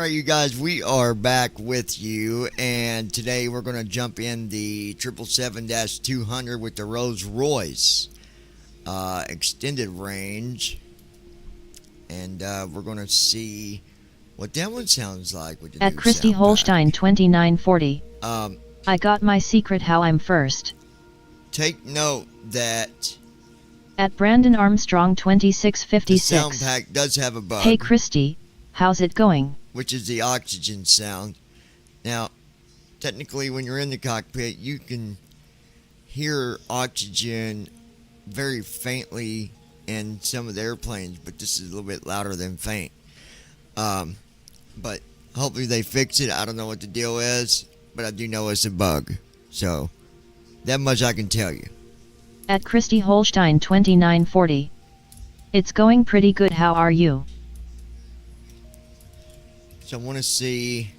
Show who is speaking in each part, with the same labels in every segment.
Speaker 1: Alright, you guys, we are back with you, and today we're going to jump in the 777-200 with the Rolls Royce extended range, and we're going to see what that one sounds like with the
Speaker 2: At
Speaker 1: new
Speaker 2: Christy
Speaker 1: sound
Speaker 2: Holstein
Speaker 1: pack.
Speaker 2: 2940. I got my secret how I'm first.
Speaker 1: Take note that
Speaker 2: At Brandon Armstrong
Speaker 1: the
Speaker 2: 2656.
Speaker 1: sound pack does have a bug,
Speaker 2: Hey Christy, how's it going?
Speaker 1: which is the oxygen sound. Now, technically, when you're in the cockpit, you can hear oxygen very faintly in some of the airplanes, but this is a little bit louder than faint. But hopefully they fix it. I don't know what the deal is, but I do know it's a bug. So, that much I can tell you.
Speaker 2: At Christy Holstein 2940. It's going pretty good, how are you?
Speaker 1: So I want to see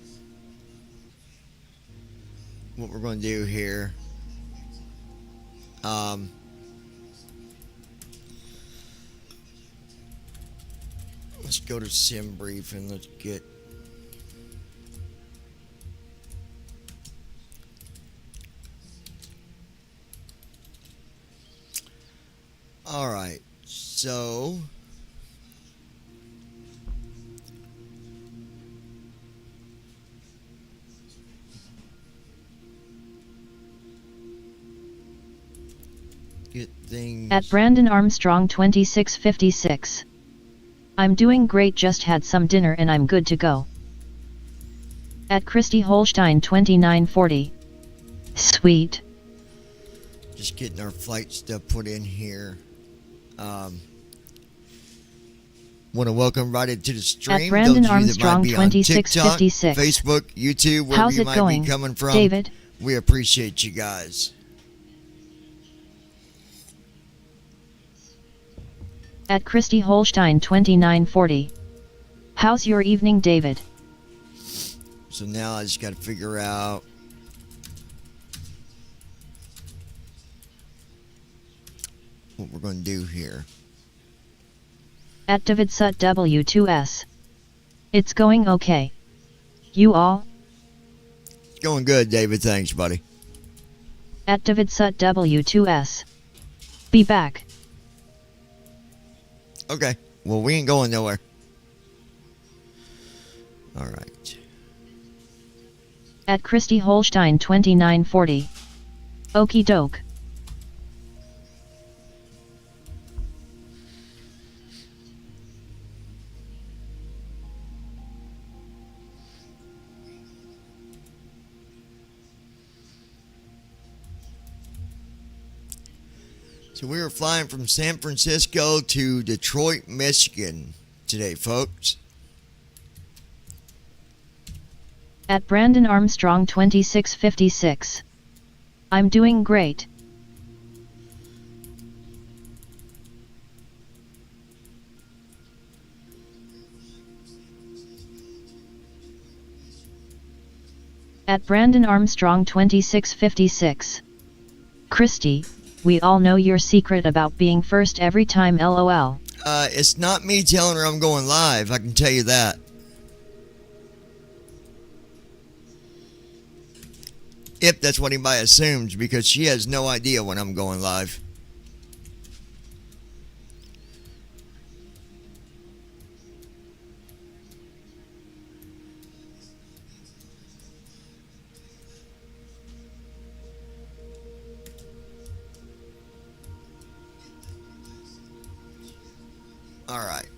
Speaker 1: what we're going to do here. Let's go to sim brief and let's get all right. So get things
Speaker 2: At Brandon Armstrong 2656. I'm doing great, just had some dinner and I'm good to go. At Christy Holstein 2940. Sweet.
Speaker 1: just getting our flight stuff put in here. Want to welcome everybody to the stream.
Speaker 2: At Brandon
Speaker 1: Those of you that might
Speaker 2: Armstrong
Speaker 1: be on TikTok,
Speaker 2: 2656.
Speaker 1: Facebook, YouTube, wherever
Speaker 2: How's
Speaker 1: you
Speaker 2: it
Speaker 1: might
Speaker 2: going,
Speaker 1: be coming from,
Speaker 2: David?
Speaker 1: we appreciate you guys.
Speaker 2: At Christy Holstein 2940. How's your evening, David?
Speaker 1: So now I just got to figure out what we're going to do here.
Speaker 2: At David Sut W2S. It's going okay. You all?
Speaker 1: Going good, David. Thanks, buddy.
Speaker 2: At David Sut W2S. Be back.
Speaker 1: Okay. Well, we ain't going nowhere. All right.
Speaker 2: At Christy Holstein 2940. Okie doke.
Speaker 1: So we are flying from San Francisco to Detroit, Michigan today, folks.
Speaker 2: At Brandon Armstrong 2656. I'm doing great. At Brandon Armstrong 2656. Christy, we all know your secret about being first every time, LOL.
Speaker 1: It's not me telling her I'm going live, I can tell you that. If that's what anybody assumes, because she has no idea when I'm going live. All right.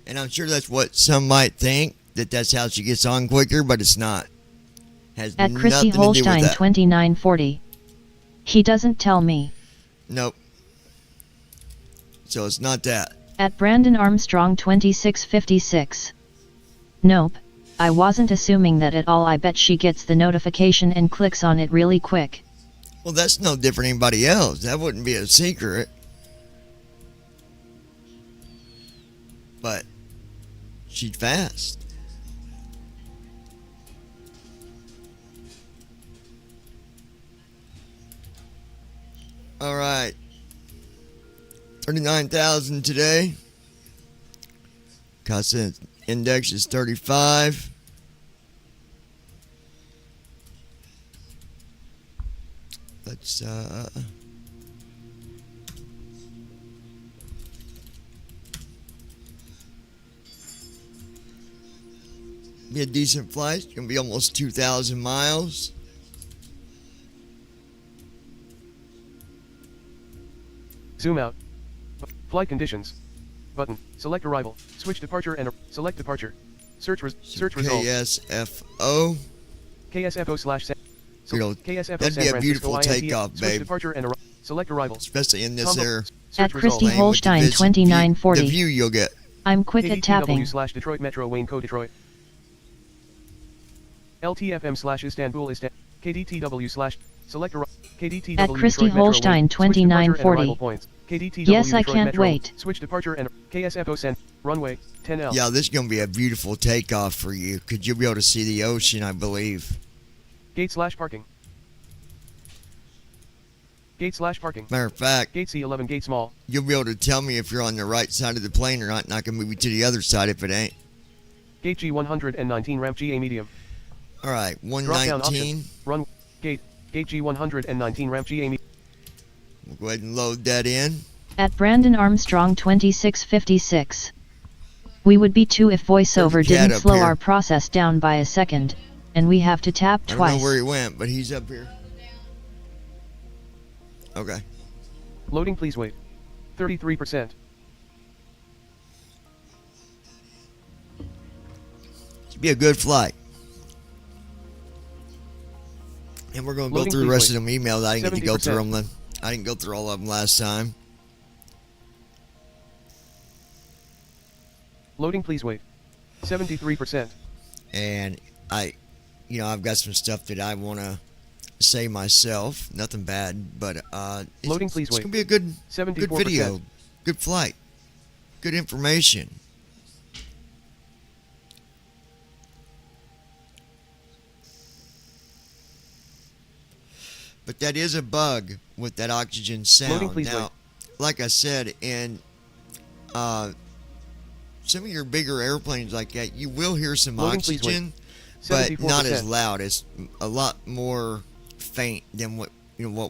Speaker 1: And I'm sure that's what some might think, that that's how she gets on quicker, but it's not. Has
Speaker 2: At Christy
Speaker 1: nothing to do with
Speaker 2: Holstein
Speaker 1: that.
Speaker 2: 2940. He doesn't tell me.
Speaker 1: Nope. So it's not that.
Speaker 2: At Brandon Armstrong 2656. Nope, I wasn't assuming that at all. I bet she gets the notification and clicks on it really quick.
Speaker 1: Well, that's no different than anybody else. That wouldn't be a secret. But she's fast. All right. 39,000 today. Constant index is 35. Let's be a decent flight. It's gonna be almost 2,000 miles.
Speaker 3: Zoom out. Flight conditions. Button. Select arrival. Switch departure and select departure. Search results.
Speaker 1: KSFO.
Speaker 3: KSFO slash.
Speaker 1: You know,
Speaker 3: KSFO
Speaker 1: that'd be a beautiful takeoff,
Speaker 3: Switch
Speaker 1: babe.
Speaker 3: departure and select arrival.
Speaker 1: Especially in this air.
Speaker 2: At
Speaker 3: Search
Speaker 2: Christy
Speaker 3: results.
Speaker 2: Holstein
Speaker 1: The
Speaker 2: 2940.
Speaker 1: view you'll get.
Speaker 2: I'm quick at tapping.
Speaker 3: KDTW slash Detroit Metro Wayne Co Detroit. LTFM slash Istanbul Istanbul. KDTW slash select arrival. KDTW
Speaker 2: At Christy
Speaker 3: Detroit Metro
Speaker 2: Holstein
Speaker 3: Wayne. Switch departure and
Speaker 2: 2940.
Speaker 3: arrival points. KDTW
Speaker 2: Yes, I
Speaker 3: Detroit
Speaker 2: can't
Speaker 3: Metro.
Speaker 2: wait.
Speaker 3: Switch departure and KSFO send runway 10L.
Speaker 1: Yeah, this is gonna be a beautiful takeoff for you. Could you be able to see the ocean? I believe.
Speaker 3: Gate slash parking. Gate slash parking.
Speaker 1: Matter of fact,
Speaker 3: Gate C11 gate small.
Speaker 1: you'll be able to tell me if you're on the right side of the plane or not, and I can move you to the other side if it ain't.
Speaker 3: Gate G119 ramp GA medium.
Speaker 1: All right,
Speaker 3: Drop down
Speaker 1: 119.
Speaker 3: option. Run gate G119 ramp GA medium.
Speaker 1: We'll go ahead and load that in.
Speaker 2: At Brandon Armstrong 2656. We would be too if voiceover
Speaker 1: There's a cat
Speaker 2: didn't
Speaker 1: up
Speaker 2: slow
Speaker 1: here.
Speaker 2: our process down by a second, and we have to tap
Speaker 1: I don't
Speaker 2: twice.
Speaker 1: know where he went, but he's up here. Okay.
Speaker 3: Loading, please wait. 33%.
Speaker 1: Should be a good flight. And we're going to go
Speaker 3: Loading,
Speaker 1: through the
Speaker 3: please
Speaker 1: rest
Speaker 3: wait.
Speaker 1: of them emails. I didn't get to go through
Speaker 3: 70%.
Speaker 1: them. I didn't go through all of them last time.
Speaker 3: Loading, please wait. 73%.
Speaker 1: And I've got some stuff that I want to say myself. Nothing bad, but
Speaker 3: Loading, please
Speaker 1: it's
Speaker 3: wait.
Speaker 1: gonna be a good
Speaker 3: 74%.
Speaker 1: video, good flight, good information. But that is a bug with that oxygen sound.
Speaker 3: Loading, please
Speaker 1: now,
Speaker 3: wait.
Speaker 1: like I said, in some of your bigger airplanes like that, you will hear some
Speaker 3: Loading, please wait.
Speaker 1: oxygen, but not as
Speaker 3: 74%.
Speaker 1: loud. It's a lot more faint than what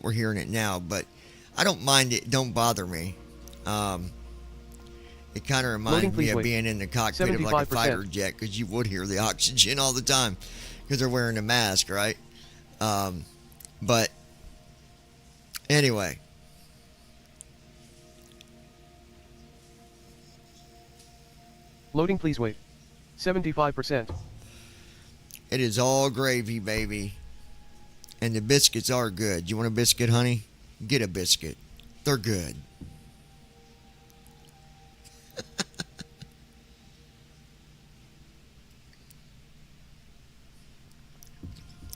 Speaker 1: we're hearing it now. But I don't mind it. Don't bother me. It kind of reminds
Speaker 3: Loading,
Speaker 1: me
Speaker 3: please
Speaker 1: of
Speaker 3: wait.
Speaker 1: being in the cockpit of like a
Speaker 3: 75%.
Speaker 1: fighter jet, because you would hear the oxygen all the time because they're wearing a mask, right? But anyway.
Speaker 3: Loading, please wait. 75%.
Speaker 1: It is all gravy, baby. And the biscuits are good. You want a biscuit, honey? Get a biscuit. They're good.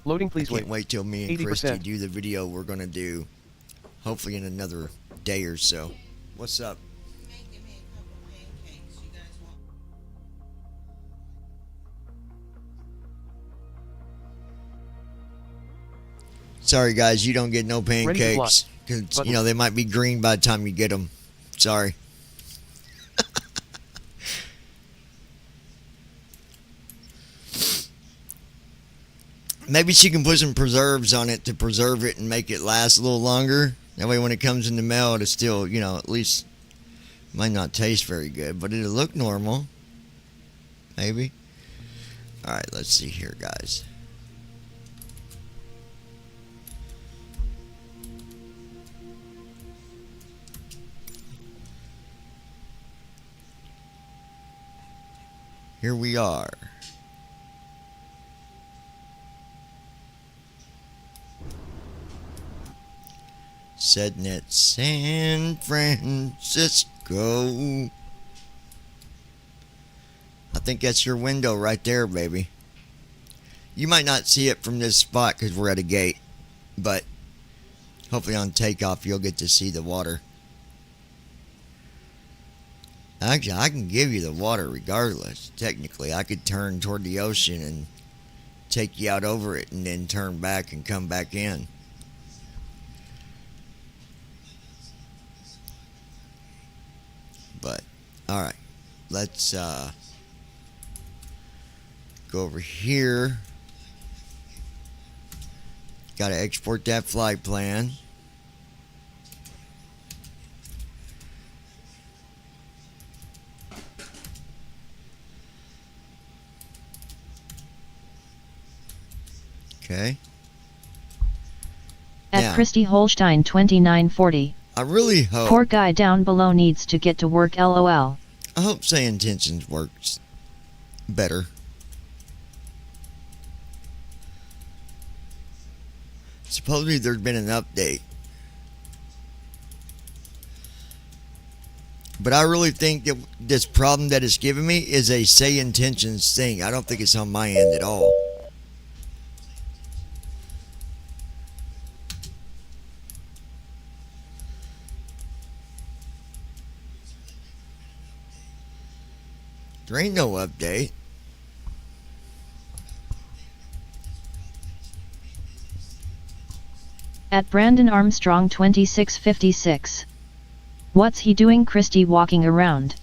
Speaker 3: Loading, please
Speaker 1: Can't
Speaker 3: wait.
Speaker 1: wait till me and
Speaker 3: 80%.
Speaker 1: Christy do the video we're going to do. Hopefully in another day or so. What's up?
Speaker 4: Making me a couple pancakes. You guys want?
Speaker 1: Sorry, guys. You don't get no
Speaker 3: Ready to fly.
Speaker 1: pancakes. Because,
Speaker 3: Button.
Speaker 1: they might be green by the time you get them. Sorry. Maybe she can put some preserves on it to preserve it and make it last a little longer. That way when it comes in the mail, it'll still, at least might not taste very good, but it'll look normal. Maybe. All right, let's see here, guys. Here we are. Setting at San Francisco. I think that's your window right there, baby. You might not see it from this spot because we're at a gate, but hopefully on takeoff you'll get to see the water. Actually, I can give you the water regardless. Technically, I could turn toward the ocean and take you out over it and then turn back and come back in. All right, let's go over here. Got to export that flight plan. Okay.
Speaker 2: At
Speaker 1: Now,
Speaker 2: Christy Holstein 2940.
Speaker 1: I really hope.
Speaker 2: Poor guy down below needs to get to work lol.
Speaker 1: I hope say intentions works better. Supposedly there's been an update. But I really think that this problem that it's giving me is a say intentions thing. I don't think it's on my end at all. There ain't no update.
Speaker 2: At Brandon Armstrong 2656. What's he doing? Christy walking around.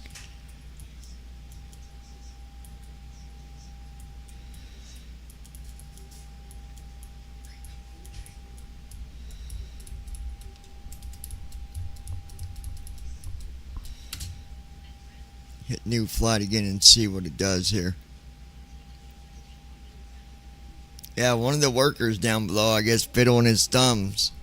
Speaker 1: Hit new flight again and see what it does here. Yeah, one of the workers down below, I guess, fiddling his thumbs.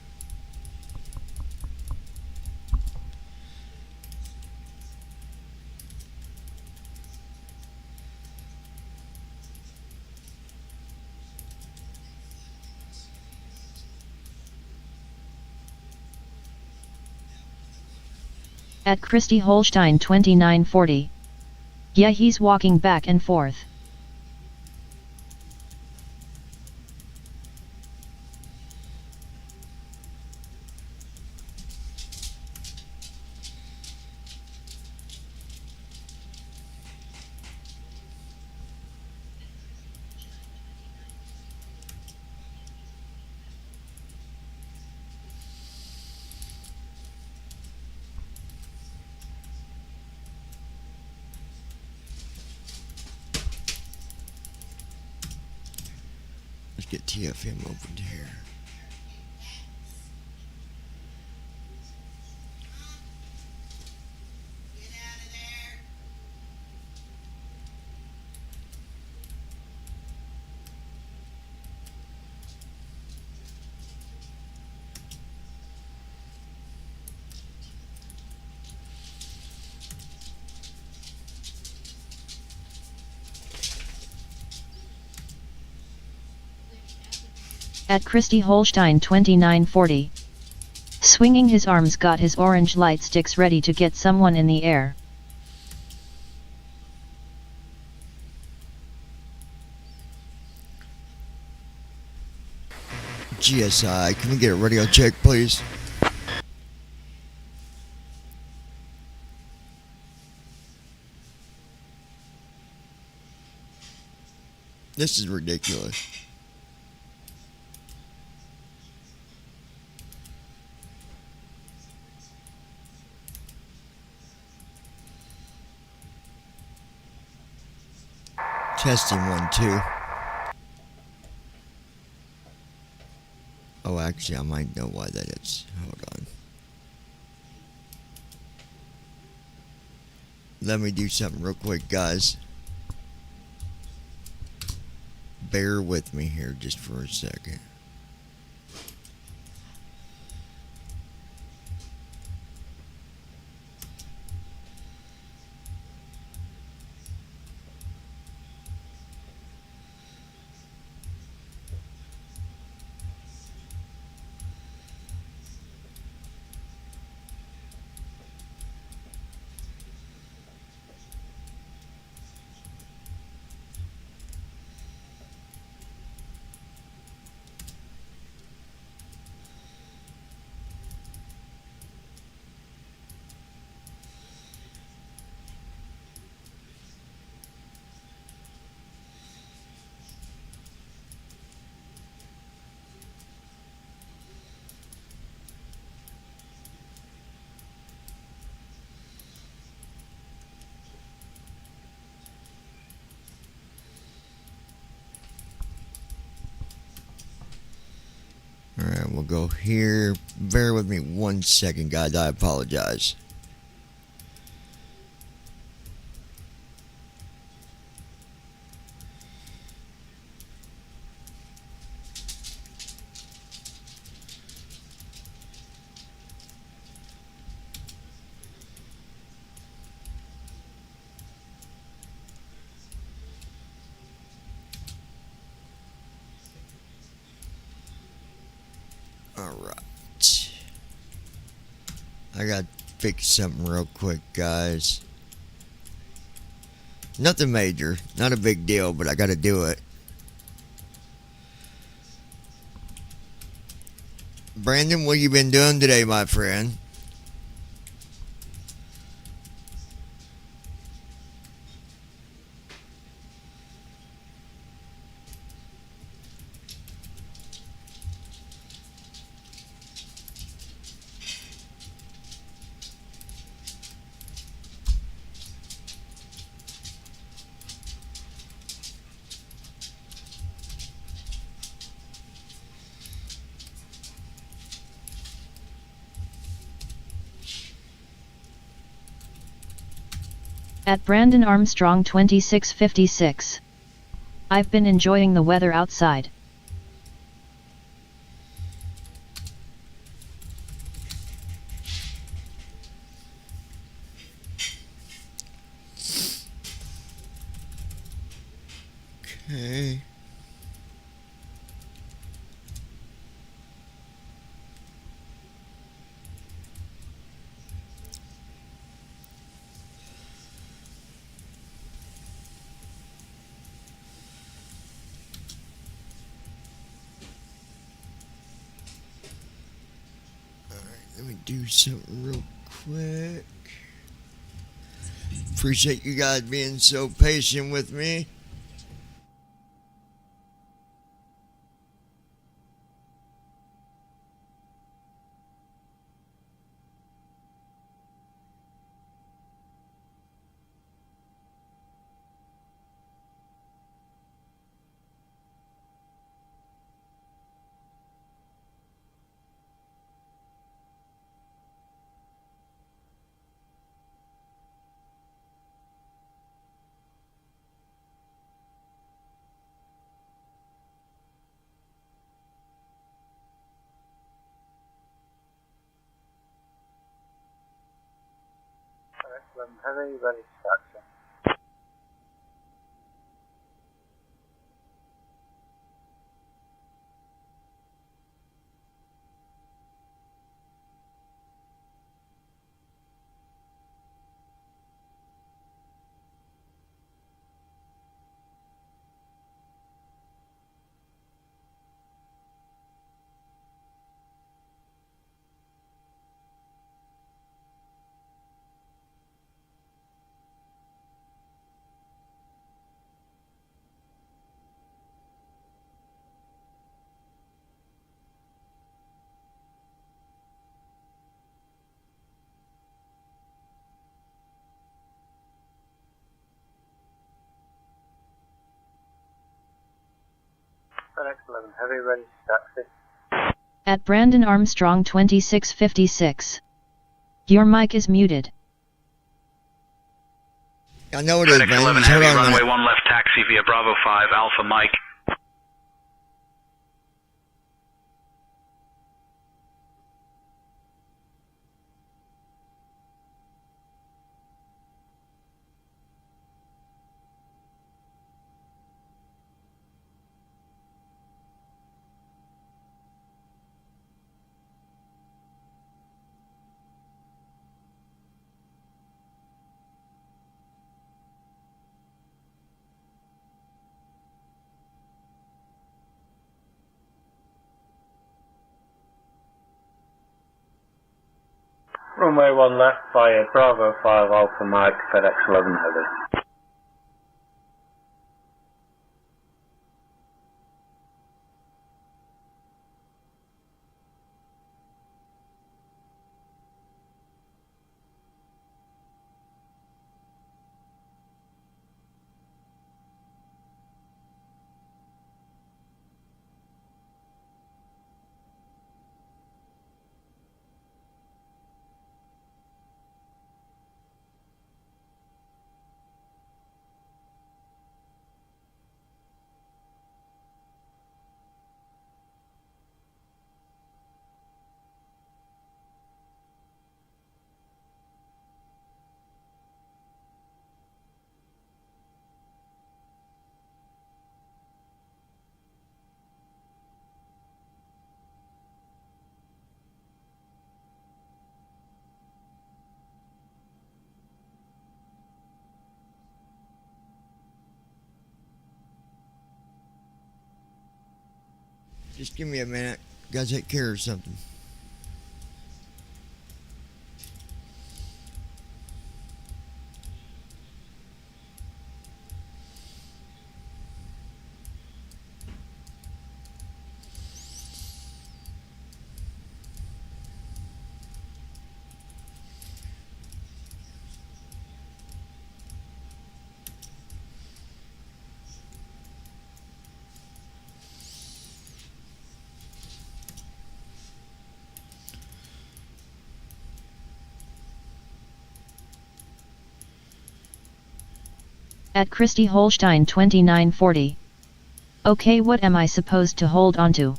Speaker 2: At Christy Holstein 2940. Yeah, he's walking back and forth.
Speaker 1: Let's get TFM opened here.
Speaker 4: Get out of there.
Speaker 2: At Christy Holstein 2940. Swinging his arms, got his orange light sticks ready to get someone in the air.
Speaker 1: GSI, can we get a radio check, please? This is ridiculous. Testing 1 2. Oh, actually, I might know why that is. Hold on. Let me do something real quick, guys. Bear with me here just for a second. we'll go here. Bear with me 1 second, guys. I apologize. Alright. I gotta fix something real quick, guys. Nothing major. Not a big deal, but I gotta do it. Brandon, what you been doing today, my friend?
Speaker 2: At Brandon Armstrong 2656. I've been enjoying the weather outside.
Speaker 1: Okay. Let me do something real quick. Appreciate you guys being so patient with me.
Speaker 5: Have anybody stuck? FedEx 11 Heavy ready to taxi.
Speaker 2: At Brandon Armstrong 2656. Your mic is muted.
Speaker 1: I know it is,
Speaker 6: FedEx
Speaker 1: man.
Speaker 6: 11
Speaker 1: Just hold
Speaker 6: Heavy,
Speaker 1: on a
Speaker 6: runway
Speaker 1: minute.
Speaker 6: 1 left taxi via Bravo 5, Alpha Mike.
Speaker 5: Runway 1 left via Bravo 5 Alpha Mike, FedEx 11 Heavy.
Speaker 1: Just give me a minute. Gotta take care of something.
Speaker 2: At Christy Holstein 2940. Okay, what am I supposed to hold onto?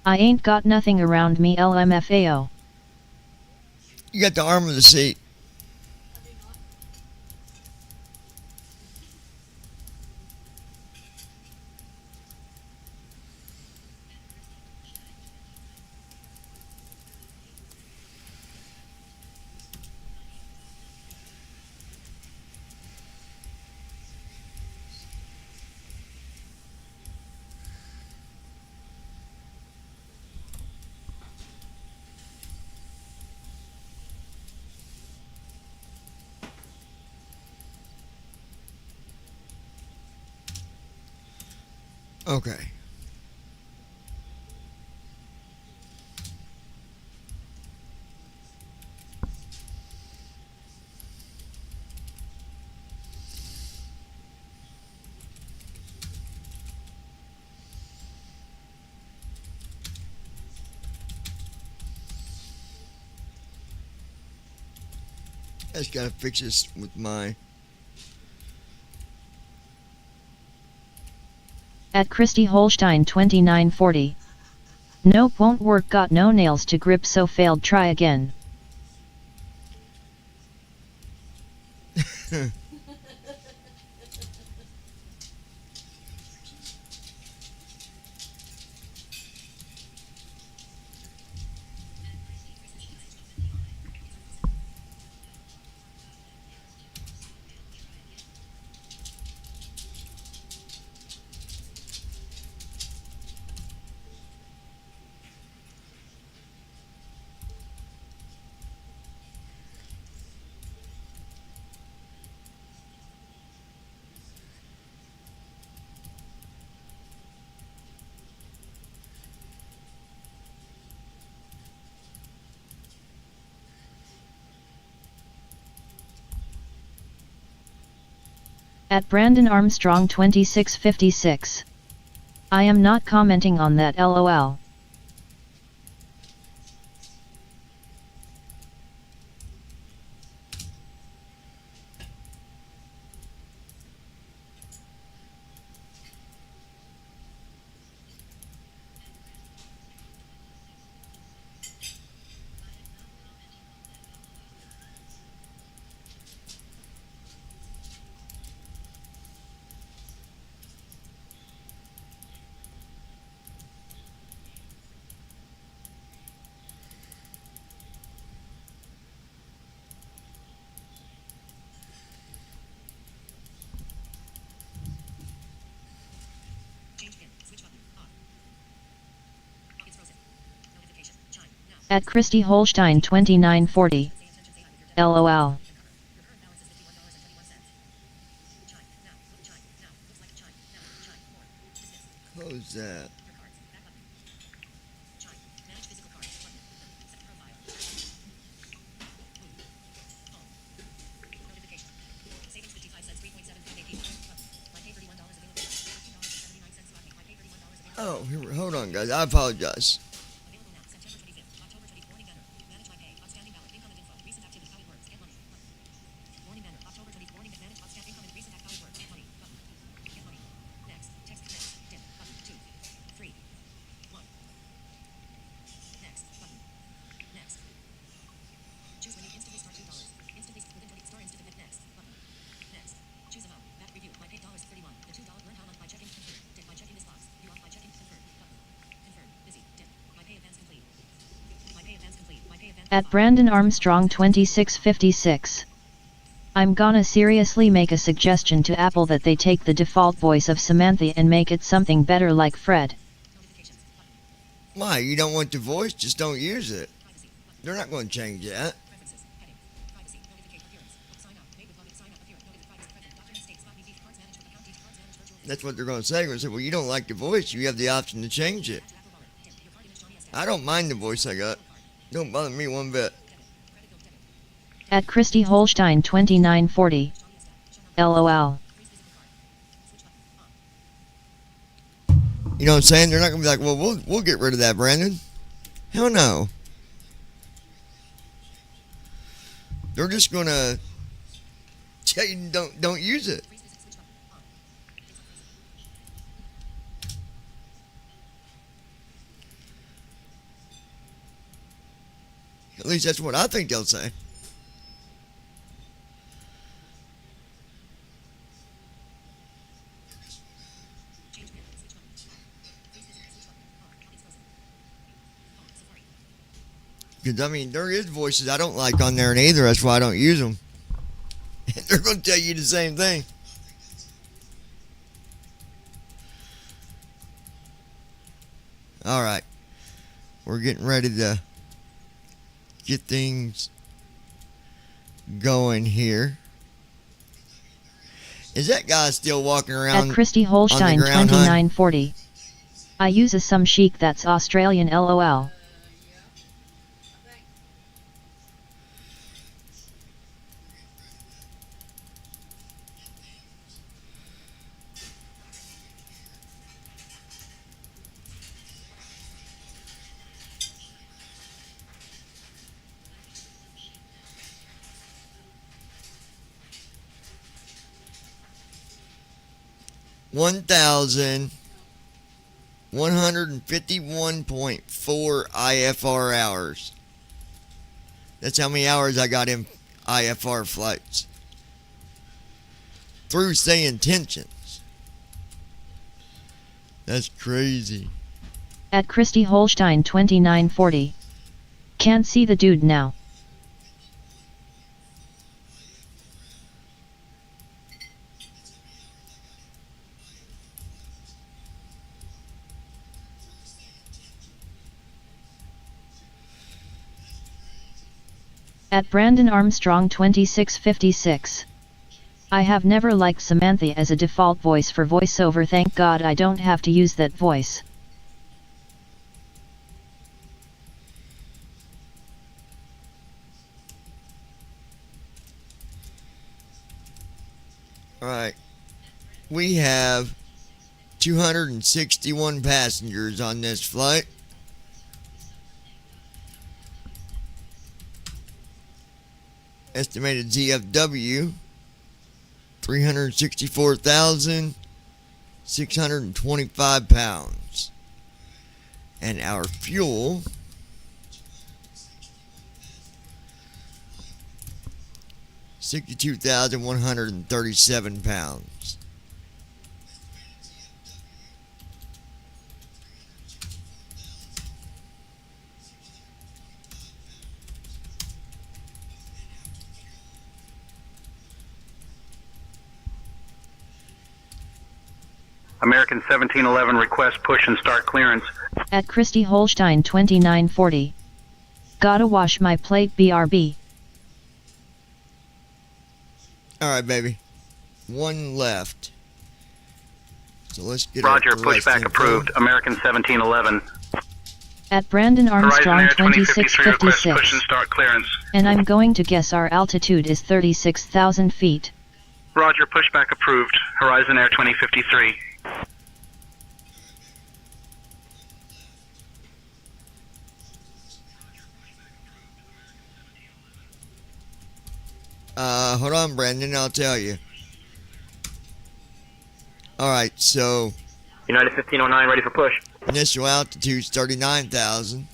Speaker 2: I ain't got nothing around me LMFAO.
Speaker 1: You got the arm of the seat. Okay. I just gotta fix this with my.
Speaker 2: At Christy Holstein 2940. Nope, won't work, got no nails to grip, so failed, try again. At Brandon Armstrong 2656. I am not commenting on that, lol. At Christy Holstein 2940. LOL.
Speaker 1: Close that. Oh, here, hold on, guys. I apologize.
Speaker 2: At Brandon Armstrong 2656. I'm gonna seriously make a suggestion to Apple that they take the default voice of Samantha and make it something better like Fred.
Speaker 1: Why? You don't want the voice? Just don't use it. They're not going to change that. That's what they're going to say. They're going to say, well, you don't like the voice. You have the option to change it. I don't mind the voice I got. Don't bother me one bit.
Speaker 2: At Christy Holstein 2940. LOL.
Speaker 1: You know what I'm saying? They're not going to be like, well, we'll get rid of that, Brandon. Hell no. They're just going to tell you don't use it. At least that's what I think they'll say. Because, I mean, there is voices I don't like on there either. That's why I don't use them. They're going to tell you the same thing. All right. We're getting ready to get things going here. Is that guy still walking around?
Speaker 2: At Christy Holstein 2940. I use a some chic that's Australian LOL.
Speaker 1: $1,151.4 IFR hours. That's how many hours I got in IFR flights. Through say intentions. That's crazy.
Speaker 2: At Christy Holstein 2940. Can't see the dude now. At Brandon Armstrong 2656. I have never liked Samantha as a default voice for voiceover. Thank God I don't have to use that voice.
Speaker 1: Alright. We have 261 passengers on this flight. Estimated ZFW 364,625 pounds. And our fuel £62,137.
Speaker 6: American 1711 request push and start clearance.
Speaker 2: At Christy Holstein 2940. Gotta wash my plate BRB.
Speaker 1: Alright, baby. One left. So let's get
Speaker 6: Roger,
Speaker 1: our
Speaker 6: pushback approved. American 1711.
Speaker 2: At Brandon Armstrong
Speaker 6: Horizon Air 2053 request push and
Speaker 2: 2656.
Speaker 6: start clearance.
Speaker 2: And I'm going to guess our altitude is 36,000 feet.
Speaker 6: Roger, pushback approved. Horizon Air 2053.
Speaker 1: Hold on, Brandon, I'll tell you. Alright, so
Speaker 5: United 1509, ready for push.
Speaker 1: initial altitude's 39,000.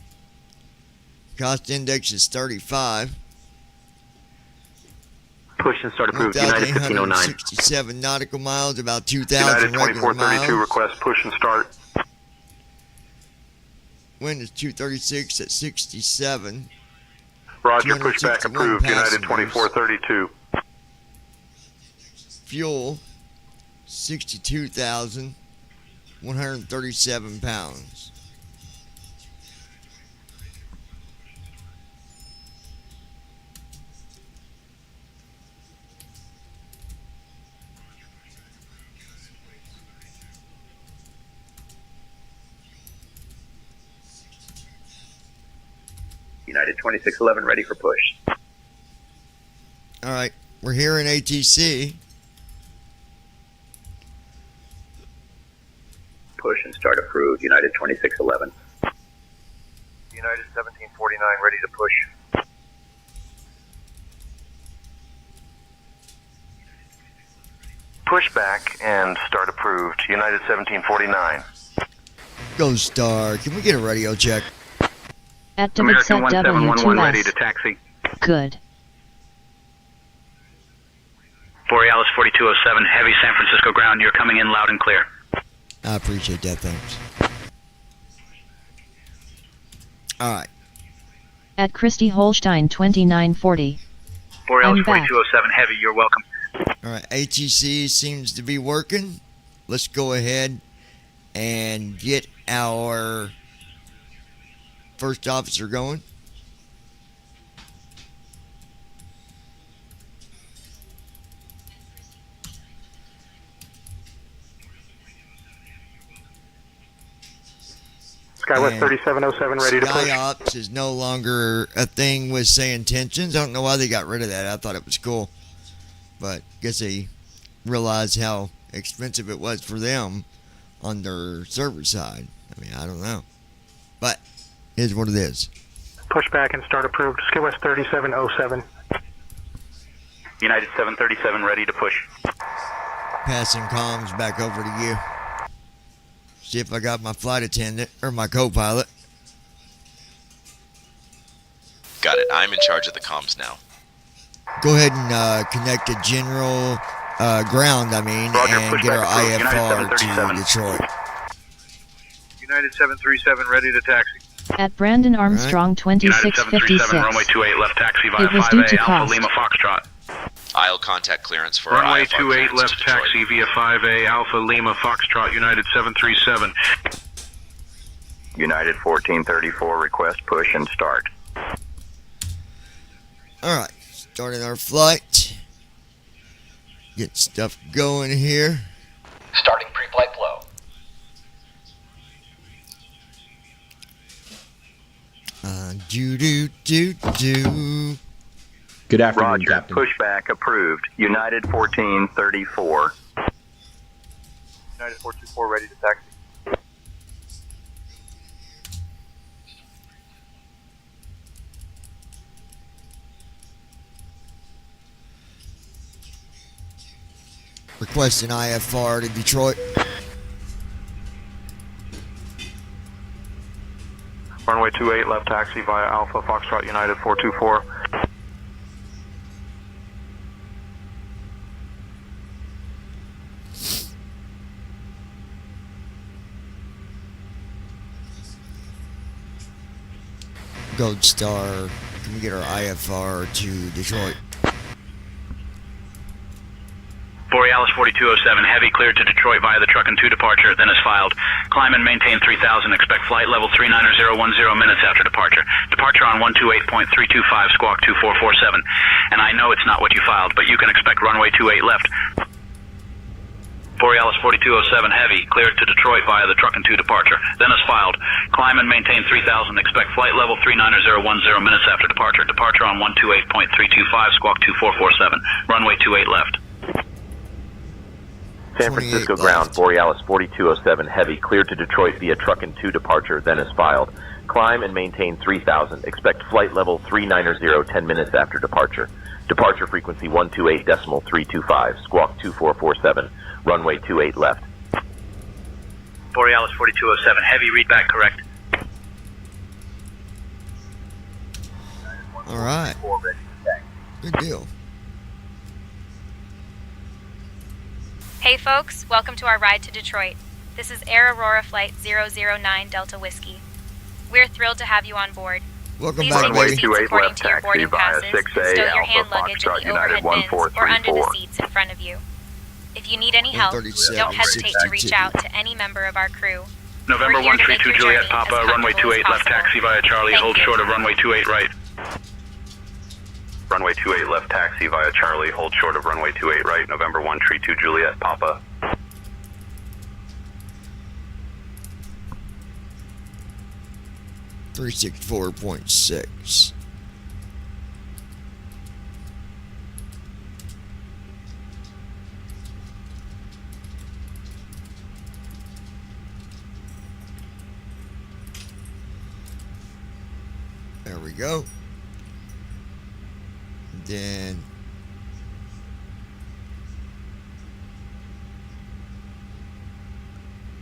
Speaker 1: Cost index is 35.
Speaker 5: Push and start approved. United 1509.
Speaker 1: 1,867 nautical miles, about 2,000
Speaker 6: United
Speaker 1: regular
Speaker 6: 2432
Speaker 1: miles.
Speaker 6: request push and start.
Speaker 1: Wind is 236 at 67.
Speaker 6: Roger, pushback
Speaker 1: 261
Speaker 6: approved. United
Speaker 1: passengers.
Speaker 6: 2432.
Speaker 1: Fuel 62,137 pounds.
Speaker 7: United 2611 ready for push.
Speaker 1: All right, we're here in ATC.
Speaker 7: Push and start approved. United 2611.
Speaker 8: United 1749 ready to push. Pushback and start approved. United 1749.
Speaker 1: Ghost Star, can we get a radio check?
Speaker 2: At
Speaker 6: American
Speaker 2: Davidset
Speaker 6: 1711 ready to
Speaker 2: W2S.
Speaker 6: taxi.
Speaker 2: Good.
Speaker 6: Borealis 4207, heavy San Francisco ground. You're coming in loud and clear.
Speaker 1: I appreciate that, thanks. All right.
Speaker 2: At Christy Holstein 2940.
Speaker 6: Borealis
Speaker 2: I'm back.
Speaker 6: 4207, heavy. You're welcome.
Speaker 1: All right, ATC seems to be working. Let's go ahead and get our first officer going.
Speaker 8: Skywest
Speaker 1: And
Speaker 8: 3707 ready to push.
Speaker 1: SkyOps is no longer a thing with say intentions. I don't know why they got rid of that. I thought it was cool. But guess they realized how expensive it was for them on their server side. I mean, I don't know. But here's what it is.
Speaker 8: Pushback and start approved. Skywest 3707.
Speaker 6: United 737 ready to push.
Speaker 1: Passing comms back over to you. See if I got my flight attendant or my co-pilot.
Speaker 9: Got it. I'm in charge of the comms now.
Speaker 1: Go ahead and connect to general ground,
Speaker 6: Roger,
Speaker 1: and
Speaker 6: push
Speaker 1: get our
Speaker 6: back approved.
Speaker 1: IFR to
Speaker 6: United
Speaker 1: Detroit.
Speaker 8: United 737 ready to taxi.
Speaker 2: At Brandon Armstrong
Speaker 6: United
Speaker 2: 2656.
Speaker 6: 737, runway 28 left taxi via
Speaker 2: It was due
Speaker 6: 5A,
Speaker 2: to
Speaker 6: Alpha
Speaker 2: cost.
Speaker 6: Lima Foxtrot.
Speaker 9: I'll contact clearance for
Speaker 6: Runway
Speaker 9: IFR
Speaker 6: 28
Speaker 9: clearance
Speaker 6: left
Speaker 9: to Detroit.
Speaker 6: taxi via 5A, Alpha Lima Foxtrot, United 737.
Speaker 7: United 1434 request push and start.
Speaker 1: All right, starting our flight. Get stuff going here.
Speaker 9: Starting pre-flight flow.
Speaker 1: Do.
Speaker 10: Good afternoon,
Speaker 7: Roger,
Speaker 10: Captain.
Speaker 7: pushback approved. United 1434.
Speaker 8: United 424 ready to taxi.
Speaker 1: Requesting IFR to Detroit.
Speaker 8: Runway 28 left taxi via Alpha Foxtrot United 424.
Speaker 1: Gold Star, can we get our IFR to Detroit?
Speaker 6: Borealis 4207, heavy cleared to Detroit via the truck and 2 departure, then is filed. Climb and maintain 3000, expect flight level 39010 minutes after departure. Departure on 128.325, squawk 2447. And I know it's not what you filed, but you can expect runway 28 left. Borealis 4207, heavy, cleared to Detroit via the truck and 2 departure, then is filed. Climb and maintain 3000, expect flight level 39010 minutes after departure. Departure on 128.325, squawk 2447. Runway 28 left.
Speaker 7: San Francisco ground, Borealis 4207 heavy, cleared to Detroit via truck and 2 departure, then is filed. Climb and maintain 3000, expect flight level 390 10 minutes after departure. Departure frequency 128.325, squawk 2447, runway 28 left.
Speaker 6: Borealis 4207, heavy, read back correct.
Speaker 1: All right. Good deal.
Speaker 11: Hey folks, welcome to our ride to Detroit. This is Air Aurora Flight 009 Delta Whiskey. We're thrilled to have you on board.
Speaker 1: Welcome
Speaker 11: Please
Speaker 1: back,
Speaker 11: take your
Speaker 1: lady.
Speaker 11: seats according to your boarding
Speaker 7: via
Speaker 11: passes,
Speaker 7: 6A,
Speaker 11: stow your
Speaker 7: Alpha
Speaker 11: hand luggage in
Speaker 7: Foxtrot
Speaker 11: the
Speaker 7: United
Speaker 11: overhead bins or under the
Speaker 7: 1434.
Speaker 11: seats in front of you. If you need any help,
Speaker 1: 137,
Speaker 11: don't hesitate to reach
Speaker 1: 62.
Speaker 11: out to any member of our crew.
Speaker 6: November
Speaker 11: We're here to make
Speaker 6: 132
Speaker 11: your
Speaker 6: Juliet
Speaker 11: journey
Speaker 6: Papa,
Speaker 11: as
Speaker 6: runway
Speaker 11: comfortable as
Speaker 6: 28 left
Speaker 11: possible.
Speaker 6: taxi via Charlie,
Speaker 11: Thank
Speaker 6: hold
Speaker 11: you.
Speaker 6: short of runway 28 right.
Speaker 7: Runway 28 left taxi via Charlie, hold short of runway 28 right, November 132 Juliet Papa.
Speaker 1: 364.6. There we go. Then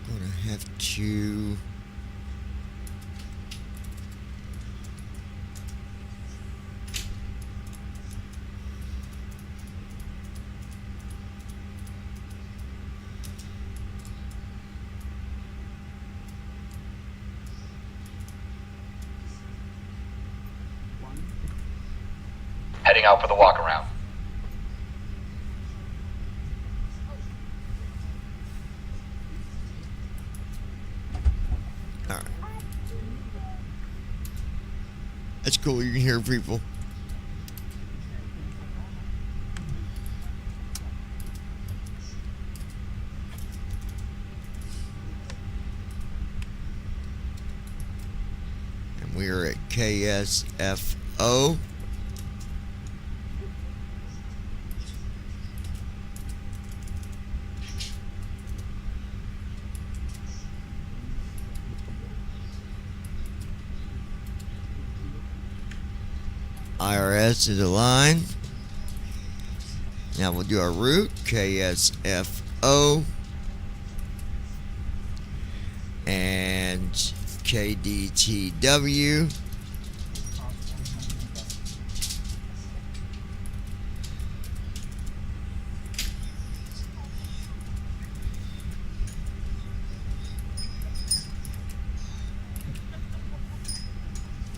Speaker 1: gonna have to
Speaker 9: Heading out for the walk around.
Speaker 1: Alright. That's cool, you can hear people. And we are at KSFO. IRS is aligned. Now we'll do our route, KSFO and KDTW.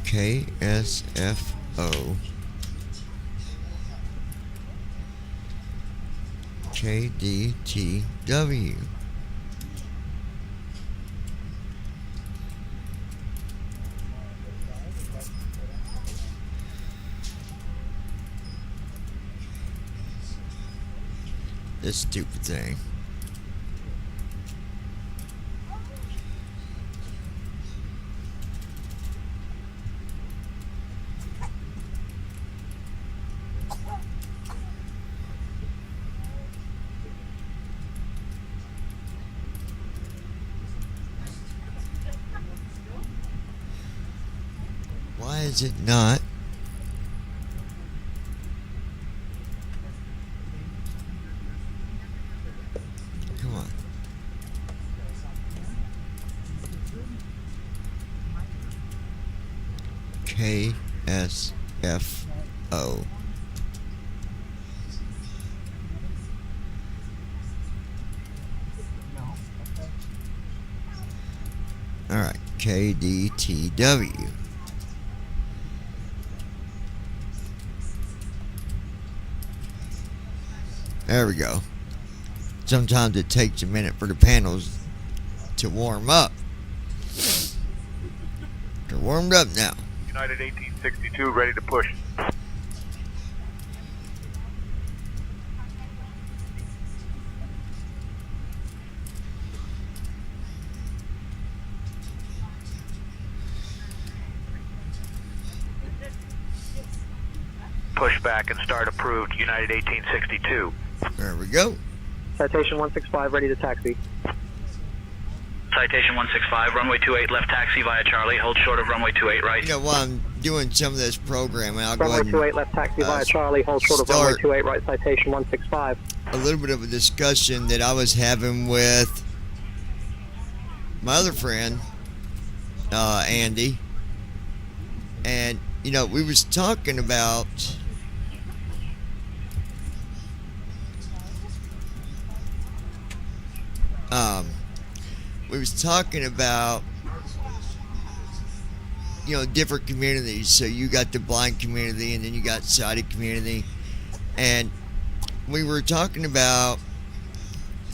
Speaker 1: KSFO, KDTW. This stupid thing. Why is it not? Come on. KSFO. All right, KDTW. There we go. Sometimes it takes a minute for the panels to warm up. They're warmed up now.
Speaker 8: United 1862, ready to push. Push back and start approved, United 1862.
Speaker 1: There we go.
Speaker 10: Citation 165, ready to taxi.
Speaker 6: Citation 165, runway 28 left taxi via Charlie, hold short of runway 28 right.
Speaker 1: You know, while I'm doing some of this programming, I'll go
Speaker 10: Runway
Speaker 1: ahead
Speaker 10: 28 left taxi via Charlie, hold short of runway 28 right, citation 165.
Speaker 1: a little bit of a discussion that I was having with my other friend, Andy. And, you know, we was talking about you know, different communities. So you got the blind community and then you got sighted community, and we were talking about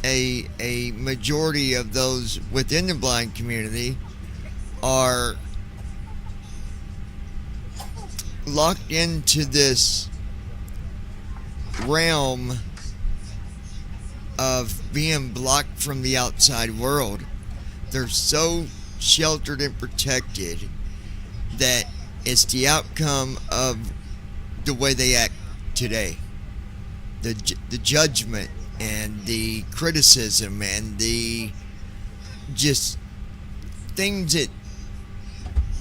Speaker 1: a majority of those within the blind community are locked into this realm of being blocked from the outside world. They're so sheltered and protected that it's the outcome of the way they act today. The judgment and the criticism and the just things that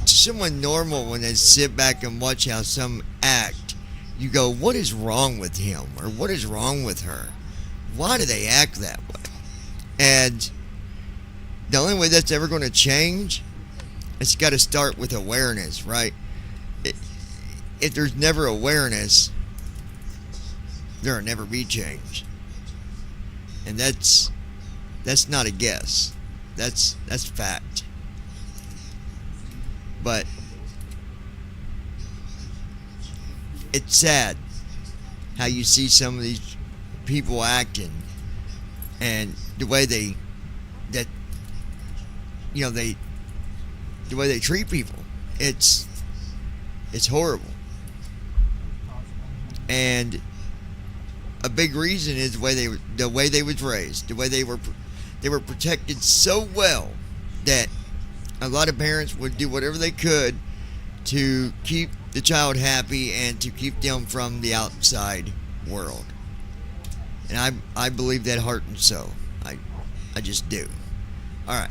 Speaker 1: someone normal, when they sit back and watch how some act, you go, what is wrong with him, or what is wrong with her? Why do they act that way? And the only way that's ever going to change, it's got to start with awareness, right? If there's never awareness, there'll never be change. And that's not a guess. That's fact. But it's sad how you see some of these people acting, and the way the way they treat people. It's horrible. And a big reason is the way they was raised, the way they were protected so well that a lot of parents would do whatever they could to keep the child happy and to keep them from the outside world. And I believe that heart and soul. I just do. All right.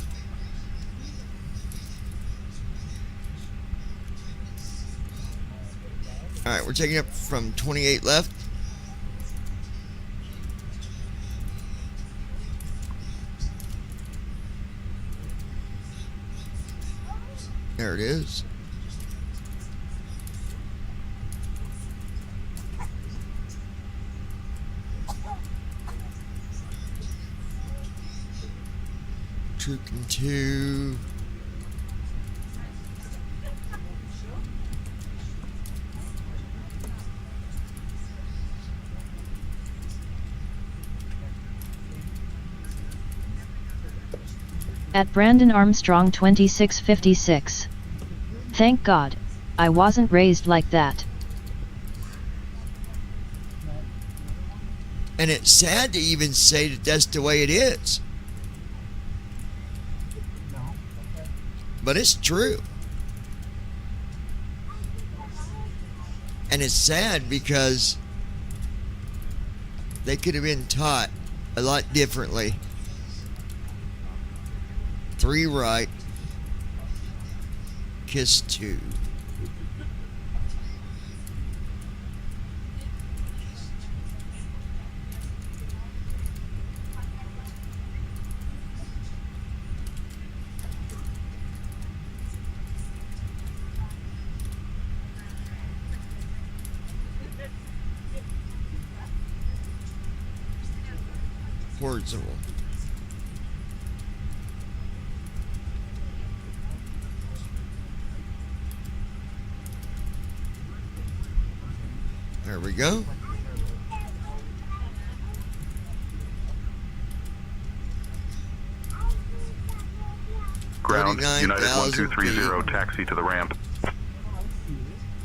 Speaker 1: All right, we're taking up from 28 left. There it is. Trooping 2.
Speaker 2: At Brandon Armstrong 2656. Thank God, I wasn't raised like that.
Speaker 1: And it's sad to even say that that's the way it is. But it's true. And it's sad because they could have been taught a lot differently. 3 right, kiss 2. Horizontal. There we go.
Speaker 8: Ground, United 1230, taxi to the ramp.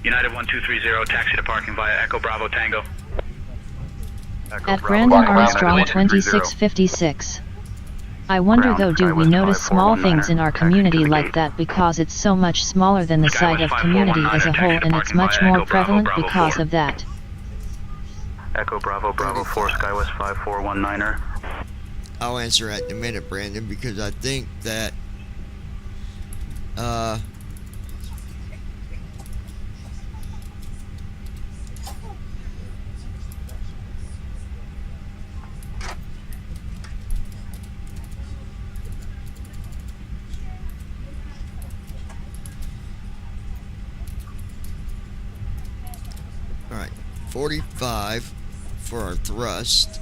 Speaker 6: United 1230, taxi to parking via Echo Bravo Tango.
Speaker 2: At Brandon Armstrong 2656. I wonder though, do we notice small things in our community like that because it's so much smaller than the site of community as a whole, and it's much more prevalent because of that?
Speaker 8: Echo Bravo Bravo 4, Skywest 5419er.
Speaker 1: I'll answer that in a minute, Brandon, because I think that all right, 45 for our thrust.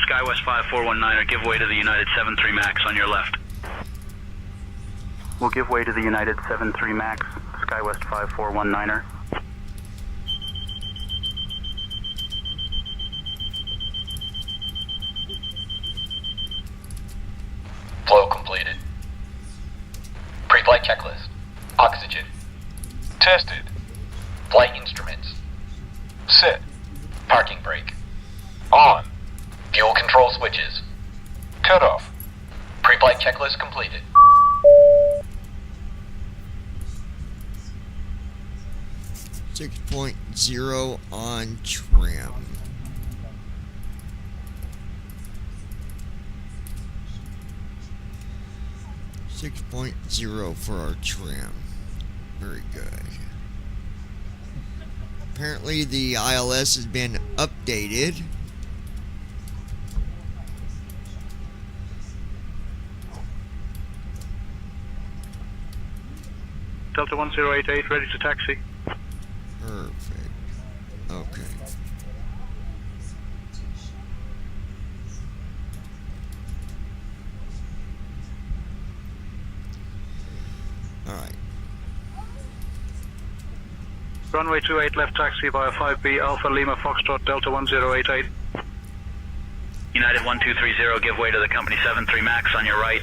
Speaker 6: Skywest 5419er, give way to the United 73 Max on your left.
Speaker 8: We'll give way to the United 73 Max, Skywest 5419er.
Speaker 9: Flow completed. Pre-flight checklist. Oxygen. Tested. Flight instruments. Set. Parking brake. On. Fuel control switches. Cut off. Pre-flight checklist completed.
Speaker 1: Six 6.0 on trim. .0 for our trim. Very good. Apparently the ILS has been updated.
Speaker 8: Delta 1088, ready to taxi.
Speaker 1: Perfect. Okay. Alright.
Speaker 8: Runway 28 left taxi via 5B Alpha Lima Foxtrot Delta 1088.
Speaker 6: United 1230, give way to the company 73 Max on your right.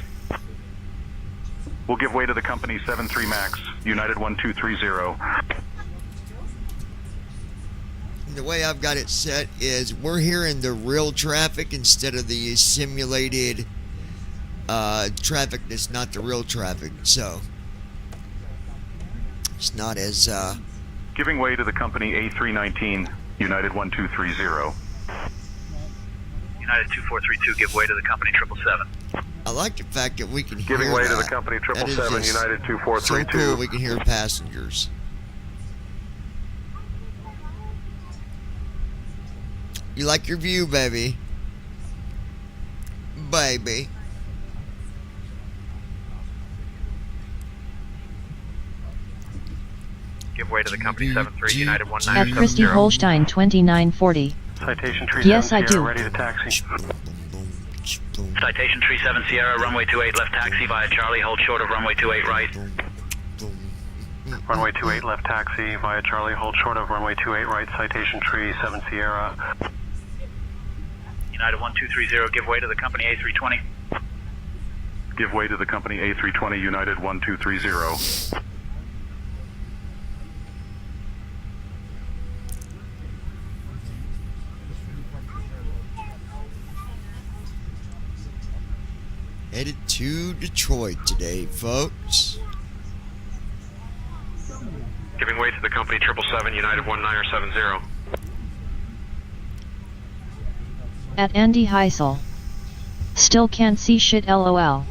Speaker 8: We'll give way to the company 73 Max, United 1230.
Speaker 1: The way I've got it set is we're hearing the real traffic instead of the simulated traffic that's not the real traffic. So it's not as
Speaker 8: Giving way to the company A319, United 1230.
Speaker 6: United 2432, give way to the company 777.
Speaker 1: I like the fact that we can hear
Speaker 8: Giving way
Speaker 1: that.
Speaker 8: to the company
Speaker 1: That is
Speaker 8: 777,
Speaker 1: just
Speaker 8: United
Speaker 1: so
Speaker 8: 2432.
Speaker 1: cool we can hear passengers. You like your view, baby? Baby.
Speaker 6: Give way to the company 73, United
Speaker 2: At
Speaker 6: 1970.
Speaker 2: Christy Holstein 2940.
Speaker 8: Citation Tree
Speaker 2: Yes,
Speaker 8: 7
Speaker 2: I
Speaker 8: Sierra,
Speaker 2: do.
Speaker 8: ready to taxi.
Speaker 6: Citation 37 Sierra, runway 28 left taxi via Charlie, hold short of runway 28 right.
Speaker 8: Runway 28 left taxi via Charlie, hold short of runway 28 right, Citation Tree 7 Sierra.
Speaker 6: United 1230, give way to the company A320.
Speaker 8: Give way to the company A320, United 1230.
Speaker 1: Headed to Detroit today, folks.
Speaker 8: Giving way to the company 777, United 1970.
Speaker 2: At Andy Heisel. Still can't see shit lol.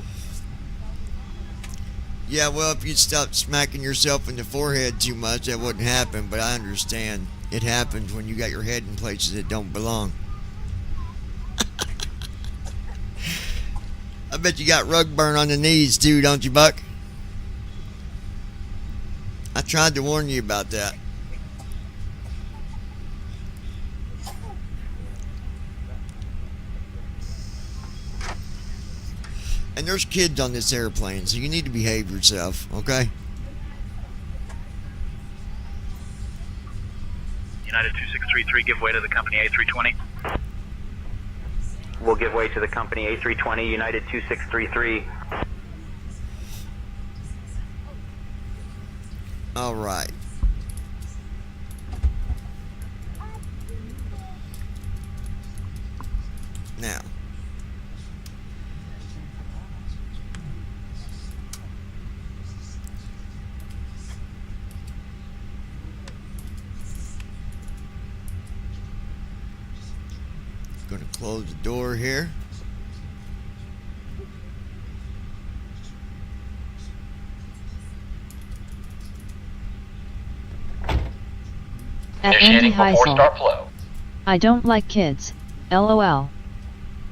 Speaker 1: Yeah, well, if you'd stop smacking yourself in the forehead too much, that wouldn't happen, but I understand. It happens when you got your head in places that don't belong. I bet you got rug burn on the knees too, don't you, Buck? I tried to warn you about that. And there's kids on this airplane, so you need to behave yourself, okay?
Speaker 6: United 2633, give way to the company A320.
Speaker 12: We'll give way to the company A320, United 2633.
Speaker 1: All right. Now. Going to close the door here.
Speaker 2: At Andy Heisel. I don't like kids. LOL.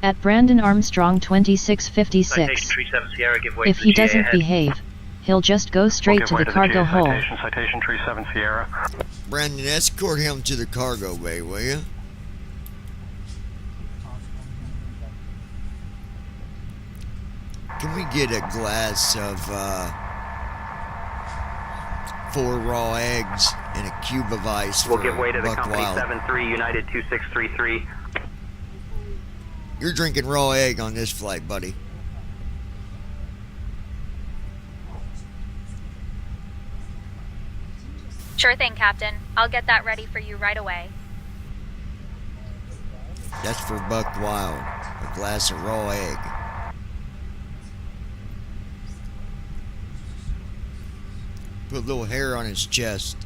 Speaker 2: At Brandon Armstrong 2656.
Speaker 6: Citation 37 Sierra, give way
Speaker 2: If
Speaker 6: to
Speaker 2: he
Speaker 6: the GA
Speaker 2: doesn't
Speaker 6: ahead.
Speaker 2: behave, he'll just go straight to the cargo hole.
Speaker 8: Citation Tree 7 Sierra.
Speaker 1: Brandon, escort him to the cargo bay, will you? Can we get a glass of 4 raw eggs and a cube of ice
Speaker 12: We'll
Speaker 1: for
Speaker 12: give way to the
Speaker 1: Buck
Speaker 12: company
Speaker 1: Wild?
Speaker 12: 73, United 2633.
Speaker 1: You're drinking raw egg on this flight, buddy.
Speaker 11: Sure thing, Captain. I'll get that ready for you right away.
Speaker 1: That's for Buck Wild. A glass of raw egg. Put a little hair on his chest.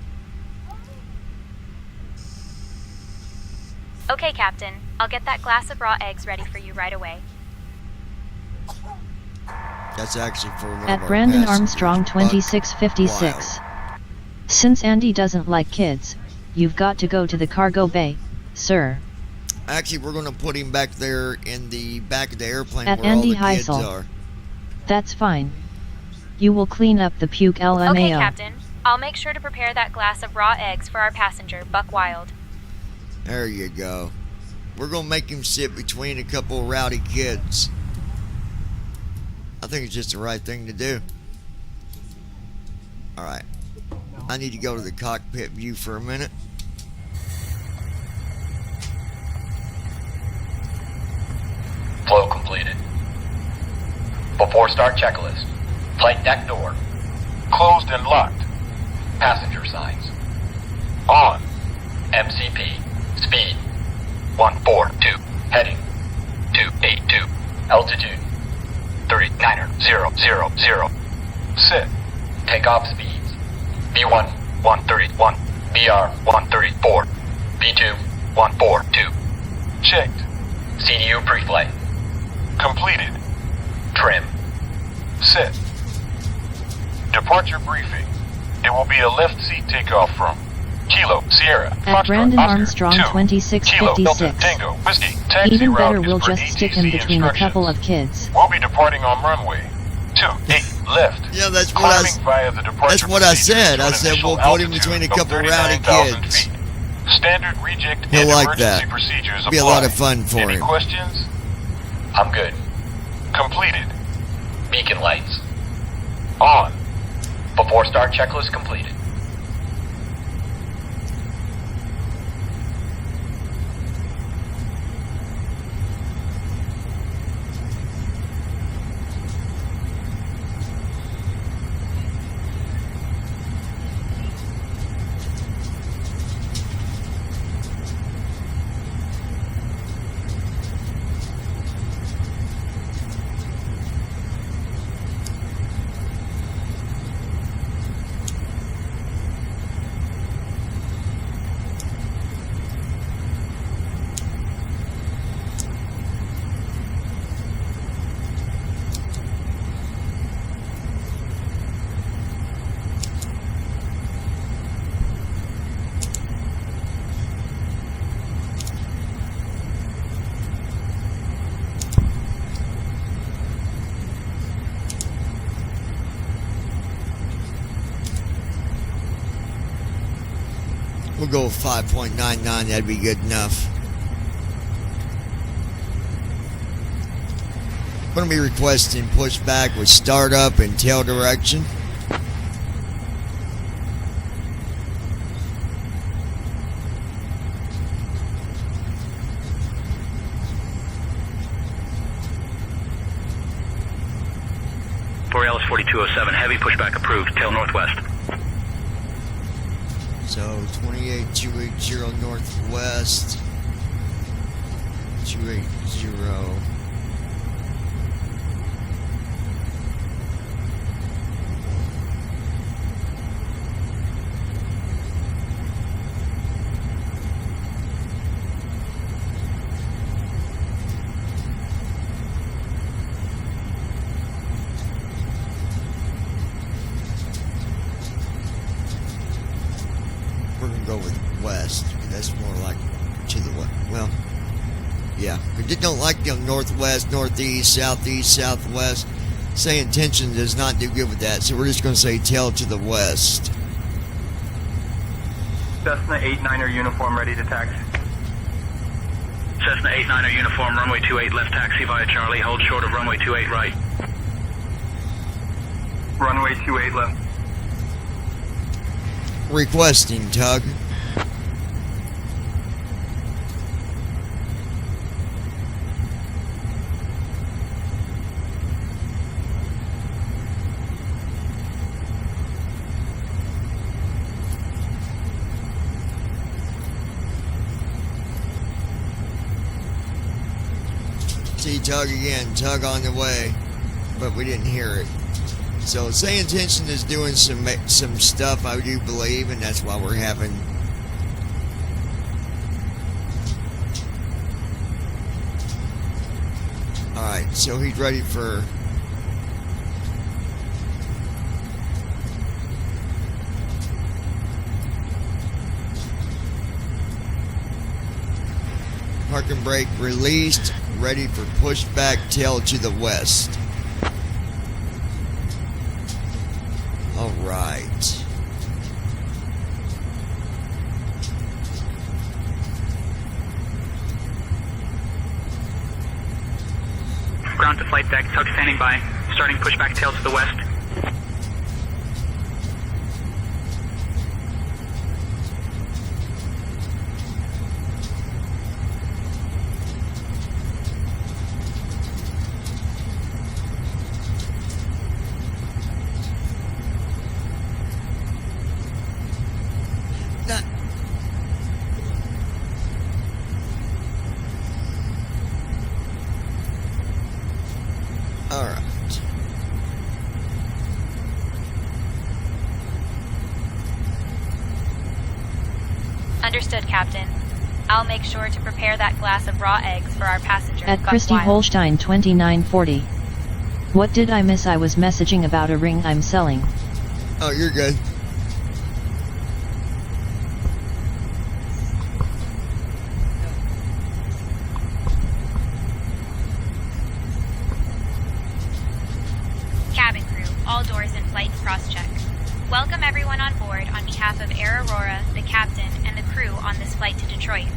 Speaker 11: Okay, Captain. I'll get that glass of raw eggs ready for you right away.
Speaker 1: That's actually for one
Speaker 2: At
Speaker 1: of our
Speaker 2: Brandon
Speaker 1: passengers,
Speaker 2: Armstrong
Speaker 1: Buck
Speaker 2: 2656.
Speaker 1: Wild.
Speaker 2: Since Andy doesn't like kids, you've got to go to the cargo bay, sir.
Speaker 1: Actually, we're going to put him back there in the back of the airplane
Speaker 2: At
Speaker 1: where
Speaker 2: Andy
Speaker 1: all the kids
Speaker 2: Heisel.
Speaker 1: are.
Speaker 2: That's fine. You will clean up the puke LMAO.
Speaker 11: Okay, Captain. I'll make sure to prepare that glass of raw eggs for our passenger, Buck Wild.
Speaker 1: There you go. We're going to make him sit between a couple of rowdy kids. I think it's just the right thing to do. Alright. I need to go to the cockpit view for a minute.
Speaker 9: Flow completed. Before start checklist. Flight deck door. Closed and locked. Passenger signs. On. MCP. Speed. 142. Heading. 282. Altitude. 39.000. Sit. Takeoff speeds. B1 131. BR 134. B2 142. Checked. CDU pre-flight. Completed. Trim. Sit. Departure briefing. It will be a left seat takeoff from Kilo Sierra.
Speaker 2: At Brandon
Speaker 9: Oscar,
Speaker 2: Armstrong
Speaker 9: 2, Kilo Delta
Speaker 2: 2656.
Speaker 9: Tango Whiskey. Taxi
Speaker 2: Even
Speaker 9: route
Speaker 2: better,
Speaker 9: is
Speaker 2: we'll
Speaker 9: per
Speaker 2: just stick him
Speaker 9: ATC
Speaker 2: between a
Speaker 9: instructions.
Speaker 2: couple of kids.
Speaker 9: We'll be departing on runway 28 left.
Speaker 1: Yeah, that's what I
Speaker 9: Climbing via the departure
Speaker 1: That's what I
Speaker 9: procedure
Speaker 1: said.
Speaker 9: to
Speaker 1: I
Speaker 9: an
Speaker 1: said
Speaker 9: initial
Speaker 1: we'll put him
Speaker 9: altitude
Speaker 1: between a
Speaker 9: of
Speaker 1: couple of rowdy
Speaker 9: 39,000
Speaker 1: kids.
Speaker 9: feet. Standard reject
Speaker 1: He'll
Speaker 9: and
Speaker 1: like
Speaker 9: emergency
Speaker 1: that.
Speaker 9: procedures
Speaker 1: Be a
Speaker 9: apply.
Speaker 1: lot of fun for
Speaker 9: Any
Speaker 1: him.
Speaker 9: questions? I'm good. Completed. Beacon lights. On. Before start checklist completed.
Speaker 1: We'll go with 5.99. That'd be good enough. I'm going to be requesting pushback with startup and tail direction.
Speaker 6: Borealis 4207, heavy pushback approved, tail northwest.
Speaker 1: So 28280 northwest. 280. We're gonna go with west. That's more like to the west. Well, yeah. We don't like the northwest, northeast, southeast, southwest. Saying tension does not do good with that, so we're just gonna say tail to the west.
Speaker 12: Cessna 89er uniform ready to taxi.
Speaker 6: Cessna 89er uniform, runway 28 left taxi via Charlie, hold short of runway 28 right.
Speaker 12: Runway 28 left.
Speaker 1: Requesting tug. See, tug again, tug on the way, but we didn't hear it. So Say Intention is doing some stuff, I do believe, and that's why we're having. All right, so he's ready for. Park and brake released, ready for pushback tail to the west. All right.
Speaker 6: Ground to flight deck, tug standing by, starting pushback tail to the west.
Speaker 1: All right.
Speaker 11: Understood, Captain. I'll make sure to prepare that glass of raw eggs for our passenger.
Speaker 2: At Christy Holstein 2940. What did I miss? I was messaging about a ring I'm selling.
Speaker 1: Oh, you're good.
Speaker 11: Cabin crew, all doors in flight cross-check. Welcome everyone on board on behalf of Air Aurora, the captain, and the crew on this flight to Detroit.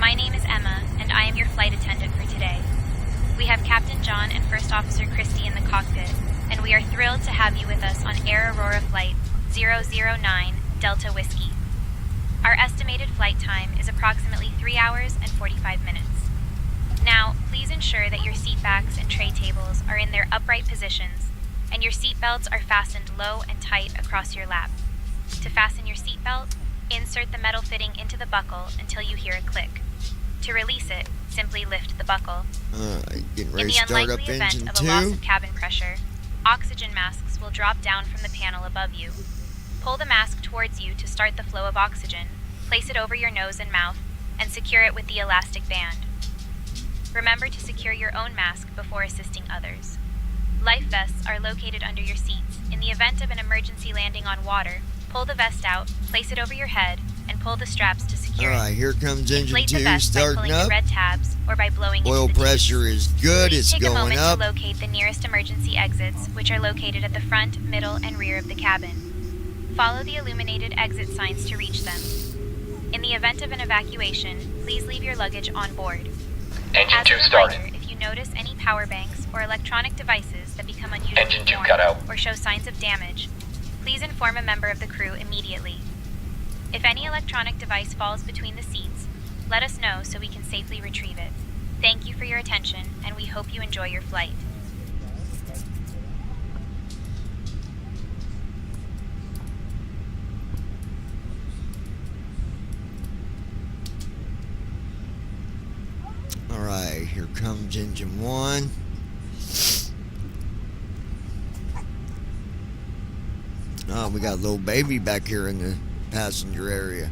Speaker 11: My name is Emma, and I am your flight attendant for today. We have Captain John and First Officer Christy in the cockpit, and we are thrilled to have you with us on Air Aurora Flight 009 Delta Whiskey. Our estimated flight time is approximately 3 hours and 45 minutes. Now, please ensure that your seat backs and tray tables are in their upright positions, and your seat belts are fastened low and tight across your lap. To fasten your seat belt, insert the metal fitting into the buckle until you hear a click. To release it, simply lift the buckle.
Speaker 1: Getting
Speaker 11: In
Speaker 1: ready
Speaker 11: the
Speaker 1: to start up
Speaker 11: unlikely event
Speaker 1: engine
Speaker 11: of a loss
Speaker 1: 2.
Speaker 11: of cabin pressure, oxygen masks will drop down from the panel above you. Pull the mask towards you to start the flow of oxygen, place it over your nose and mouth, and secure it with the elastic band. Remember to secure your own mask before assisting others. Life vests are located under your seats. In the event of an emergency landing on water, pull the vest out, place it over your head, and pull the straps to secure it.
Speaker 1: Alright, here comes engine
Speaker 11: Inflate the
Speaker 1: 2
Speaker 11: vest by
Speaker 1: starting
Speaker 11: pulling
Speaker 1: up.
Speaker 11: the red tabs or by blowing
Speaker 1: Oil
Speaker 11: into the
Speaker 1: pressure is good,
Speaker 11: Please
Speaker 1: it's
Speaker 11: take a
Speaker 1: going
Speaker 11: moment
Speaker 1: up.
Speaker 11: to locate the nearest emergency exits, which are located at the front, middle, and rear of the cabin. Follow the illuminated exit signs to reach them. In the event of an evacuation, please leave your luggage on board.
Speaker 9: Engine
Speaker 11: As
Speaker 9: 2
Speaker 11: a reminder,
Speaker 9: started.
Speaker 11: if you notice any power banks or electronic devices that become unusually
Speaker 9: Engine 2
Speaker 11: warm
Speaker 9: cut out.
Speaker 11: or show signs of damage, please inform a member of the crew immediately. If any electronic device falls between the seats, let us know so we can safely retrieve it. Thank you for your attention, and we hope you enjoy your flight.
Speaker 1: Alright, here comes engine 1. Oh, we got a little baby back here in the passenger area.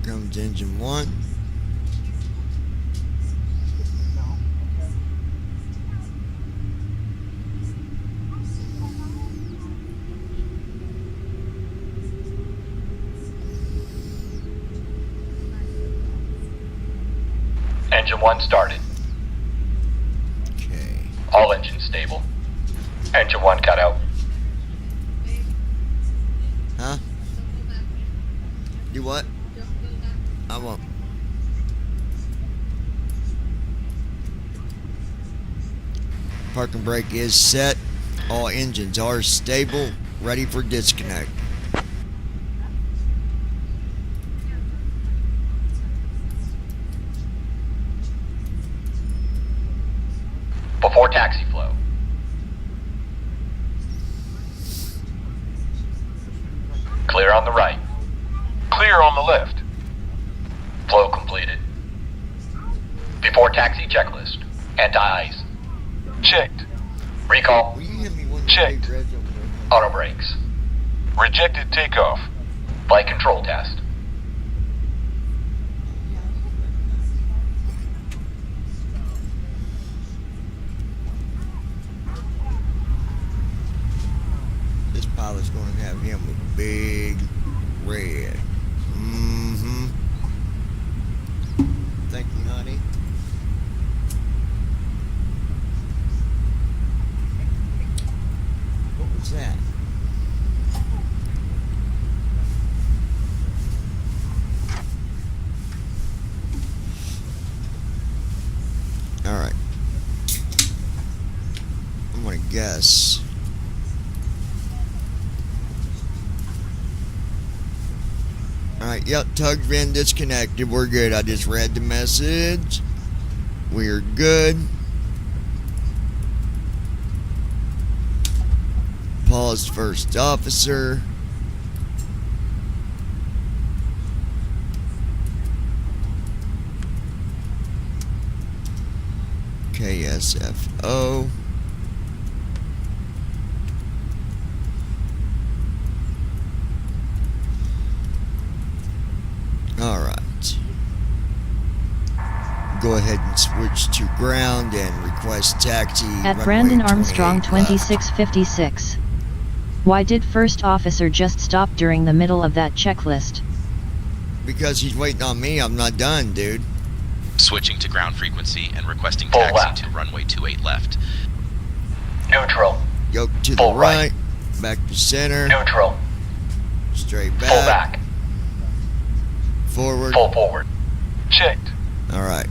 Speaker 1: Comes engine 1.
Speaker 9: Engine 1 started.
Speaker 1: Okay.
Speaker 9: All engines stable. Engine 1 cut out.
Speaker 1: Huh? Do what? I won't. Park and brake is set. All engines are stable, ready for disconnect.
Speaker 9: Before taxi flow. Clear on the right. Clear on the left. Flow completed. Before taxi checklist. Anti-ice. Checked. Recall. Checked. Auto brakes. Rejected takeoff. Flight control test.
Speaker 1: This pilot's going to have him a big red. Mm-hmm. Thank you, honey. What was that? All right. I'm going to guess. Alright, yep, tug's been disconnected. We're good. I just read the message. We're good. Pause first officer. KSFO. Alright. Go ahead and switch to ground and request taxi.
Speaker 2: At Brandon Armstrong 2656. Why did first officer just stop during the middle of that checklist?
Speaker 1: Because he's waiting on me. I'm not done, dude.
Speaker 13: Switching to ground frequency and requesting
Speaker 9: Full
Speaker 13: taxi
Speaker 9: left.
Speaker 13: to runway 28 left.
Speaker 9: Neutral.
Speaker 1: Go to the
Speaker 9: Full
Speaker 1: right. Back to center.
Speaker 9: Neutral.
Speaker 1: Straight back.
Speaker 9: Full back.
Speaker 1: Forward.
Speaker 9: Full forward. Checked.
Speaker 1: Alright.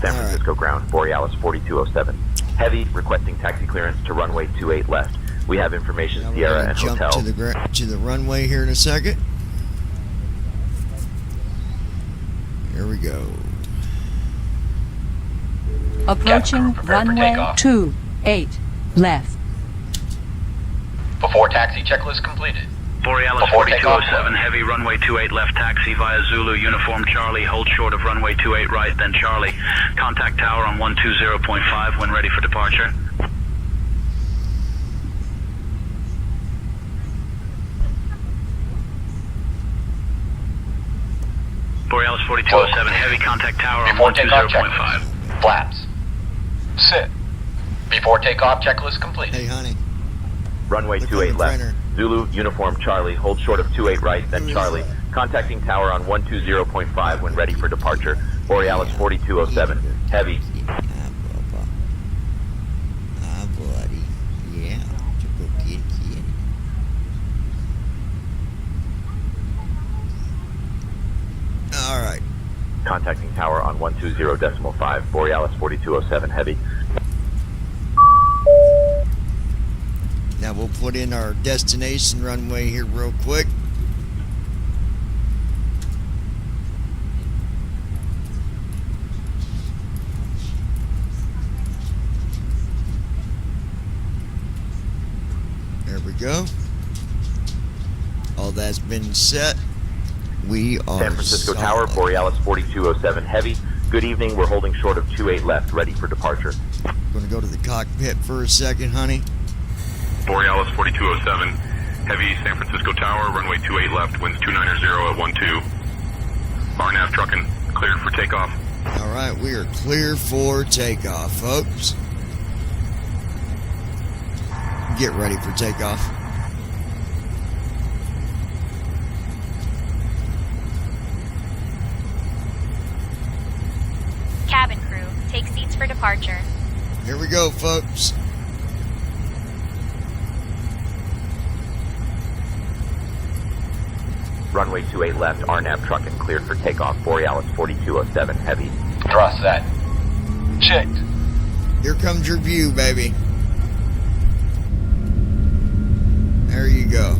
Speaker 7: San Francisco ground, Borealis 4207. Heavy, requesting taxi clearance to runway 28 left. We have information,
Speaker 1: Now we're
Speaker 7: Sierra
Speaker 1: gonna
Speaker 7: and
Speaker 1: jump
Speaker 7: hotel.
Speaker 1: to the runway here in a second. Here we go.
Speaker 14: Approaching runway 28 left.
Speaker 9: Before taxi checklist completed.
Speaker 6: Borealis
Speaker 9: Before takeoff.
Speaker 6: 4207, heavy runway 28 left taxi via Zulu, uniform Charlie, hold short of runway 28 right, then Charlie. Contact tower on 120.5 when ready for departure. Borealis 4207, heavy contact tower on
Speaker 9: Before takeoff
Speaker 6: 120.5.
Speaker 9: checklist. Flaps. Sit. Before takeoff checklist complete.
Speaker 1: Hey, honey.
Speaker 7: Runway
Speaker 1: Look
Speaker 7: 28
Speaker 1: on the
Speaker 7: left.
Speaker 1: printer.
Speaker 7: Zulu, uniform Charlie, hold short of 28 right, then
Speaker 1: Who is
Speaker 7: Charlie.
Speaker 1: that?
Speaker 7: Contacting tower on 120.5 when ready for departure. Borealis 4207, heavy.
Speaker 1: Ah, Bubba. Ah, buddy. Yeah. Go get it. Alright.
Speaker 7: Contacting tower on 120.5, Borealis 4207, heavy.
Speaker 1: Now we'll put in our destination runway here real quick. There we go. All that's been set. We are
Speaker 7: San Francisco Tower,
Speaker 1: solid.
Speaker 7: Borealis 4207, heavy. Good evening, we're holding short of 28 left, ready for departure.
Speaker 1: Gonna go to the cockpit for a second, honey.
Speaker 8: Borealis 4207, heavy San Francisco Tower, runway 28 left, winds 290 at 12. RNAV trucking, cleared for takeoff.
Speaker 1: Alright, we are clear for takeoff, folks. Get ready for takeoff.
Speaker 11: Cabin crew, take seats for departure.
Speaker 1: Here we go, folks.
Speaker 7: Runway 28 left, RNAV trucking cleared for takeoff. Borealis 4207 heavy.
Speaker 9: Thrust set. Checked.
Speaker 1: Here comes your view, baby. There you go.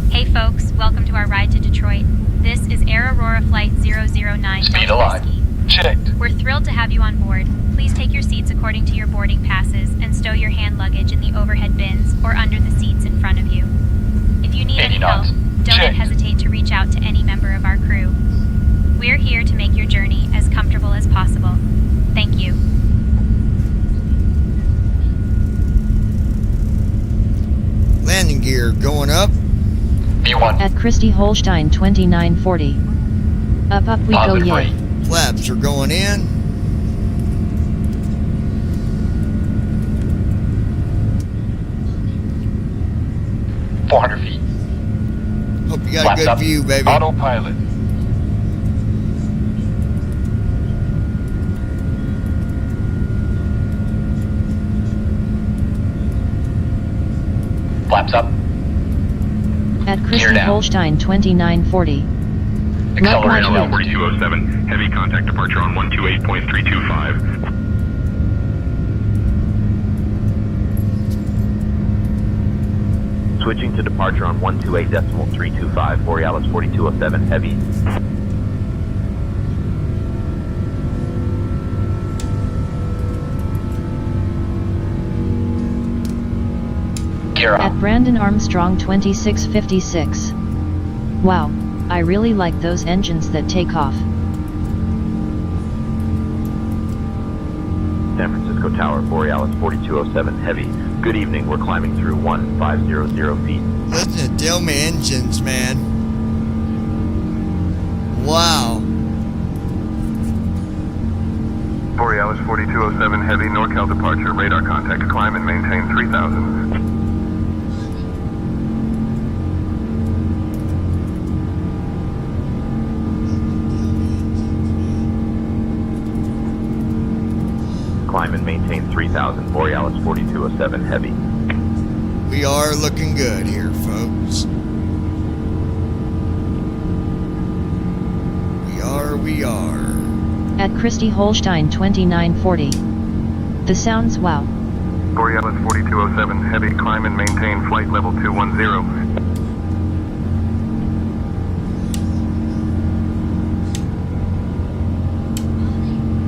Speaker 11: Hey folks, welcome to our ride to Detroit. This is Air Aurora Flight 009
Speaker 9: Speed
Speaker 11: Delta
Speaker 9: alive.
Speaker 11: Whiskey.
Speaker 9: Checked.
Speaker 11: We're thrilled to have you on board. Please take your seats according to your boarding passes and stow your hand luggage in the overhead bins or under the seats in front of you. If you need
Speaker 9: 80
Speaker 11: any help,
Speaker 9: knots.
Speaker 11: don't
Speaker 9: Check.
Speaker 11: hesitate to reach out to any member of our crew. We're here to make your journey as comfortable as possible. Thank you.
Speaker 1: Landing gear going up.
Speaker 9: V1.
Speaker 2: At Christy Holstein 2940. Up we go,
Speaker 9: Positive
Speaker 2: yay.
Speaker 9: three.
Speaker 1: Flaps are going in.
Speaker 9: Feet. 400 feet.
Speaker 1: Hope you got
Speaker 9: Flaps
Speaker 1: a good
Speaker 9: up.
Speaker 1: view, baby.
Speaker 9: Autopilot. Flaps up.
Speaker 2: At
Speaker 9: Gear
Speaker 2: Christy
Speaker 9: down.
Speaker 2: Holstein 2940.
Speaker 9: Acceleration
Speaker 2: Left
Speaker 9: altitude.
Speaker 8: 4207, heavy contact departure on 128.325.
Speaker 7: Switching to departure on 128.325. Borealis 4207 heavy.
Speaker 9: Gear up.
Speaker 2: At Brandon Armstrong 2656. Wow, I really like those engines that take off.
Speaker 7: San Francisco Tower, Borealis 4207 heavy. Good evening, we're climbing through 1500 feet.
Speaker 1: Listen to them engines, man. Wow.
Speaker 8: Borealis 4207 heavy, NorCal departure, radar contact, climb and maintain 3000.
Speaker 7: Climb and maintain 3000, Borealis 4207 heavy.
Speaker 1: We are looking good here, folks. We are.
Speaker 2: At Christy Holstein 2940. The sounds wow.
Speaker 8: Borealis 4207 heavy, climb and maintain flight level 210.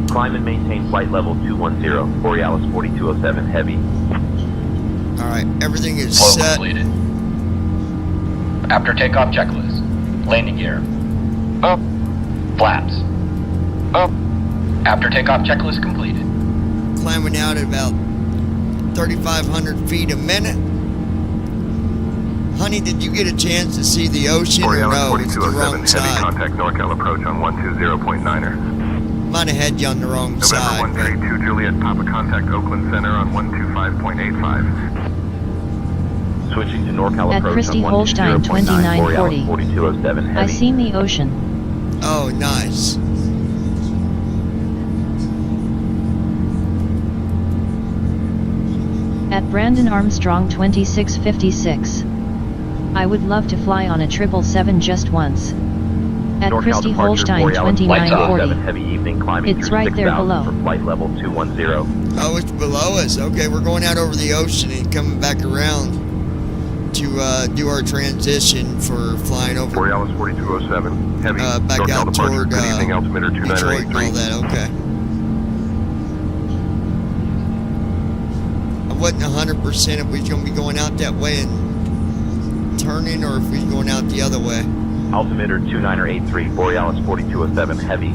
Speaker 7: Climb and maintain flight level 210, Borealis 4207 heavy.
Speaker 1: Alright, everything is
Speaker 9: Flow
Speaker 1: set.
Speaker 9: completed. After takeoff checklist. Landing gear. Up. Flaps. Up. After takeoff checklist completed.
Speaker 1: Climbing out at about 3,500 feet a minute. Honey, did you get a chance to see the ocean or
Speaker 8: Borealis
Speaker 1: no? It's the
Speaker 8: 4207
Speaker 1: wrong
Speaker 8: heavy,
Speaker 1: side.
Speaker 8: contact NorCal approach on 120.9er.
Speaker 1: Might have had you on the wrong
Speaker 8: November
Speaker 1: side.
Speaker 8: 132 Juliet, Papa contact Oakland Center on 125.85.
Speaker 7: Switching to NorCal
Speaker 2: At
Speaker 7: approach
Speaker 2: Christy
Speaker 7: on
Speaker 2: Holstein
Speaker 7: 120.9, Borealis
Speaker 2: 2940.
Speaker 7: 4207 heavy.
Speaker 2: I seen the ocean.
Speaker 1: Oh, nice.
Speaker 2: At Brandon Armstrong 2656. I would love to fly on a 777 just once. At
Speaker 7: NorCal
Speaker 2: Christy
Speaker 7: departure,
Speaker 2: Holstein
Speaker 7: Borealis
Speaker 2: 2940.
Speaker 7: 4207 heavy evening, climbing
Speaker 2: It's
Speaker 7: through
Speaker 2: right there
Speaker 7: 6,000
Speaker 2: below.
Speaker 7: for flight level 210.
Speaker 1: Oh, it's below us. Okay, we're going out over the ocean and coming back around to do our transition for flying over
Speaker 8: Borealis 4207 heavy,
Speaker 1: back
Speaker 8: NorCal
Speaker 1: out
Speaker 8: departure.
Speaker 1: toward
Speaker 8: Good evening, altimeter
Speaker 1: Detroit and all
Speaker 8: 2983.
Speaker 1: that. Okay. I wasn't 100% if we was going to be going out that way and turning or if we was going out the other way.
Speaker 7: Altimeter 2983, Borealis 4207 heavy.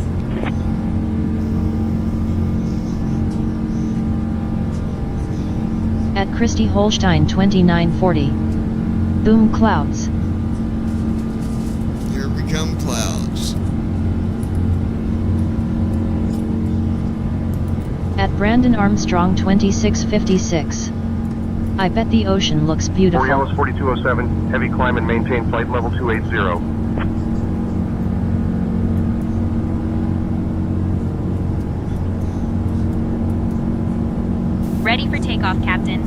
Speaker 2: At Christy Holstein 2940. Boom clouds.
Speaker 1: Here we come, clouds.
Speaker 2: At Brandon Armstrong 2656. I bet the ocean looks beautiful.
Speaker 8: Borealis 4207 heavy, climb and maintain flight level 280.
Speaker 11: Ready for takeoff, Captain.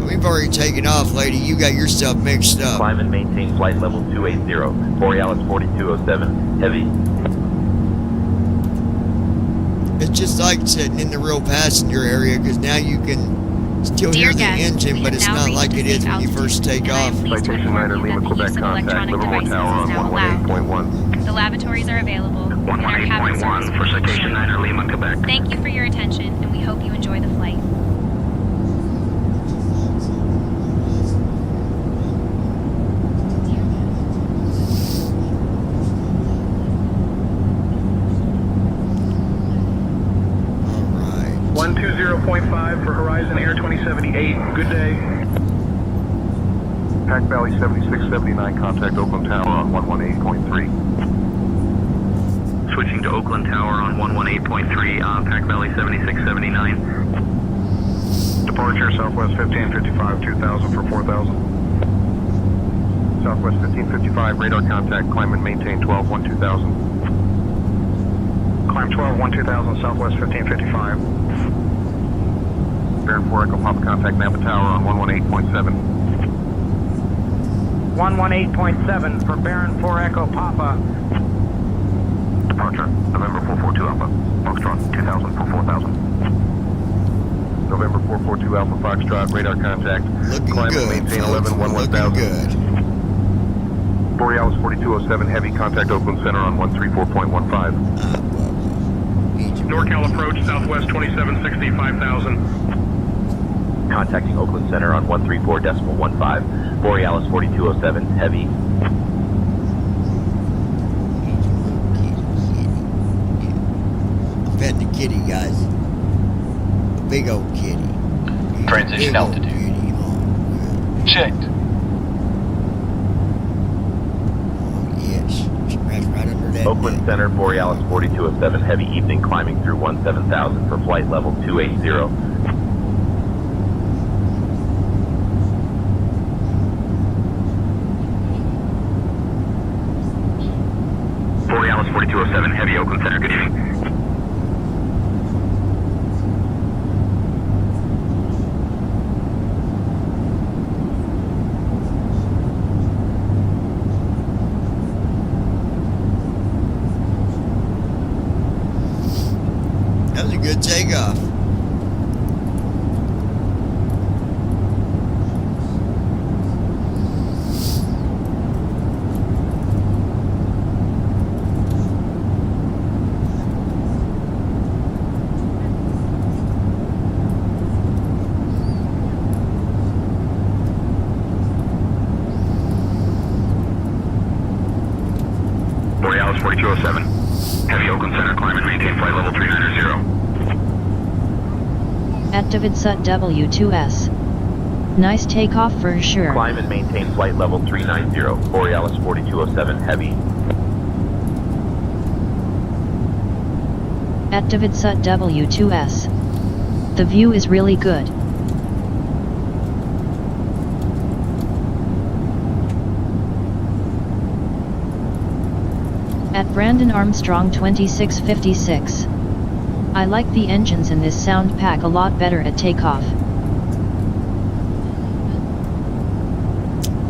Speaker 1: We we've already taken off, lady. You got your stuff mixed up.
Speaker 7: Climb and maintain flight level 280. Borealis 4207, heavy.
Speaker 1: It's just like sitting in the real passenger area because now you can still
Speaker 11: Dear
Speaker 1: hear the
Speaker 11: guests,
Speaker 1: engine,
Speaker 11: we
Speaker 1: but
Speaker 11: have
Speaker 1: it's
Speaker 11: now
Speaker 1: not
Speaker 11: reached
Speaker 1: like
Speaker 11: a
Speaker 1: it is
Speaker 11: safe
Speaker 1: when you first take
Speaker 11: altitude, and I am
Speaker 1: off.
Speaker 11: pleased to
Speaker 8: Citation
Speaker 11: inform
Speaker 8: Niner
Speaker 11: you
Speaker 8: Lima,
Speaker 11: that the
Speaker 8: Quebec
Speaker 11: use of
Speaker 8: contact,
Speaker 11: electronic
Speaker 8: Livermore
Speaker 11: devices
Speaker 8: Tower
Speaker 11: is
Speaker 8: on
Speaker 11: now allowed.
Speaker 8: 118.1.
Speaker 11: The lavatories are available, and our cabin service
Speaker 6: 118.1 for Citation Niner Lima, Quebec.
Speaker 11: Thank you for your attention, and we hope you enjoy the flight.
Speaker 1: All right.
Speaker 15: 120.5 for Horizon Air 2078. Good day.
Speaker 8: Pack Valley 7679, contact Oakland Tower on 118.3.
Speaker 6: Switching to Oakland Tower on 118.3, Pack Valley 7679.
Speaker 8: Departure Southwest 1555, 2000 for 4000. Southwest 1555, radar contact, climb and maintain 12, 2000.
Speaker 15: Climb 12, 2000, Southwest 1555.
Speaker 8: Baron 4 Echo Papa, contact Napa Tower on 118.7.
Speaker 15: 118.7 for Baron 4 Echo Papa.
Speaker 8: Departure, November 442 Alpha, Foxtrot 2000 for 4000. November 442 Alpha Foxtrot, radar contact,
Speaker 1: Looking
Speaker 8: climb
Speaker 1: good,
Speaker 8: and maintain
Speaker 1: folks.
Speaker 8: 11,
Speaker 1: Looking
Speaker 8: 1000.
Speaker 1: good.
Speaker 8: Borealis 4207, heavy, contact Oakland Center on 134.15.
Speaker 15: NorCal approach, Southwest 2760, 5000.
Speaker 7: Contacting Oakland Center on 134.15. Borealis 4207, heavy.
Speaker 1: I'm petting the kitty, guys. A big old kitty.
Speaker 9: Transition
Speaker 1: Big old
Speaker 9: altitude.
Speaker 1: kitty. Oh,
Speaker 9: Checked.
Speaker 1: yes. Scratch right under that
Speaker 7: Oakland
Speaker 1: neck.
Speaker 7: Center, Borealis 4207, heavy, evening, climbing through 17000 for flight level 280.
Speaker 6: Borealis 4207, heavy, Oakland Center, good evening.
Speaker 1: That was a good takeoff.
Speaker 6: Borealis 4207, heavy, Oakland Center, climb and maintain flight level 390.
Speaker 2: At David Sut W2S. Nice takeoff for sure.
Speaker 7: Climb and maintain flight level 390. Borealis 4207, heavy.
Speaker 2: At David Sut W2S. The view is really good. At Brandon Armstrong 2656. I like the engines in this sound pack a lot better at takeoff.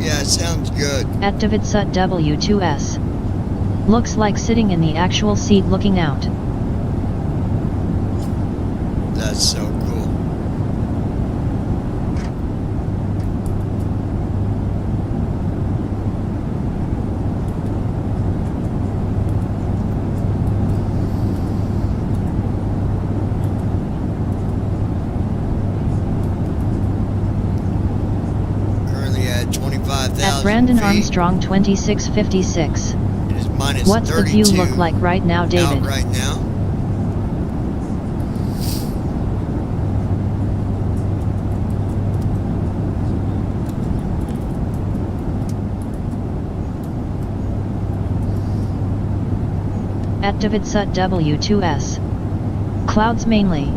Speaker 1: Yeah, it sounds good.
Speaker 2: At David Sut W2S. Looks like sitting in the actual seat looking out.
Speaker 1: That's so cool. Currently at 25,000
Speaker 2: At Brandon
Speaker 1: feet.
Speaker 2: Armstrong 2656.
Speaker 1: It is minus
Speaker 2: What's the
Speaker 1: 32
Speaker 2: view look like right now,
Speaker 1: out
Speaker 2: David?
Speaker 1: right now.
Speaker 2: At David Sut W2S. Clouds mainly.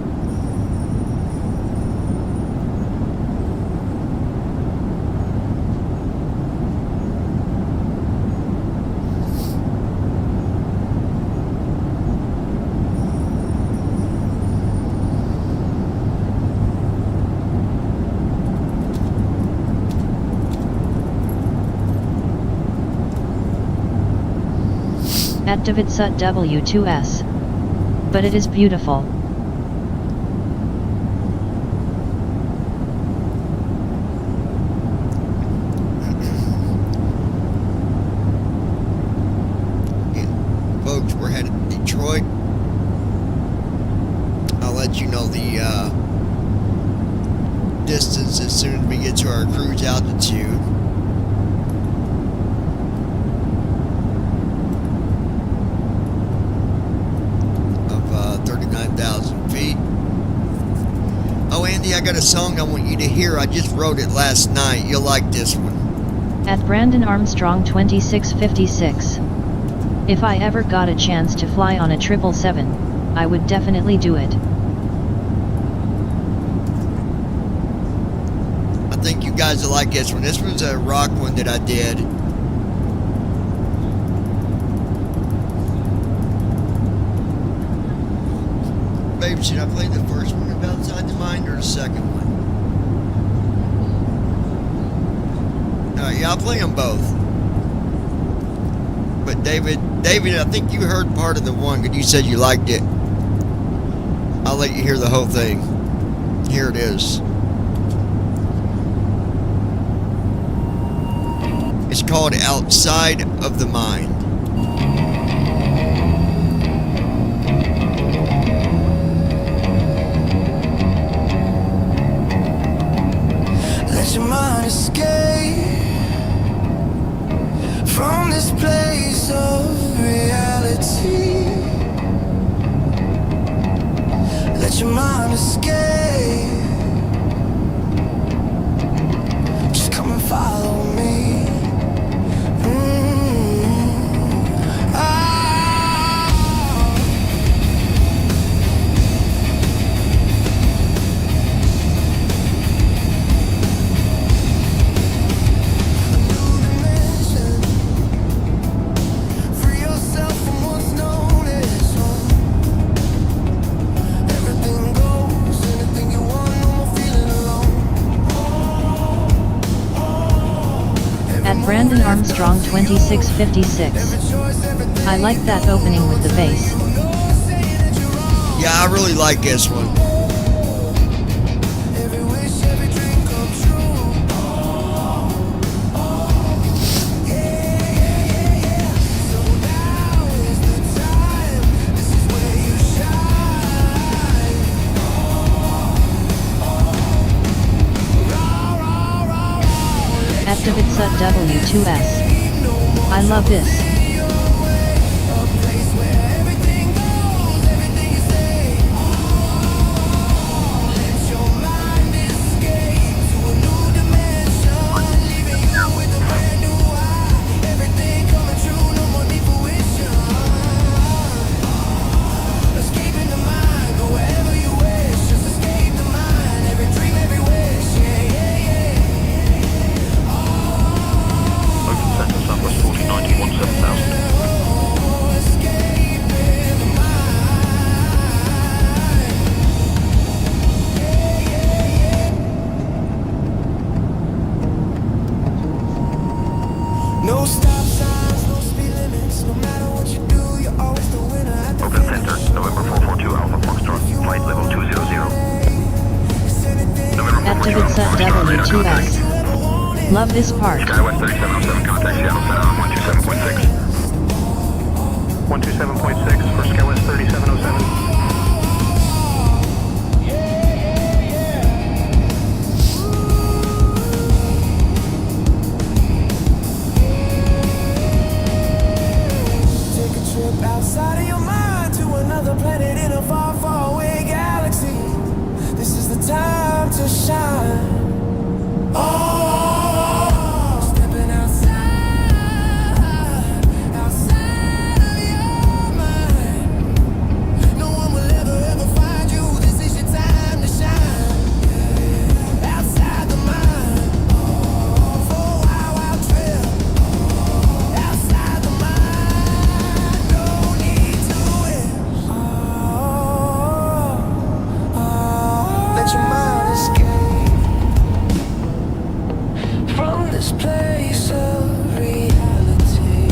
Speaker 2: At Davidsut W2S. But it is beautiful.
Speaker 1: Folks, we're headed to Detroit. I'll let you know the distance as soon as we get to our cruise altitude. Of 39,000 feet. Oh, Andy, I got a song I want you to hear. I just wrote it last night. You'll like this one.
Speaker 2: At Brandon Armstrong 2656. If I ever got a chance to fly on a 777, I would definitely do it.
Speaker 1: I think you guys will like this one. This was a rock one that I did. Babe, should I play the first one of Outside the Mind or the second one? Alright, yeah, I'll play them both. But David, I think you heard part of the one because you said you liked it. I'll let you hear the whole thing. Here it is. It's called Outside of the Mind.
Speaker 16: Let your mind escape from this place of reality. Let your mind escape. Just come and follow me.
Speaker 2: Brandon Armstrong 2656. I like that opening with the bass.
Speaker 1: Yeah, I really like this one.
Speaker 2: Davidsut W2S. I love this.
Speaker 16: No stop signs, no speed limits. No matter what you do, you're always the winner at the
Speaker 6: Open Center, November 442 Alpha Foxtrot, flight level 200. November
Speaker 2: At Davidsut W2S. Love this part.
Speaker 6: Skywest 3707, contact Seattle Center on 127.6.
Speaker 15: 127.6 for Skywest 3707.
Speaker 16: Outside of your mind to another planet in a far, far away galaxy. This is the time to shine. Oh, stepping outside of your mind. No one will ever find you. This is your time to shine. Outside the mind. For a wild trip. Outside the mind. Let your mind escape from this place of reality.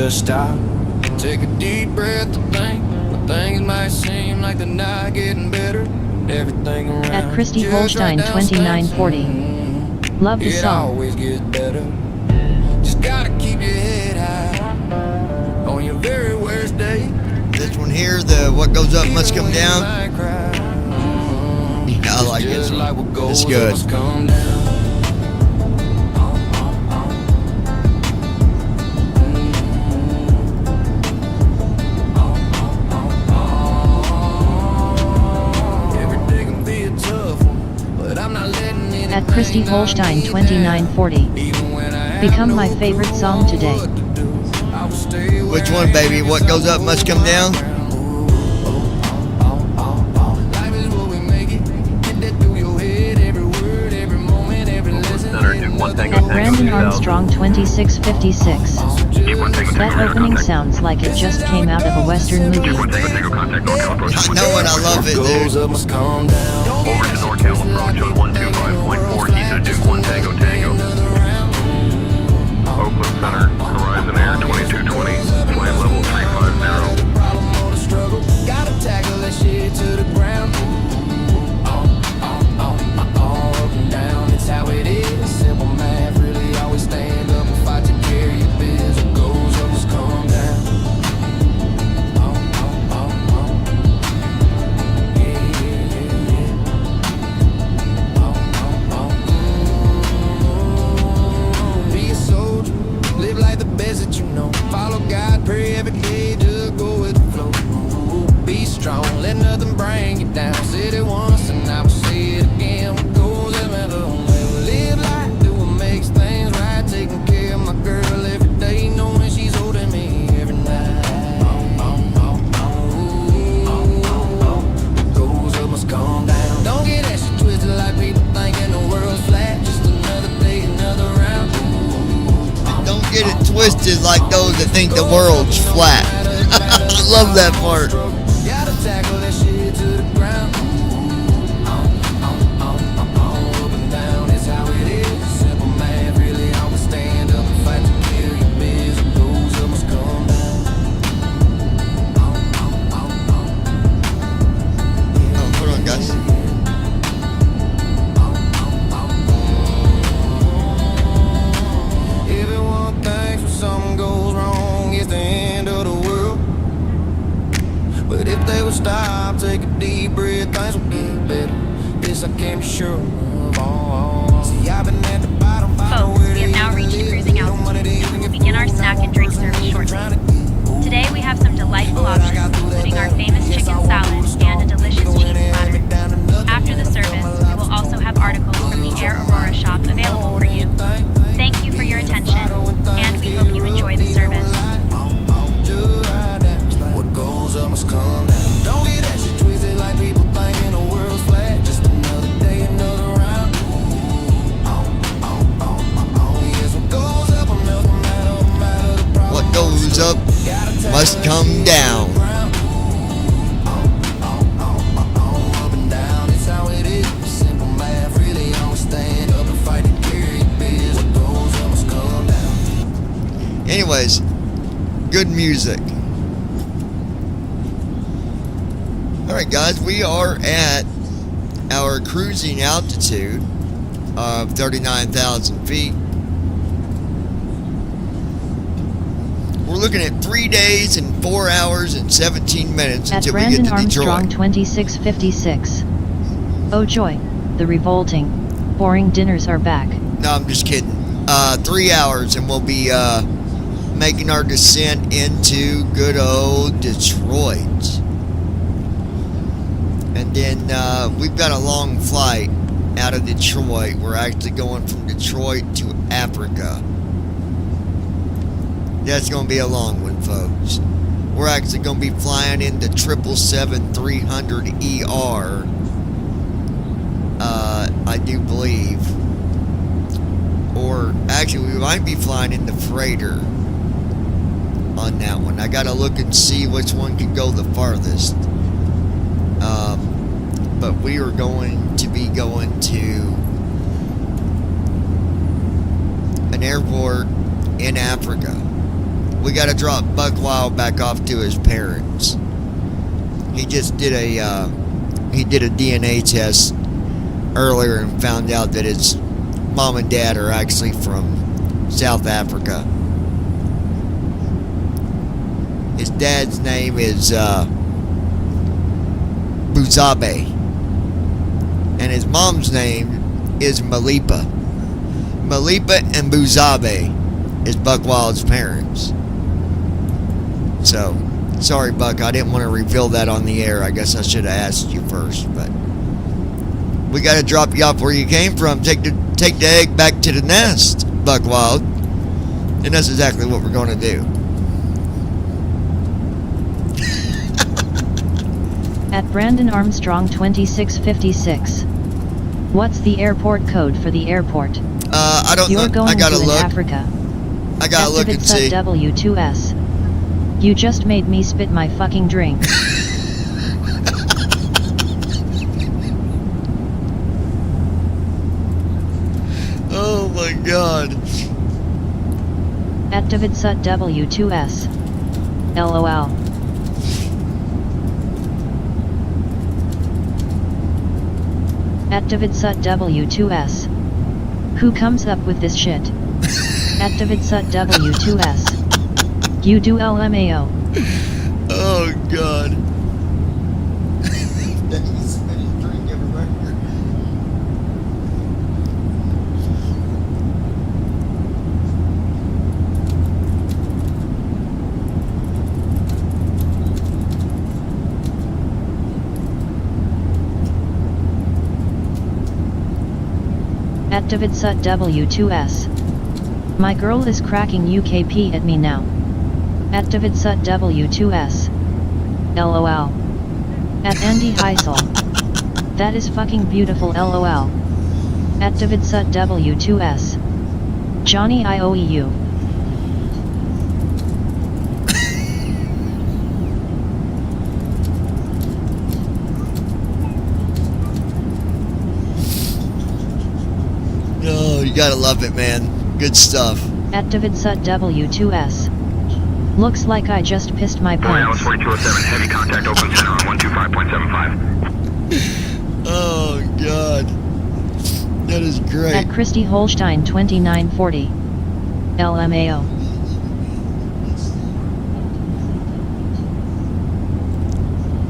Speaker 16: just stop. Take a deep breath to think. Things might seem like they're not getting better. Everything around
Speaker 2: At Christy
Speaker 16: just
Speaker 2: Holstein
Speaker 16: right down steps.
Speaker 2: 2940. Love the
Speaker 16: It
Speaker 2: song.
Speaker 16: always gets better. Just gotta keep your head high on your very worst day.
Speaker 1: This one here, the what goes up must come down. Yeah, I like this one. It's good.
Speaker 2: At Christy Holstein 2940. Become my favorite song today.
Speaker 1: Which one, baby? What goes up must come down?
Speaker 2: At Brandon Armstrong 2656. That opening sounds like it just came out of a Western movie.
Speaker 1: I know it, I love it, dude.
Speaker 8: Over to NorCal, approach on 125.4, Heath Duke 1 Tango Tango. Oakland Center, Horizon Air 2220, flight level 350.
Speaker 16: Gotta tackle that shit to the ground. Up and down, it's how it is. Simple math, really always stand up and fight to carry your biz. What goes up must come down. Be a soldier, live like the best that you know. Follow God, pray every day, just go with the flow. Be strong, let nothing bring you down. Said it once and I will say it again. What goes up and live life, do what makes things right. Taking care of my girl every day, knowing she's holding me every night. What goes up must come down. Don't get that shit twisted like people thinking the world's flat. Just another day, another round.
Speaker 1: Don't get it twisted like those that think the world's flat. I love that part.
Speaker 16: Gotta tackle that shit to the ground. Up and down, it's how it is. Simple math, really always stand up and fight to kill your biz. What goes up must come down.
Speaker 1: Oh, hold on, guys.
Speaker 16: Everyone thinks when something goes wrong, it's the end of the world. But if they would stop, take a deep breath, things would get better. This I can't be sure of. See, I've been at the bottom.
Speaker 11: Folks, we have now reached cruising altitude and will begin our snack and drink service shortly. Today we have some delightful options, including our famous chicken salad and a delicious cheese platter. After the service, we will also have articles from the Air Aurora shop available for you. Thank you for your attention, and we hope you enjoy the service.
Speaker 16: What goes up must come down. Don't get that shit twisted like people thinking the world's flat. Just another day, another round. Yes, what goes up, no matter the problem.
Speaker 1: What goes up must come down.
Speaker 16: Up and down, it's how it is. Simple math, really always stand up and fight to carry your biz. What goes up must come down.
Speaker 1: Anyways, good music. Alright guys, we are at our cruising altitude of 39,000 feet. We're looking at 3 days and 4 hours and 17 minutes
Speaker 2: At
Speaker 1: until we
Speaker 2: Brandon
Speaker 1: get to
Speaker 2: Armstrong
Speaker 1: Detroit.
Speaker 2: 2656. Oh joy, the revolting, boring dinners are back.
Speaker 1: No, I'm just kidding. 3 hours and we'll be making our descent into good old Detroit. And then we've got a long flight out of Detroit. We're actually going from Detroit to Africa. That's going to be a long one, folks. We're actually going to be flying in the 777-300ER. I do believe. Or actually, we might be flying in the freighter on that one. I got to look and see which one can go the farthest. But we are going to be going to an airport in Africa, we got to drop Buck Wild back off to his parents. He just did a DNA test earlier and found out that his mom and dad are actually from South Africa. His dad's name is Buzabe, and his mom's name is Malipa. Malipa and Buzabe is Buck Wild's parents. So, sorry, Buck, I didn't want to reveal that on the air. I guess I should have asked you first, but we got to drop you off where you came from. Take the egg back to the nest, Buck Wild, and that's exactly what we're going to do.
Speaker 2: At Brandon Armstrong 2656. What's the airport code for the airport?
Speaker 1: I don't know.
Speaker 2: You're going
Speaker 1: I gotta
Speaker 2: to
Speaker 1: look.
Speaker 2: Africa.
Speaker 1: I gotta look and see.
Speaker 2: W2S. You just made me spit my fucking drink.
Speaker 1: Oh my god.
Speaker 2: At Davidsut W2S. LOL. At Davidsut W2S. Who comes up with this shit? At Davidsut W2S. You do LMAO.
Speaker 1: Oh god. That he spit his drink everywhere.
Speaker 2: At Davidsut W2S. My girl is cracking UKP at me now. At Davidsut W2S. LOL. At Andy Heisel. That is fucking beautiful LOL. At Davidsut W2S. Johnny IOEU.
Speaker 1: Oh, you gotta love it, man. Good stuff.
Speaker 2: At Davidsut W2S. Looks like I just pissed my pants.
Speaker 8: 4207, heavy contact Oakland Center on 125.75.
Speaker 1: Oh, God. That is great.
Speaker 2: At Christy Holstein 2940. LMAO.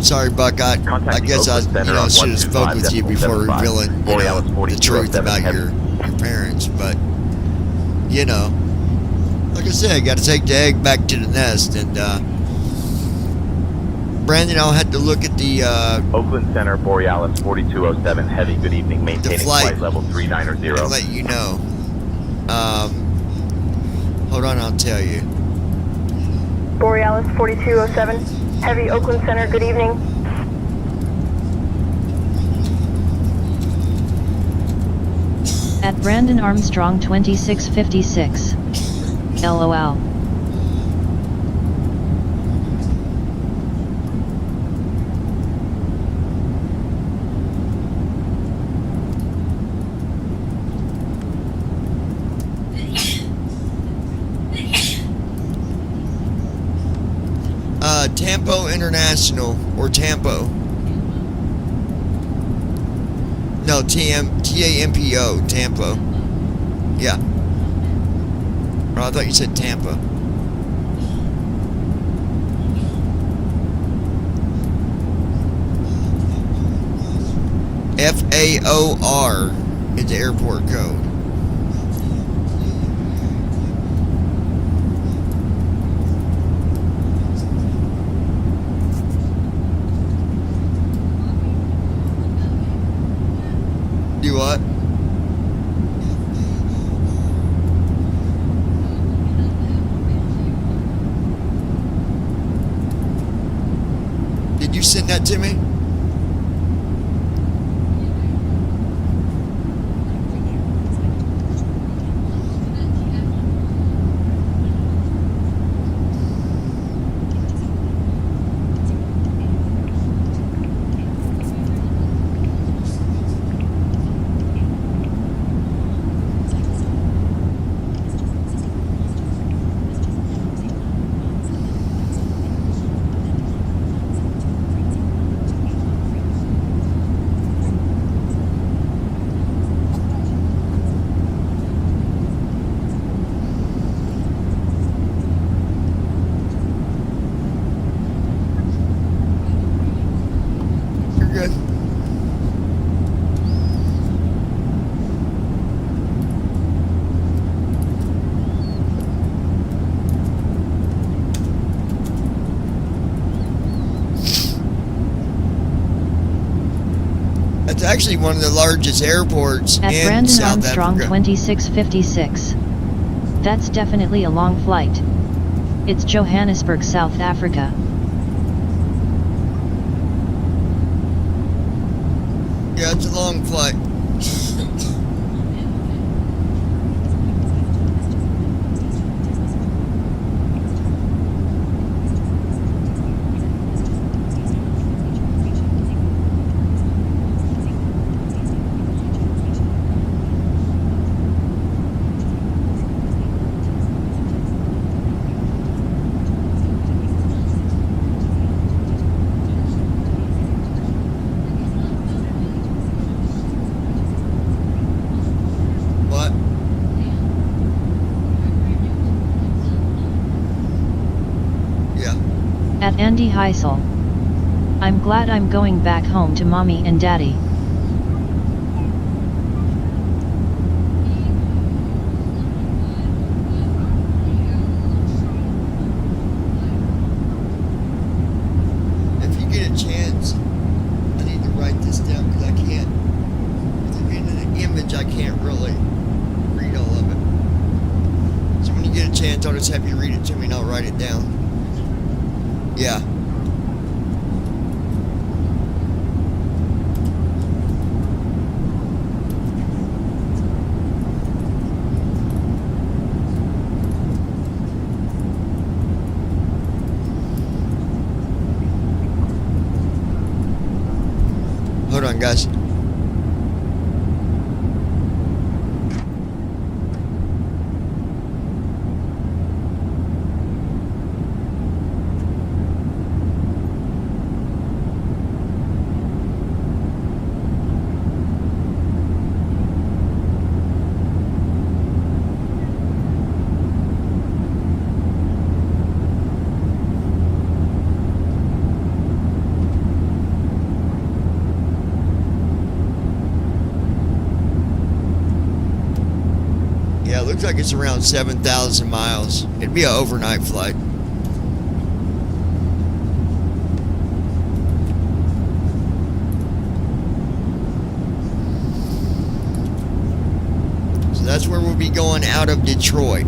Speaker 1: Sorry, Buck. I guess I should have spoke with you before revealing the truth about your parents. But, you know, like I said, got to take the egg back to the nest. And, Brandon, I'll have to look at the
Speaker 7: Oakland Center, Borealis 4207, heavy, good evening, maintaining flight level 390.
Speaker 1: I'll let you know. Hold on, I'll tell you.
Speaker 17: Borealis 4207, heavy, Oakland Center, good evening.
Speaker 2: At Brandon Armstrong 2656. LOL.
Speaker 1: Tampo International, or Tampo. No, T-A-M-P-O, Tampo. Yeah. Oh, I thought you said Tampa. FAOR is the airport code. Do what? Did you send that to me? actually one of the largest airports
Speaker 2: At
Speaker 1: in
Speaker 2: Brandon
Speaker 1: South
Speaker 2: Armstrong
Speaker 1: Africa.
Speaker 2: 2656. That's definitely a long flight. It's Johannesburg, South Africa.
Speaker 1: Yeah, it's a long flight. What? Yeah.
Speaker 2: At Andy Heisel. I'm glad I'm going back home to mommy and daddy.
Speaker 1: If you get a chance, I need to write this down because I can't. In an image, I can't really read all of it. So when you get a chance, I'll just have you read it to me and I'll write it down. Yeah. Hold on, guys. Yeah, it looks like it's around 7,000 miles. It'd be an overnight flight. So that's where we'll be going out of Detroit.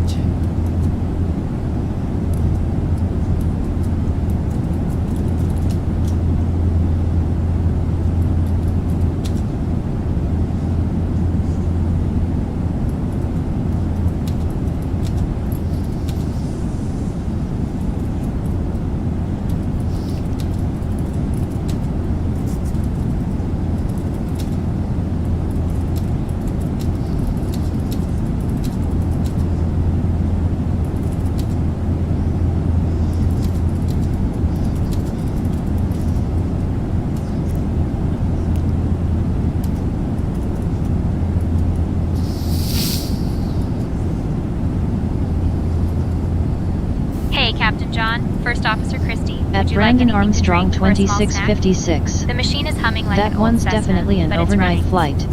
Speaker 11: Hey, Captain John, First Officer Christie.
Speaker 2: At
Speaker 11: Would you
Speaker 2: Brandon
Speaker 11: like anything to
Speaker 2: Armstrong
Speaker 11: drink or a small snack?
Speaker 2: 2656.
Speaker 11: The machine is humming like
Speaker 2: That
Speaker 11: an old
Speaker 2: one's
Speaker 11: Cessna,
Speaker 2: definitely an
Speaker 11: but it's
Speaker 2: overnight
Speaker 11: running.
Speaker 2: flight.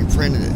Speaker 1: You printed it.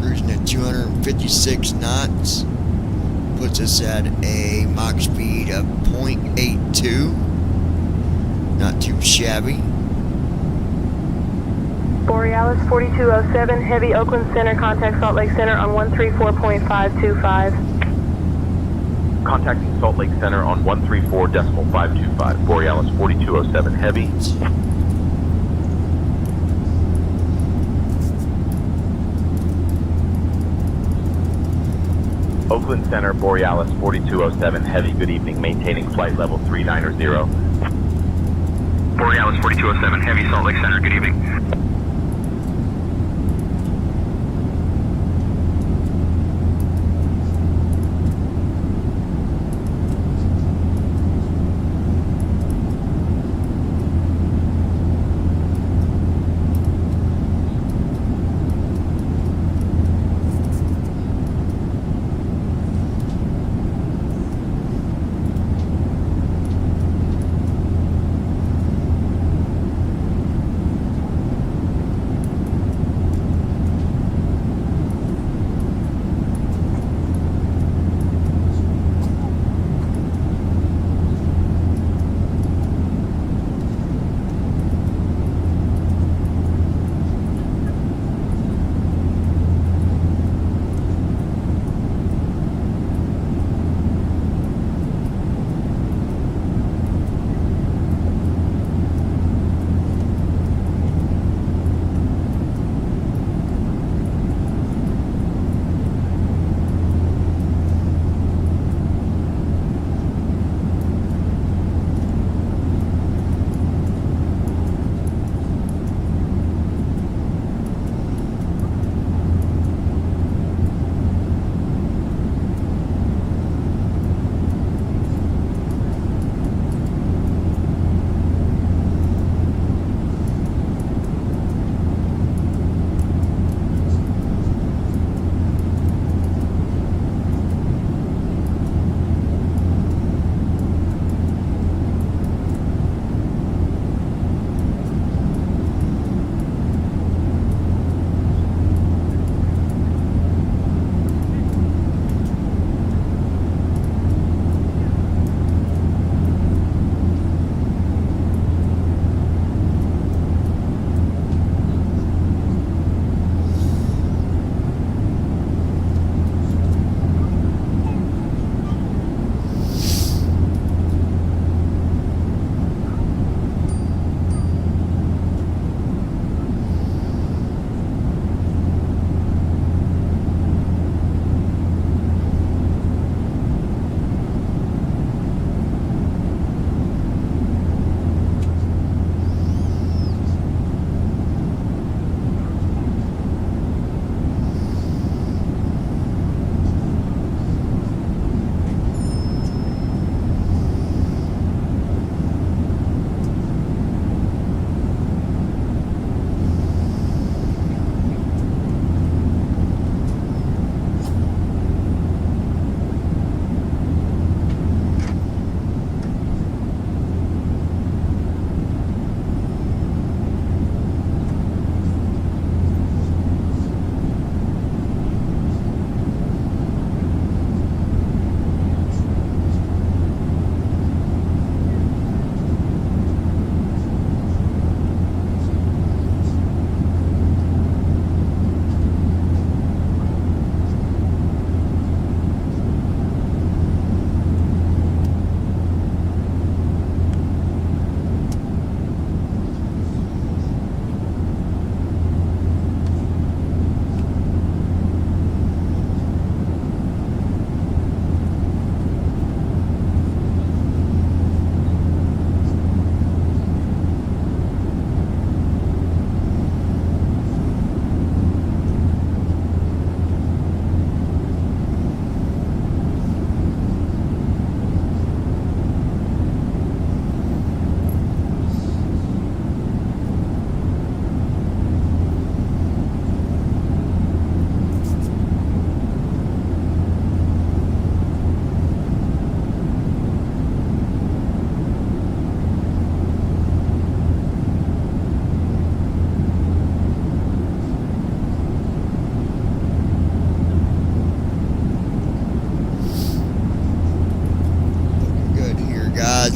Speaker 1: Cruising at 256 knots. Puts us at a Mach speed of 0.82. Not too shabby.
Speaker 17: Borealis 4207, heavy Oakland Center, contact Salt Lake Center on 134.525.
Speaker 7: Contacting Salt Lake Center on 134.525. Borealis 4207 heavy. Oakland Center, Borealis 4207 heavy. Good evening. Maintaining flight level 390.
Speaker 6: Borealis 4207 heavy, Salt Lake Center. Good evening.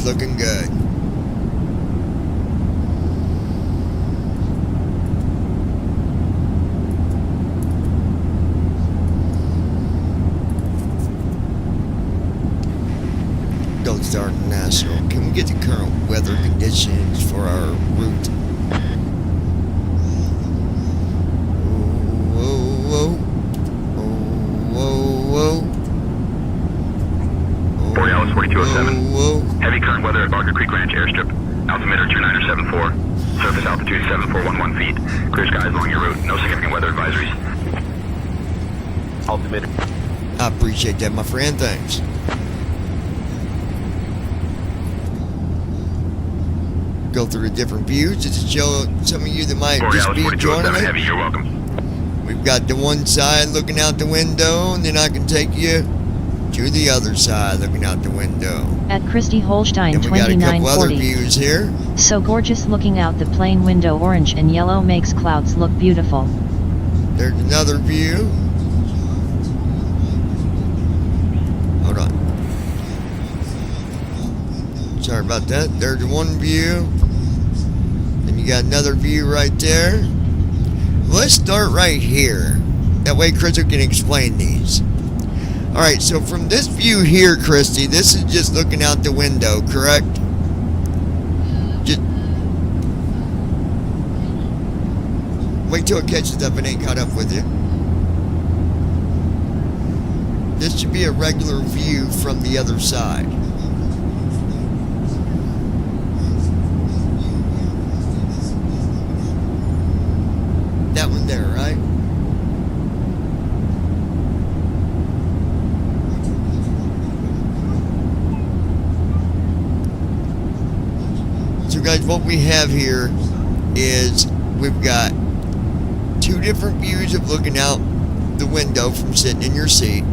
Speaker 1: looking good. Gold Star National. Can we get the current weather conditions for our route? Whoa, whoa, whoa.
Speaker 8: Borealis 4207. Heavy current weather at Barker Creek Ranch Airstrip. Altimeter 2974. Surface altitude 7411 feet. Clear skies along your route. No significant weather advisories.
Speaker 7: Altimeter.
Speaker 1: I appreciate that, my friend. Thanks. Go through the different views just to show some of you that might just be joining me.
Speaker 8: Heavy, you're welcome.
Speaker 1: We've got the one side looking out the window, and then I can take you to the other side looking out the window.
Speaker 2: At Christy Holstein
Speaker 1: and we got a couple other
Speaker 2: 2940.
Speaker 1: views here.
Speaker 2: So gorgeous looking out the plane window. Orange and yellow makes clouds look beautiful.
Speaker 1: There's another view. Hold on. Sorry about that. There's one view. Then you got another view right there. Let's start right here. That way Crystal can explain these. Alright, so from this view here, Christy, this is just looking out the window, correct? Just wait till it catches up and ain't caught up with you. This should be a regular view from the other side. That one there, right? So guys, what we have here is we've got two different views of looking out the window from sitting in your seat.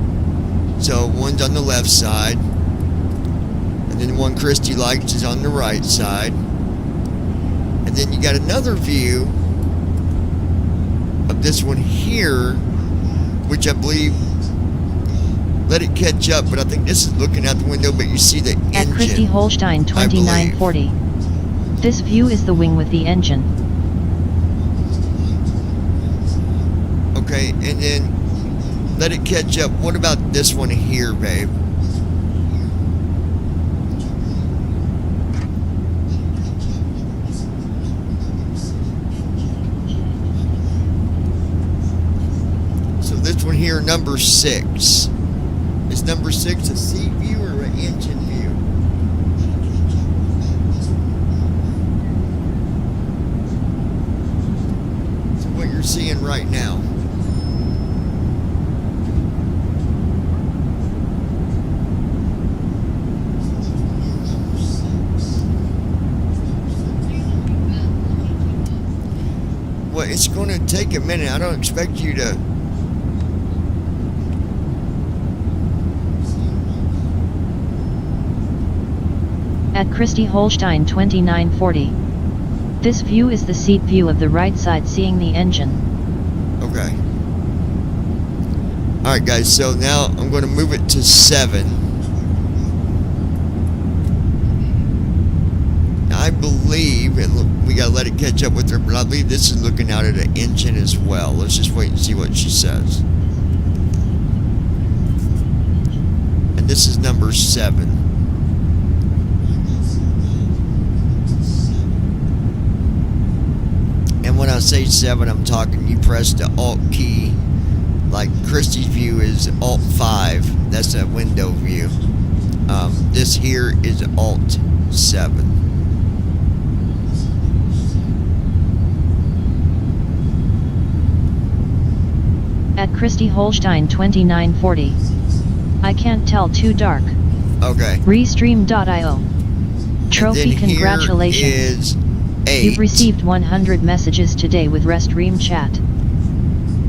Speaker 1: So one's on the left side, and then the one Christy likes is on the right side. And then you got another view of this one here, which I believe, let it catch up, but I think this is looking out the window, but you see the engine.
Speaker 2: At Christy Holstein 2940. This view is the wing with the engine.
Speaker 1: Okay, and then let it catch up. What about this one here, babe? So this one here, number 6. Is number 6 a seat view or an engine view? So what you're seeing right now. Well, it's going to take a minute. I don't expect you to.
Speaker 2: At Christy Holstein 2940. This view is the seat view of the right side seeing the engine.
Speaker 1: Okay. Alright guys, so now I'm going to move it to 7. I believe, and look, we got to let it catch up with her, but I believe this is looking out at an engine as well. Let's just wait and see what she says. And this is number 7. And when I say 7, I'm talking you press the Alt key. Like Christy's view is Alt 5. That's a window view. This here is Alt 7.
Speaker 2: At Christy Holstein 2940. I can't tell, too dark.
Speaker 1: Okay.
Speaker 2: Restream.io. Trophy, congratulations.
Speaker 1: Is 8.
Speaker 2: You've received 100 messages today with Restream chat.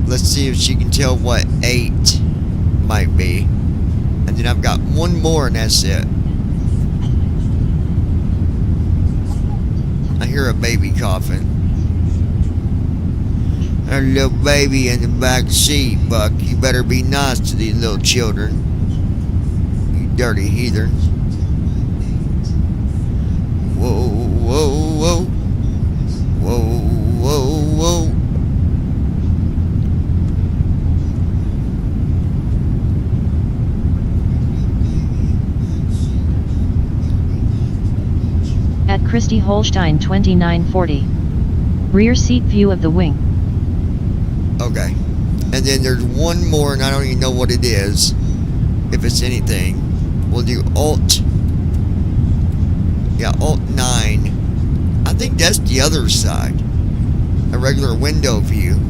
Speaker 1: Let's see if she can tell what 8 might be. And then I've got one more and that's it. I hear a baby coughing. A little baby in the back seat, Buck. You better be nice to these little children. You dirty heathens.
Speaker 2: At Christy Holstein 2940. Rear seat view of the wing.
Speaker 1: Okay. And then there's one more, and I don't even know what it is. If it's anything. We'll do Alt. Yeah, Alt 9. I think that's the other side. A regular window view.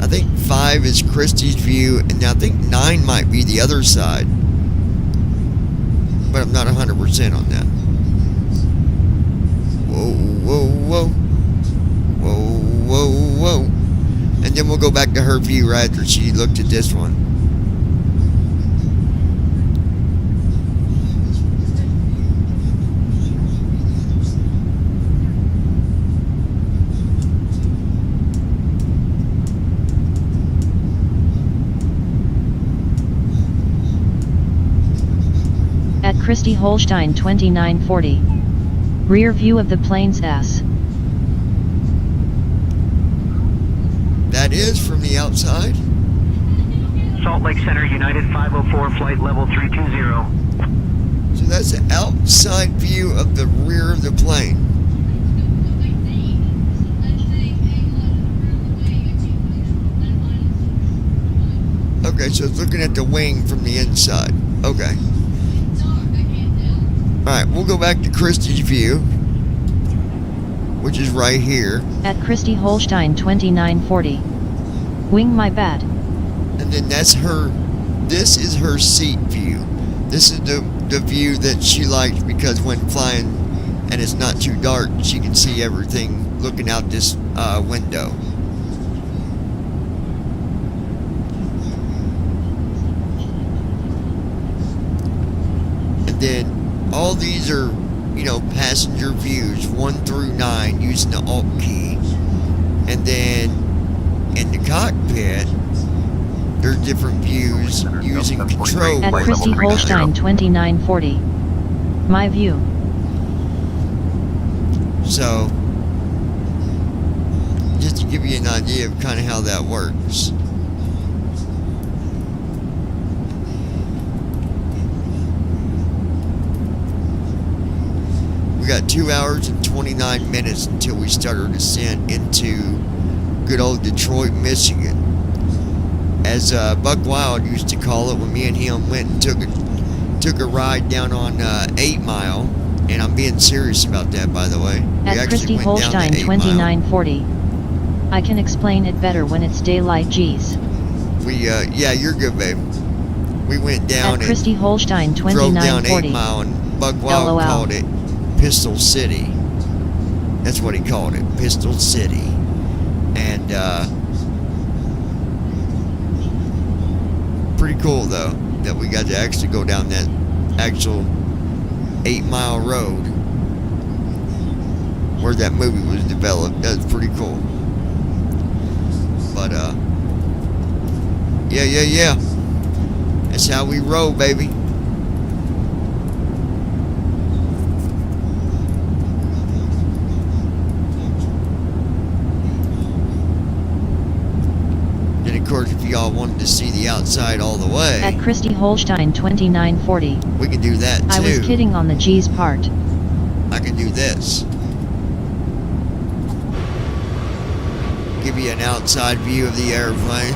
Speaker 1: I think 5 is Christie's view, and I think 9 might be the other side. But I'm not 100% on that. Whoa, whoa, whoa. Whoa, whoa, whoa. And then we'll go back to her view right after she looked at this one.
Speaker 2: At Christy Holstein 2940. Rear view of the plane's S.
Speaker 1: That is from the outside?
Speaker 12: Salt Lake Center, United 504, flight level 320.
Speaker 1: So that's the outside view of the rear of the plane. Okay, so it's looking at the wing from the inside. Okay. Alright, we'll go back to Christie's view, which is right here.
Speaker 2: At Christy Holstein 2940. Wing my bad.
Speaker 1: And then that's her, this is her seat view. This is the view that she likes because when flying and it's not too dark, she can see everything looking out this window. And then all these are, you know, passenger views 1 through 9 using the Alt key. And then in the cockpit, there's different views using control.
Speaker 2: At Christy Holstein 2940. My view.
Speaker 1: So, just to give you an idea of kind of how that works. We got 2 hours and 29 minutes until we start our descent into good old Detroit, Michigan. As Buck Wild used to call it when me and him went and took a ride down on 8 Mile. And I'm being serious about that, by the way.
Speaker 2: At Christy Holstein 2940. I can explain it better when it's daylight, geez.
Speaker 1: Yeah, you're good, babe. We went down
Speaker 2: At Christy Holstein
Speaker 1: drove down
Speaker 2: 2940.
Speaker 1: 8 Mile, and Buck Wild
Speaker 2: LOL.
Speaker 1: called it Pistol City. That's what he called it, Pistol City. And pretty cool though that we got to actually go down that actual 8 Mile road where that movie was developed. That's pretty cool. But yeah. That's how we roll, baby. Then of course, if y'all wanted to see the outside all the way,
Speaker 2: At Christy Holstein 2940.
Speaker 1: we can do that too.
Speaker 2: I was kidding on the G's part.
Speaker 1: I can do this. Give you an outside view of the airplane.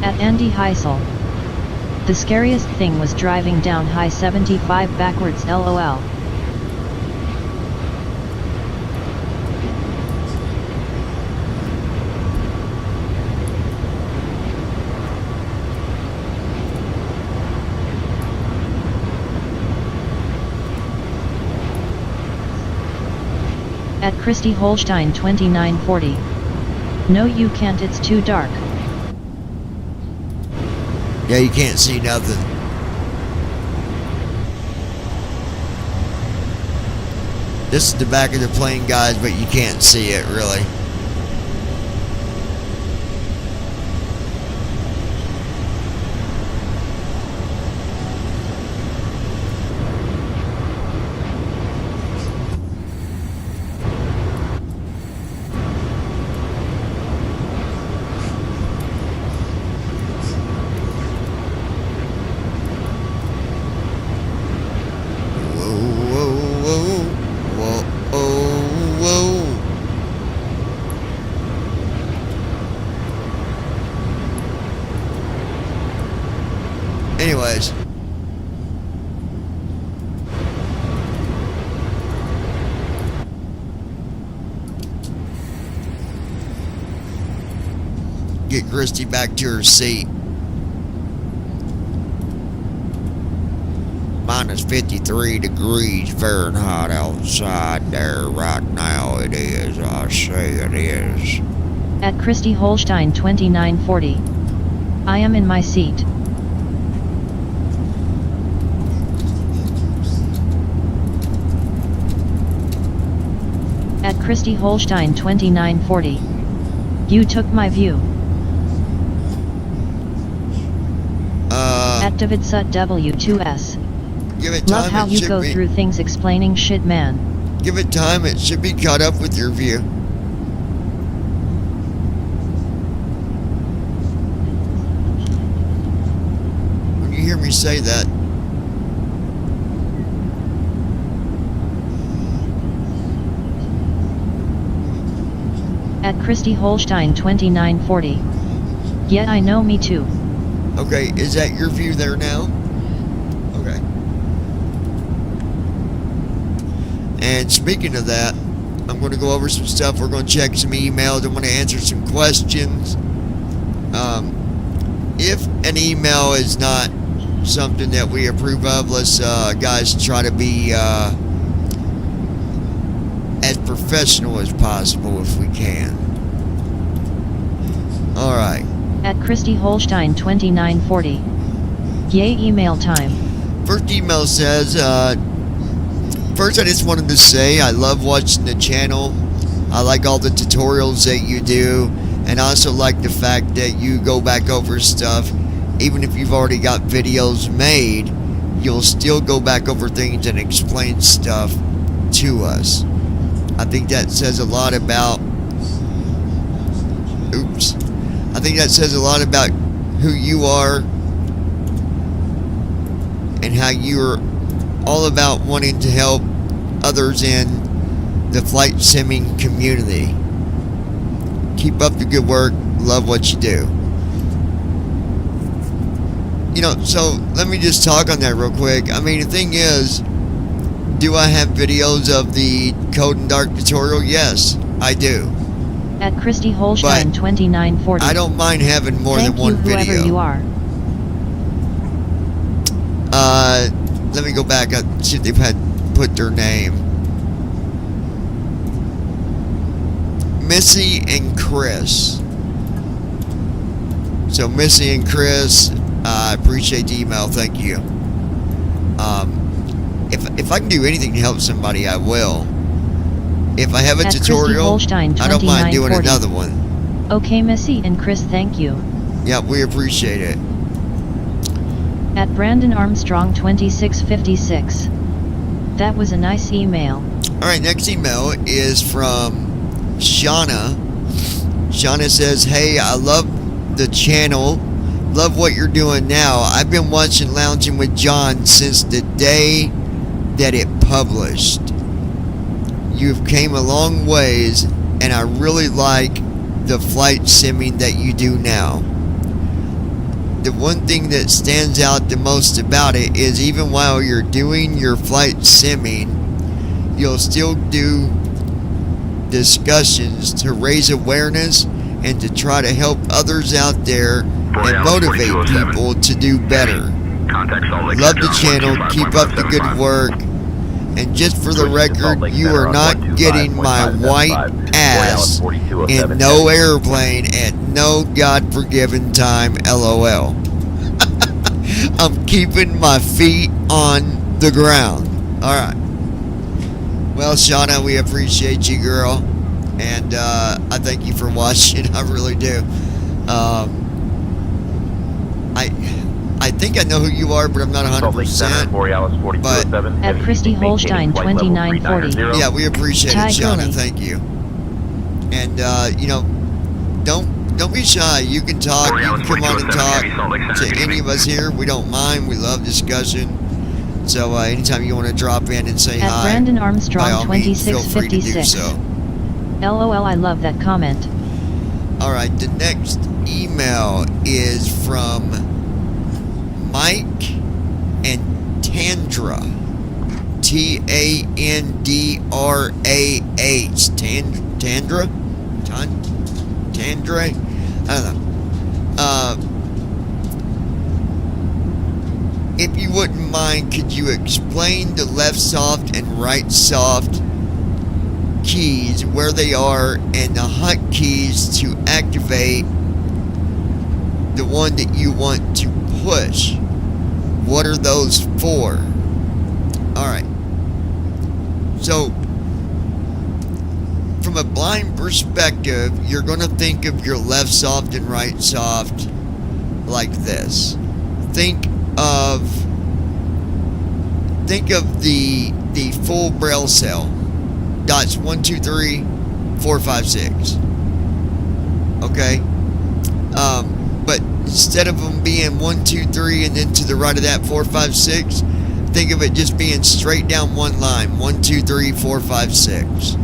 Speaker 2: At Andy Heisel. The scariest thing was driving down High 75 backwards, LOL. At Christy Holstein 2940. No, you can't, it's too dark.
Speaker 1: Yeah, you can't see nothing. This is the back of the plane, guys, but you can't see it really. Anyways. Get Christy back to her seat. Minus 53 degrees Fahrenheit outside there right now. It is. I say it is.
Speaker 2: At Christy Holstein 2940. I am in my seat. At Christy Holstein 2940. You took my view. At David Sut W2S.
Speaker 1: Give it time.
Speaker 2: Love how you go through things explaining shit, man.
Speaker 1: Give it time. It should be caught up with your view. When you hear me say that,
Speaker 2: At Christy Holstein 2940. Yeah, I know, me too.
Speaker 1: okay, is that your view there now? Okay. And speaking of that, I'm going to go over some stuff. We're going to check some emails. I'm going to answer some questions. If an email is not something that we approve of, let's guys try to be as professional as possible if we can. All right.
Speaker 2: At Christy Holstein 2940. Yay, email time.
Speaker 1: First email says, first I just wanted to say I love watching the channel. I like all the tutorials that you do, and I also like the fact that you go back over stuff. Even if you've already got videos made, you'll still go back over things and explain stuff to us. I think that says a lot about I think that says a lot about who you are and how you're all about wanting to help others in the flight simming community. Keep up the good work. Love what you do. You know, so let me just talk on that real quick. I mean, the thing is, do I have videos of the Code and Dark tutorial? Yes, I do.
Speaker 2: At Christy Holstein 2940.
Speaker 1: I don't mind having more than one video.
Speaker 2: Thank you, whoever you are.
Speaker 1: Let me go back. I see if they've had put their name. Missy and Chris. So Missy and Chris, I appreciate the email. Thank you. If I can do anything to help somebody, I will. If I have a tutorial, I don't mind doing another one.
Speaker 2: Okay, Missy and Chris, thank you.
Speaker 1: Yeah, we appreciate it.
Speaker 2: At Brandon Armstrong 2656. That was a nice email.
Speaker 1: Alright, next email is from Shauna. Shauna says, hey, I love the channel. Love what you're doing now. I've been watching Lounging with John since the day that it published. You've came a long ways, and I really like the flight simming that you do now. The one thing that stands out the most about it is even while you're doing your flight simming, you'll still do discussions to raise awareness and to try to help others out there and motivate people to do better. Love the channel, keep up the good work. And just for the record, you are not getting my white ass in no airplane at no God-forgiven time, LOL. I'm keeping my feet on the ground. Alright. Well, Shauna, we appreciate you, girl. And I thank you for watching. I really do. I think I know who you are, but I'm not 100%. But
Speaker 2: at Christy Holstein 2940.
Speaker 1: Yeah, we appreciate it, Shauna. Thank you. And you know, don't be shy. You can talk. You can come on and talk to any of us here. We don't mind. We love discussion. So anytime you want to drop in and say
Speaker 2: at
Speaker 1: hi,
Speaker 2: Brandon Armstrong
Speaker 1: by all means, feel free to do so.
Speaker 2: LOL, I love that comment.
Speaker 1: All right, the next email is from Mike and Tandra. Tandrah. Tandra? Tandra? I don't know. If you wouldn't mind, could you explain the left soft and right soft keys, where they are, and the hotkeys to activate the one that you want to push? What are those for? Alright. So, from a blind perspective, you're going to think of your left soft and right soft like this. Think of the full braille cell. Dots 1, 2, 3, 4, 5, 6. Okay? But instead of them being 1, 2, 3 and then to the right of that 4, 5, 6, think of it just being straight down one line. 1, 2, 3, 4, 5, 6.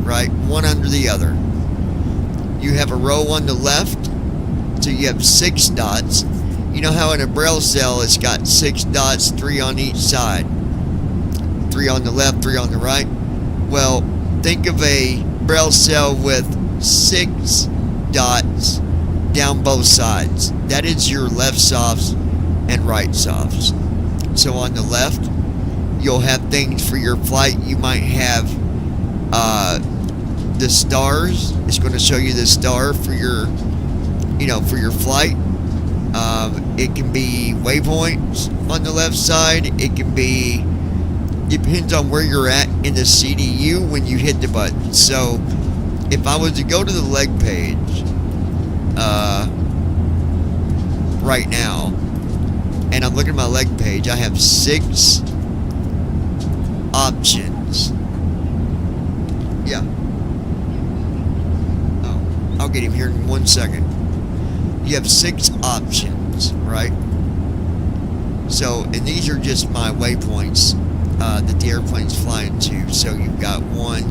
Speaker 1: Right? One under the other. You have a row on the left, so you have 6 dots. You know how in a braille cell it's got 6 dots, 3 on each side. 3 on the left, 3 on the right. Well, think of a braille cell with 6 dots down both sides. That is your left softs and right softs. So on the left, you'll have things for your flight. You might have the stars. It's going to show you the star for your, for your flight. It can be waypoints on the left side. It can be, depends on where you're at in the CDU when you hit the button. So if I was to go to the leg page right now, and I'm looking at my leg page, I have 6 options. Yeah. Oh, I'll get him here in 1 second. You have 6 options, right? So, and these are just my waypoints that the airplane's flying to. So you've got 1,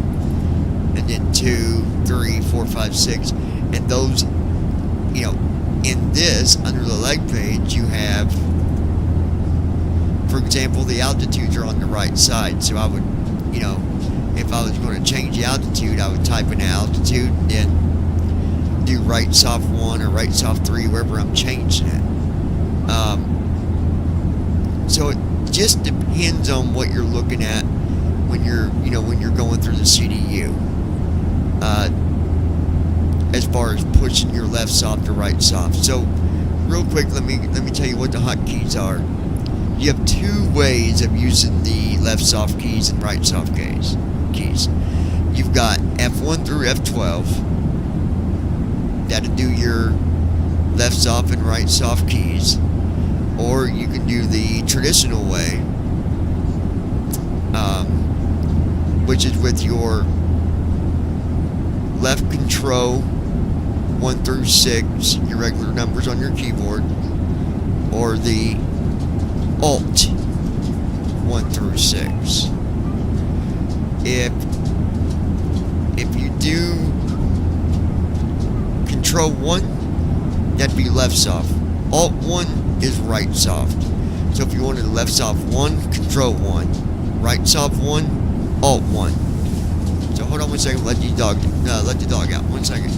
Speaker 1: and then 2, 3, 4, 5, 6, and those, in this, under the leg page, you have, for example, the altitudes are on the right side. So I would, if I was going to change the altitude, I would type in altitude, and then do right soft 1 or right soft 3, wherever I'm changing it. So it just depends on what you're looking at when you're going through the CDU. As far as pushing your left soft or right soft. So real quick, let me tell you what the hotkeys are. You have 2 ways of using the left soft keys and right soft keys. You've got F1 through F12. That'll do your left soft and right soft keys. Or you can do the traditional way, which is with your left control 1 through 6, your regular numbers on your keyboard, or the Alt 1 through 6. If you do Control 1, that'd be left soft. Alt 1 is right soft. So if you wanted left soft 1, Control 1. Right soft 1, Alt 1. So hold on 1 second, let the dog out. 1 second.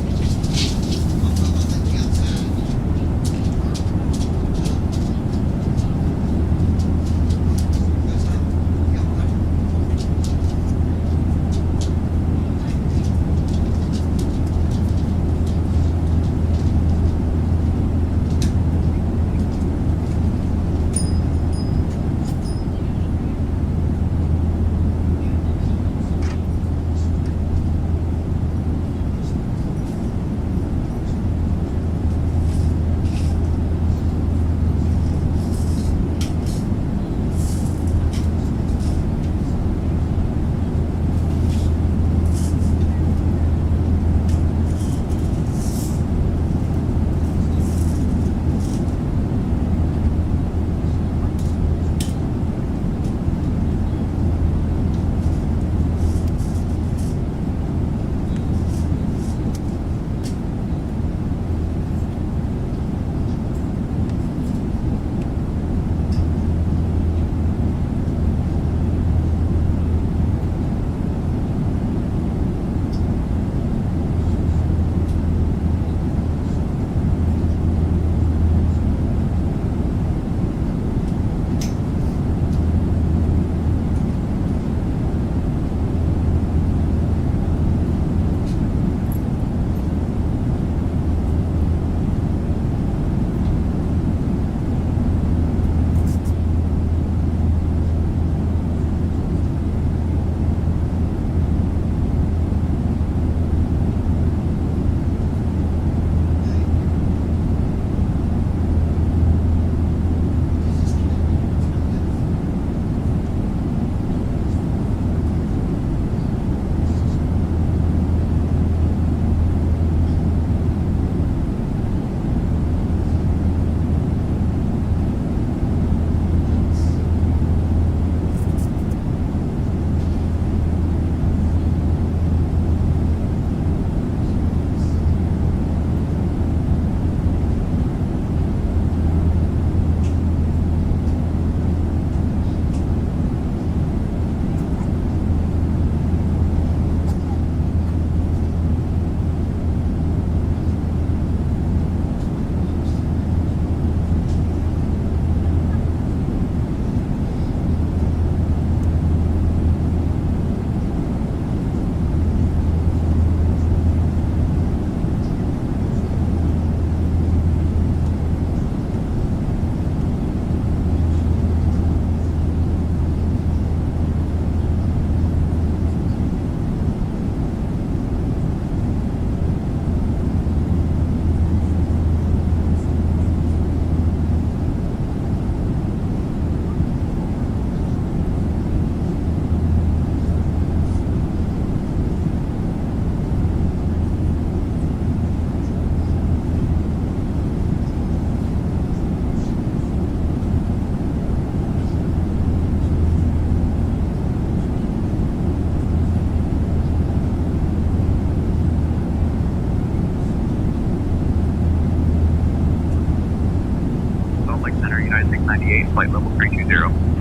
Speaker 18: Lake Center, United 698, flight level 320.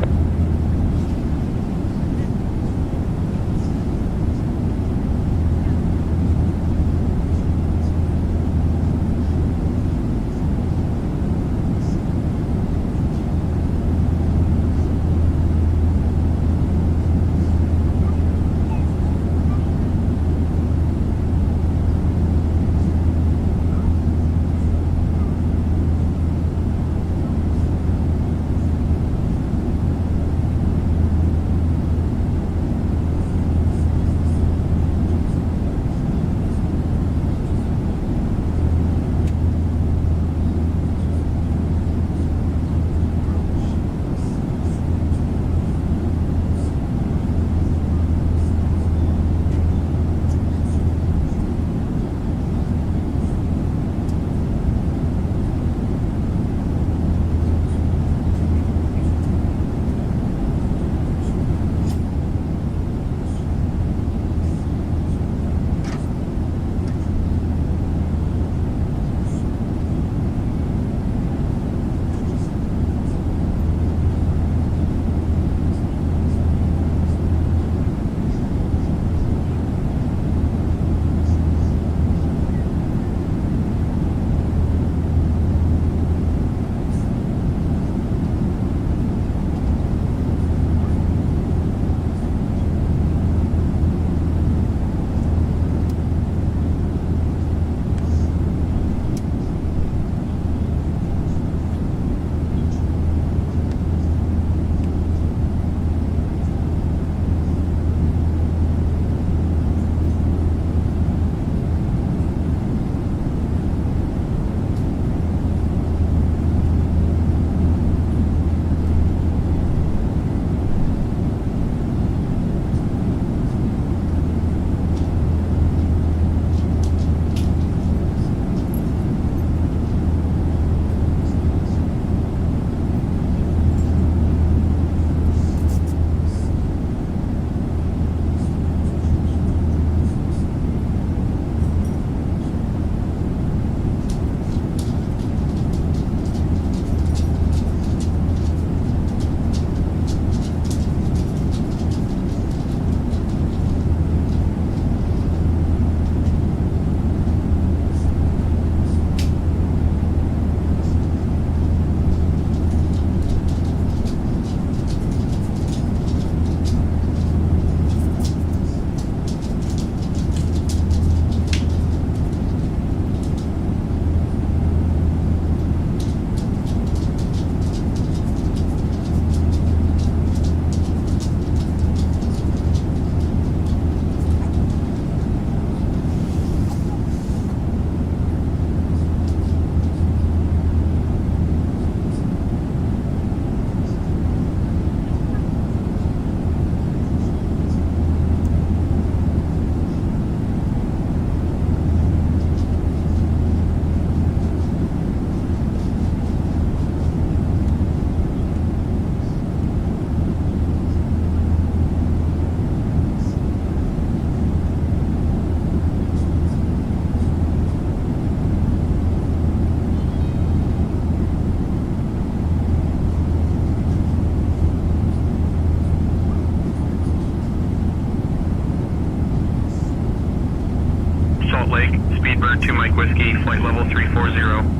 Speaker 8: Speedbird 2 Mike Whiskey, flight level 340.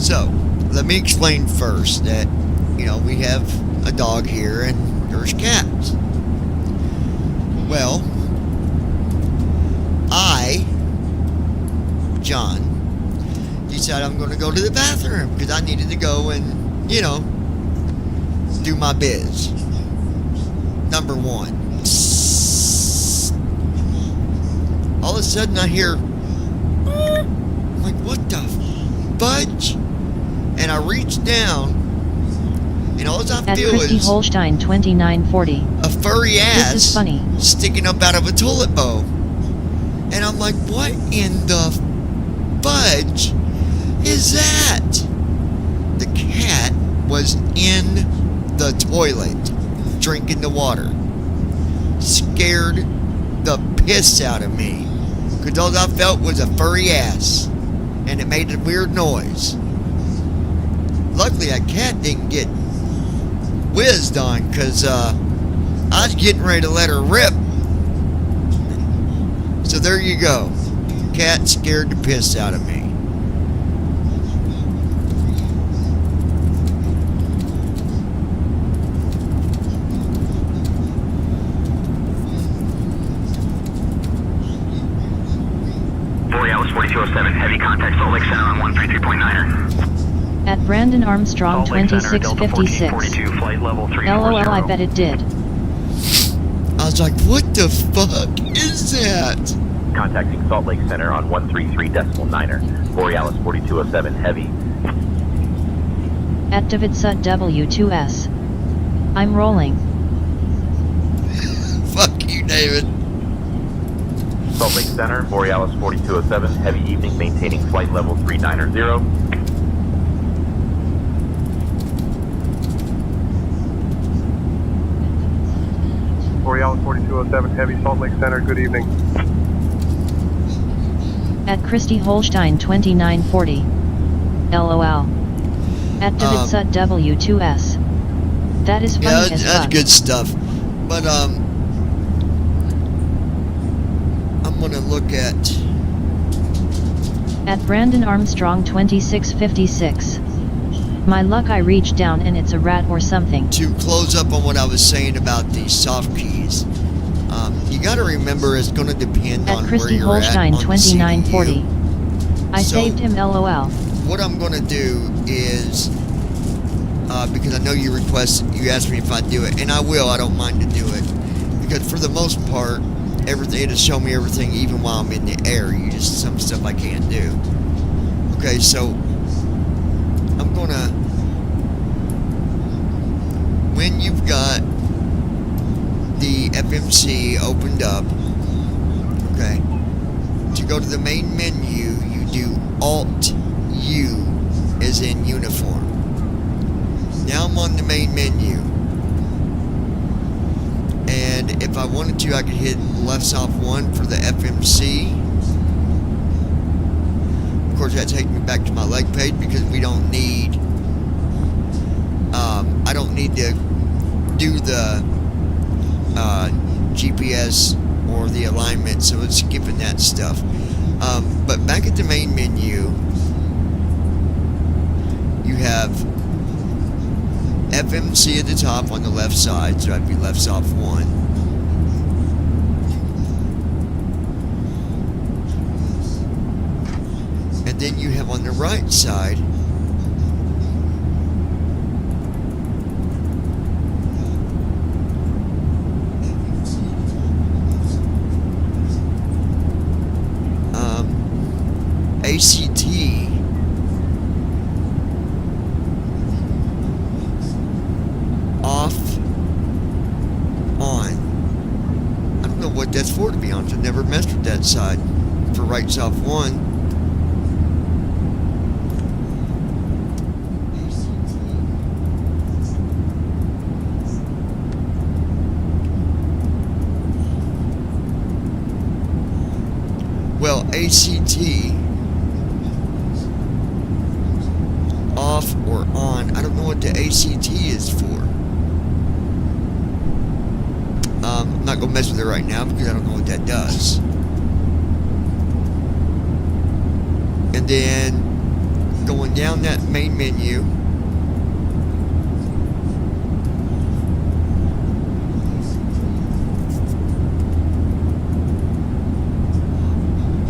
Speaker 1: So, let me explain first that, we have a dog here and there's cats. Well, John, decided I'm going to go to the bathroom because I needed to go and, do my biz. Number one. All of a sudden I hear, I'm like, what the fudge? And I reach down, and all I
Speaker 2: At
Speaker 1: feel
Speaker 2: Christy
Speaker 1: is
Speaker 2: Holstein 2940.
Speaker 1: a furry ass
Speaker 2: This is funny.
Speaker 1: sticking up out of a toilet bowl. And I'm like, what in the fudge is that? The cat was in the toilet drinking the water. Scared the piss out of me. Because all I felt was a furry ass. And it made a weird noise. Luckily, that cat didn't get whizzed on. Because I was getting ready to let her rip. So there you go. Cat scared the piss out of me.
Speaker 6: Borealis 4207, heavy contact, Salt Lake Center on 133.9er.
Speaker 2: At Brandon Armstrong
Speaker 12: Salt Lake Center,
Speaker 2: 2656.
Speaker 12: Delta 1442, flight level 340.
Speaker 2: LOL, I bet it did.
Speaker 1: I was like, what the fuck is that?
Speaker 7: Contacting Salt Lake Center on 133.9er. Borealis 4207 heavy.
Speaker 2: At Davidsut W2S. I'm rolling.
Speaker 1: Fuck you, David.
Speaker 7: Salt Lake Center, Borealis 4207 heavy evening, maintaining flight level 390.
Speaker 15: Borealis 4207 heavy, Salt Lake Center, good evening.
Speaker 2: At Christy Holstein 2940. LOL. At Davidsut W2S. That is funny as
Speaker 1: that's
Speaker 2: fuck.
Speaker 1: good stuff. But I'm gonna look at
Speaker 2: Brandon Armstrong 2656. My luck, I reached down and it's a rat or something.
Speaker 1: To close up on what I was saying about the soft keys. You got to remember it's going to depend
Speaker 2: At
Speaker 1: on
Speaker 2: Christy
Speaker 1: where you're
Speaker 2: Holstein
Speaker 1: at on
Speaker 2: 2940.
Speaker 1: the
Speaker 2: I saved him, LOL.
Speaker 1: What I'm going to do is, because I know you asked me if I'd do it, and I will. I don't mind to do it, because for the most part, everything it'll show me everything, even while I'm in the air. Some stuff I can't do. Okay, so I'm gonna, when you've got the FMC opened up, okay, to go to the main menu, you do Alt U as in uniform. Now I'm on the main menu, and if I wanted to, I could hit left off 1 for the FMC. Of course, that takes me back to my leg page because we don't need, I don't need to do the GPS or the alignment, so it's skipping that stuff. But back at the main menu, you have FMC at the top on the left side, so that'd be left off 1. And then you have on the right side ACT off on. I don't know what that's for, to be honest. I've never messed with that side. For rights off 1. Well, ACT off or on. I don't know what the ACT is for. I'm not gonna mess with it right now because I don't know what that does. And then going down that main menu,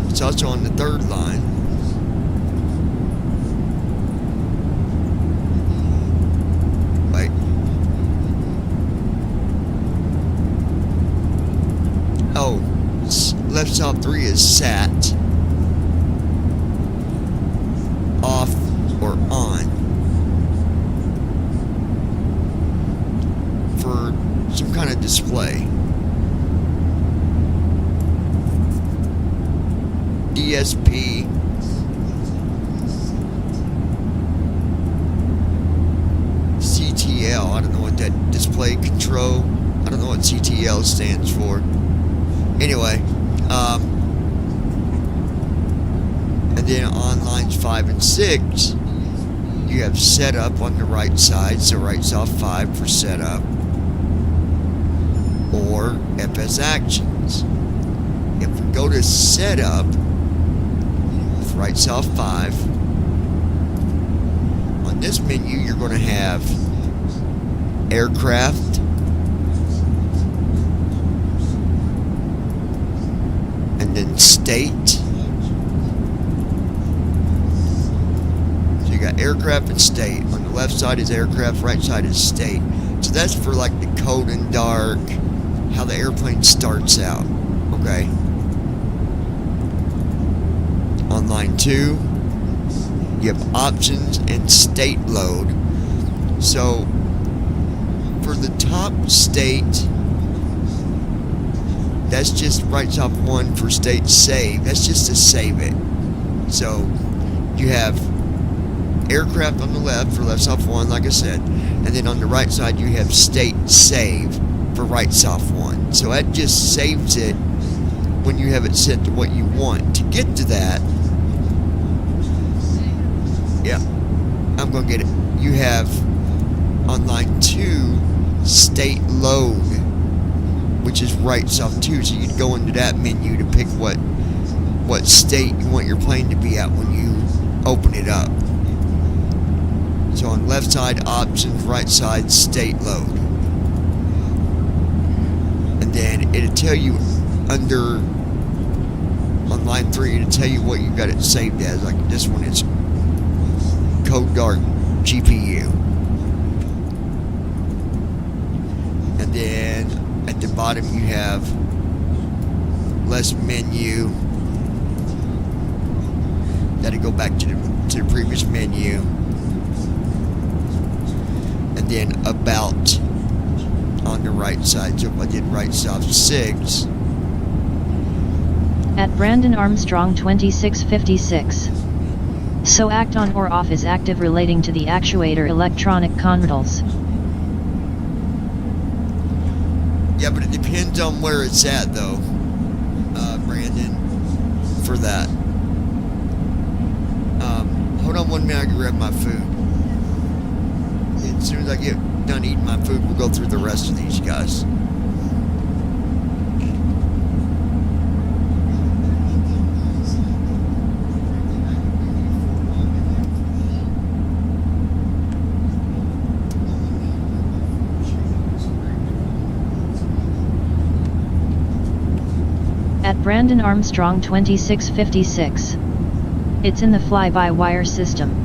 Speaker 1: it's also on the third line. Wait. Oh, left side 3 is sat, off, or on for some kind of display. DSP, CTL, I don't know what that display control, I don't know what CTL stands for. Anyway, and then on lines 5 and 6, you have setup on the right side, so writes off 5 for setup, or FS actions. If we go to setup, writes off 5. On this menu, you're going to have aircraft, and then state. So you got aircraft and state. On the left side is aircraft, right side is state. So that's for like the cold and dark, how the airplane starts out. Okay. On line 2, you have options and state load. So for the top state, that's just writes off 1 for state save. That's just to save it. So you have aircraft on the left for left off 1, like I said, and then on the right side you have state save for writes off 1. So that just saves it when you have it set to what you want. To get to that, yeah, I'm going to get it. You have on line 2 state load, which is writes off 2. So you'd go into that menu to pick what state you want your plane to be at when you open it up. So on left side options, right side state load, and then it'll tell you under on line 3, it'll tell you what you got it saved as. Like this one, it's Code Dark GPU. And then at the bottom you have less menu. That'll go back to the previous menu. And then about on the right side. So if I did right off 6.
Speaker 2: At Brandon Armstrong 2656. So act on or off is active relating to the actuator electronic controls.
Speaker 1: Yeah, but it depends on where it's at though, Brandon, for that. Hold on 1 minute, I can grab my food. As soon as I get done eating my food, we'll go through the rest of these guys.
Speaker 2: At Brandon Armstrong 2656. It's in the fly-by-wire system.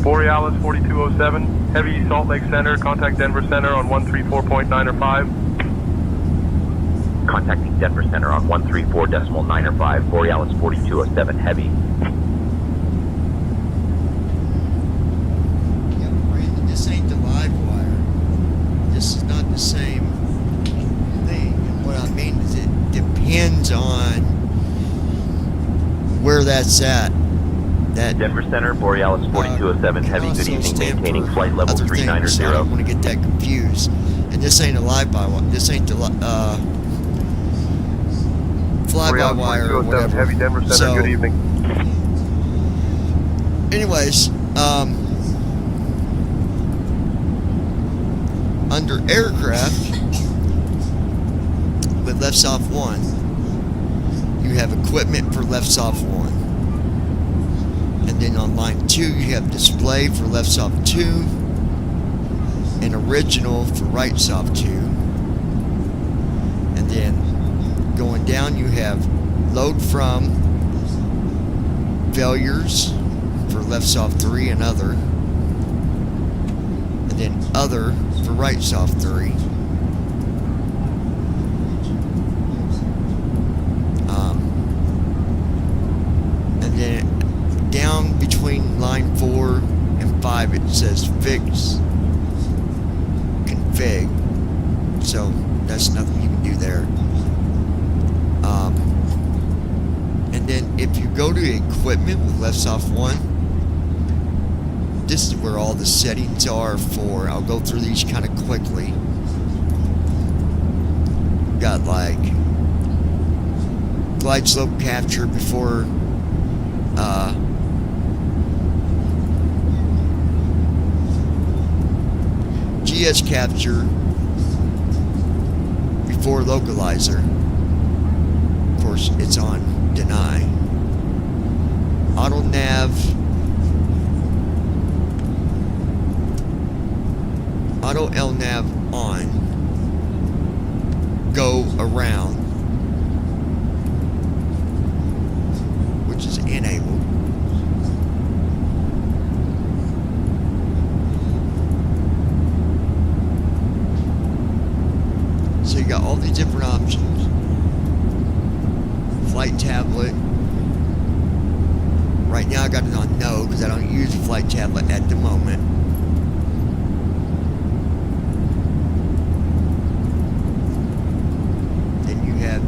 Speaker 15: Borealis 4207, heavy Salt Lake Center, contact Denver Center on 134.9 or 5.
Speaker 7: Contacting Denver Center on 134.9 or 5, Borealis 4207 heavy.
Speaker 1: Yeah, Brandon, this ain't the live wire. This is not the same thing. And what I mean is it depends on where that's at. That
Speaker 7: Denver Center, Borealis 4207 heavy. Good evening, maintaining flight level 390.
Speaker 1: So I don't want to get that confused. And this ain't a live by wire. This ain't the fly-by-wire or whatever.
Speaker 15: Heavy Denver Center,
Speaker 1: So,
Speaker 15: good evening.
Speaker 1: anyways, under aircraft with left soft 1, you have equipment for left soft 1. And then on line 2, you have display for left soft 2 and original for right soft 2. And then going down, you have load from, failures for left soft 3 and other. And then other for right soft 3. And then down between line 4 and 5, it says fix config. So that's nothing you can do there. And then if you go to equipment with left soft 1, this is where all the settings are for. I'll go through these kind of quickly. Got like glide slope capture before GS capture before localizer. Of course, it's on deny. Auto nav. Auto LNav on. Go around, which is enabled. So you got all these different options. Flight tablet. Right now I got it on no because I don't use a flight tablet at the moment. Then you have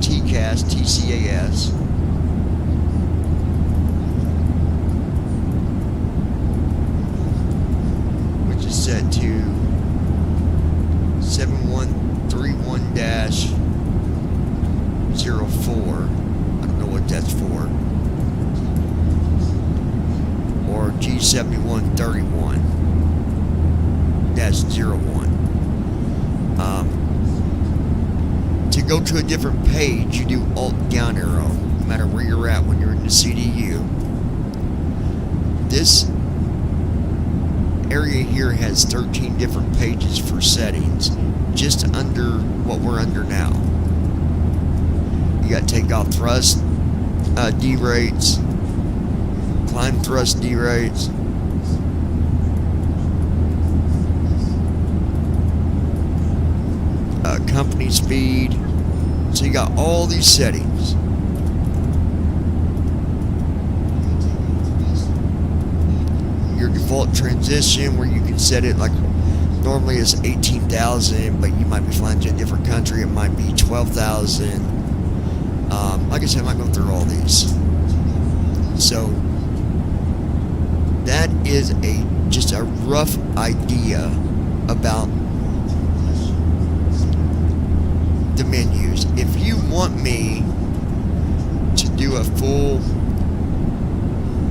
Speaker 1: TCAS, TCAS. Which is set to 7131-04. I don't know what that's for. Or G7131-01. To go to a different page, you do Alt down arrow, no matter where you're at when you're in the CDU. This area here has 13 different pages for settings, just under what we're under now. You got takeoff thrust D rates, climb thrust D rates, company speed. So you got all these settings. Your default transition, where you can set it like normally it's 18,000, but you might be flying to a different country, it might be 12,000. Like I said, I'm not going through all these. So that is just a rough idea about the menus. If you want me to do a full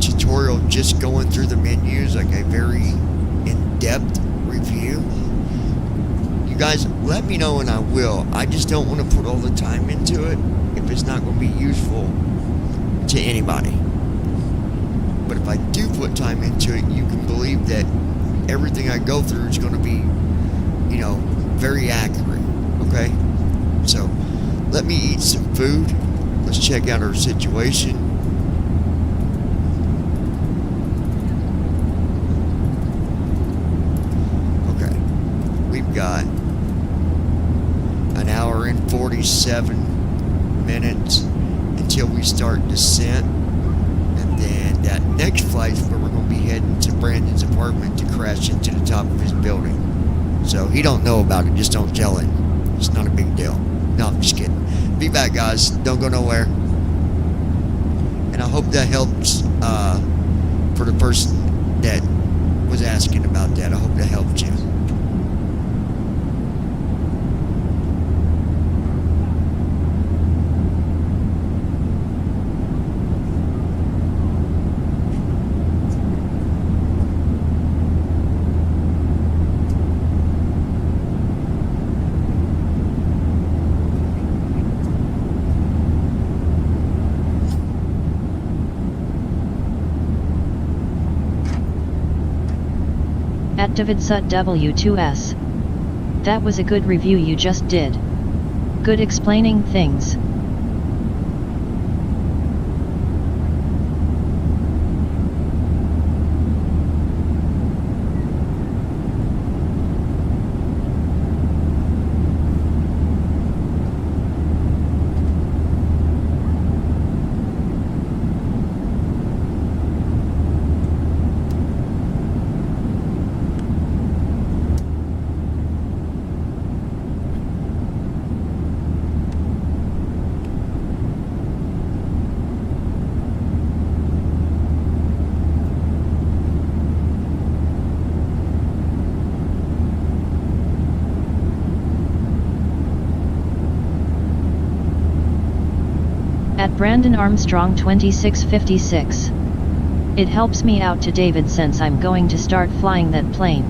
Speaker 1: tutorial just going through the menus, like a very in-depth review, you guys let me know and I will. I just don't want to put all the time into it if it's not going to be useful to anybody. But if I do put time into it, you can believe that everything I go through is going to be, you know, very accurate. Okay? So, let me eat some food. Let's check out our situation. 7 minutes until we start descent. And then that next flight is where we're going to be heading to Brandon's apartment to crash into the top of his building. So he don't know about it. Just don't tell him. It's not a big deal. No, I'm just kidding. Be back, guys. Don't go nowhere. And I hope that helps for the person that was asking about that. I hope that helped you.
Speaker 2: At DavidSut W2S. That was a good review you just did. Good explaining things. At Brandon Armstrong 2656. It helps me out to David since I'm going to start flying that plane.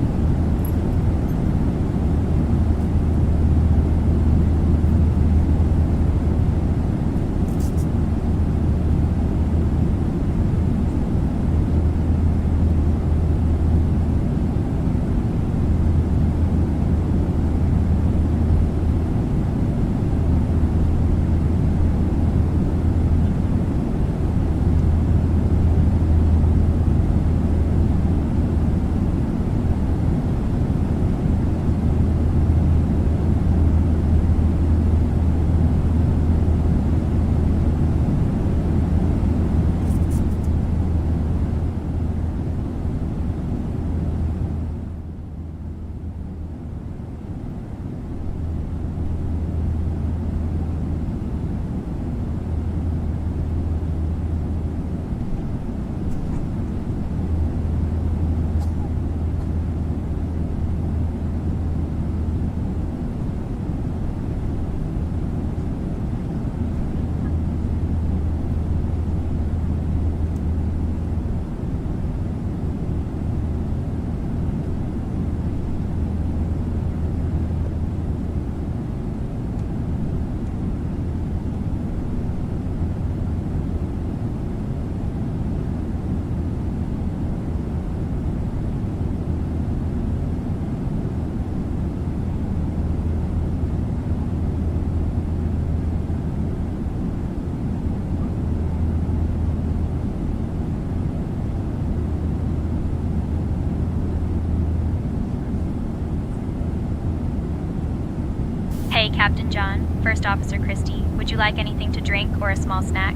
Speaker 11: Hey, Captain John, First Officer Christie, would you like anything to drink or a small snack?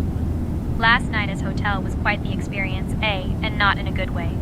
Speaker 11: Last night as hotel was quite the experience, and not in a good way.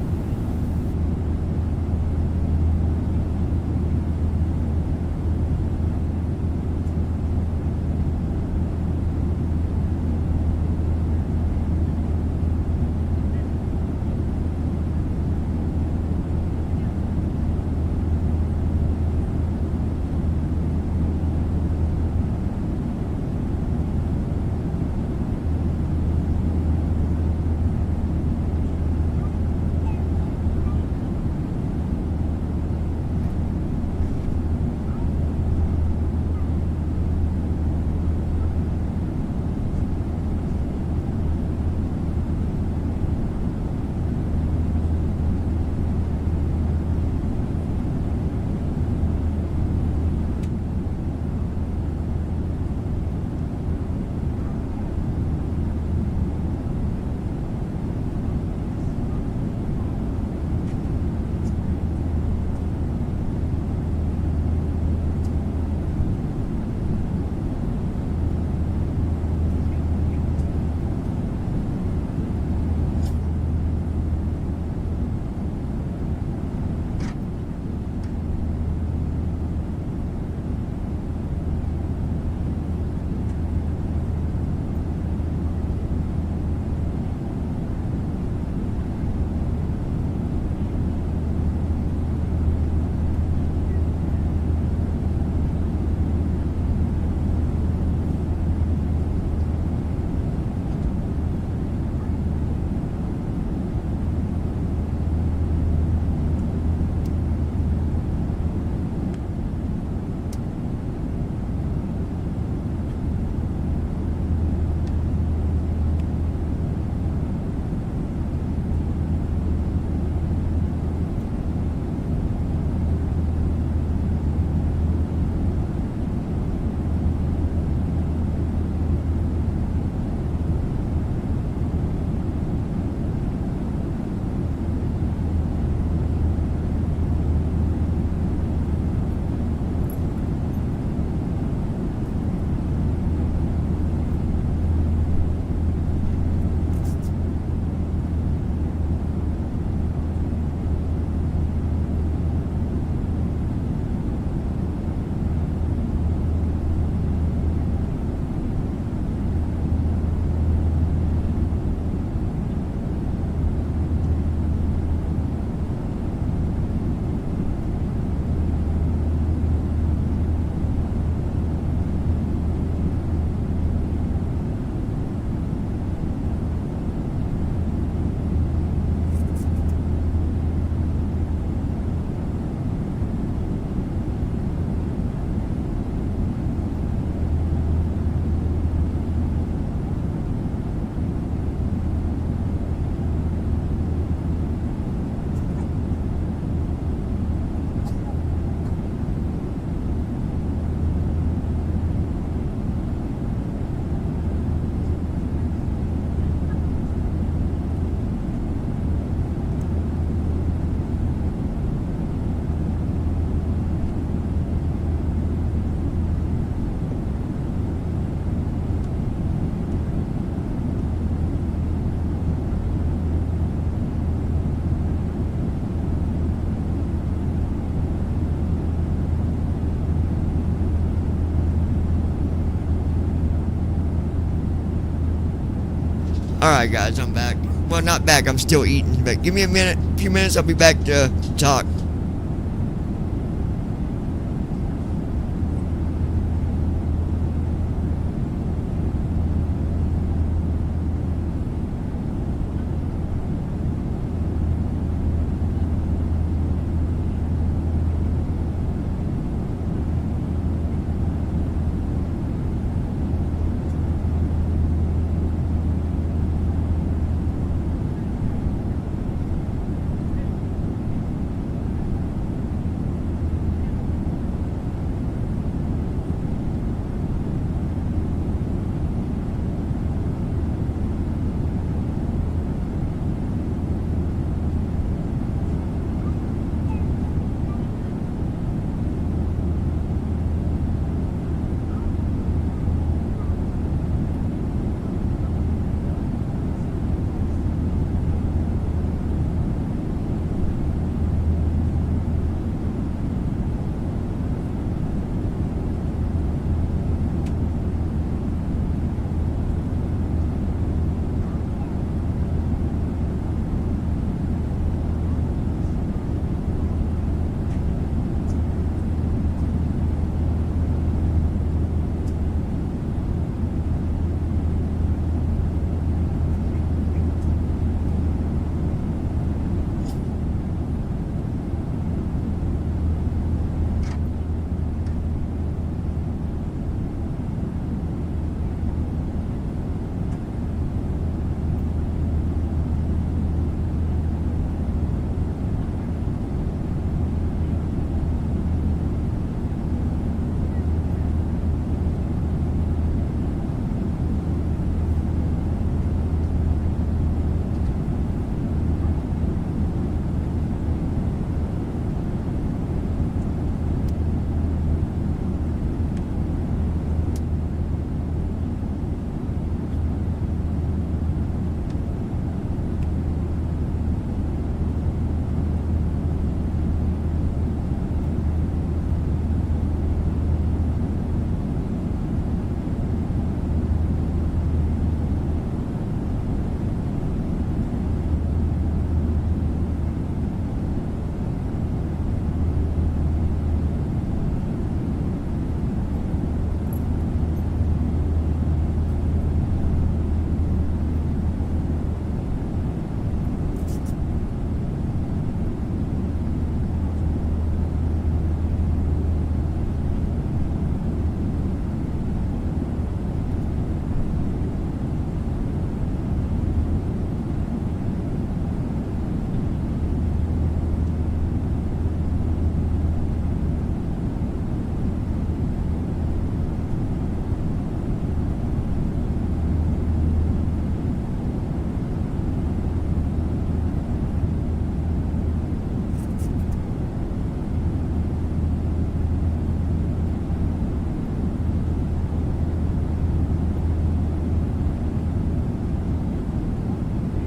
Speaker 1: Alright, guys, I'm back. Well, not back, I'm still eating, but give me a few minutes, I'll be back to talk.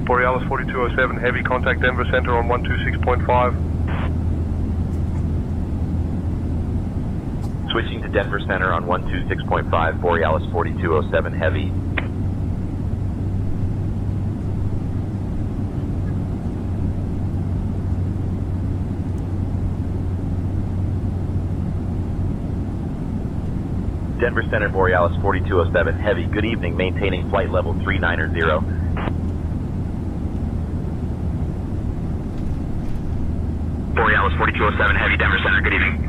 Speaker 15: Borealis 4207, heavy contact Denver Center on 126.5.
Speaker 7: Switching to Denver Center on 126.5, Borealis 4207 heavy. Denver Center, Borealis 4207 heavy. Good evening, maintaining flight level 390.
Speaker 6: Borealis 4207 heavy, Denver Center, good evening.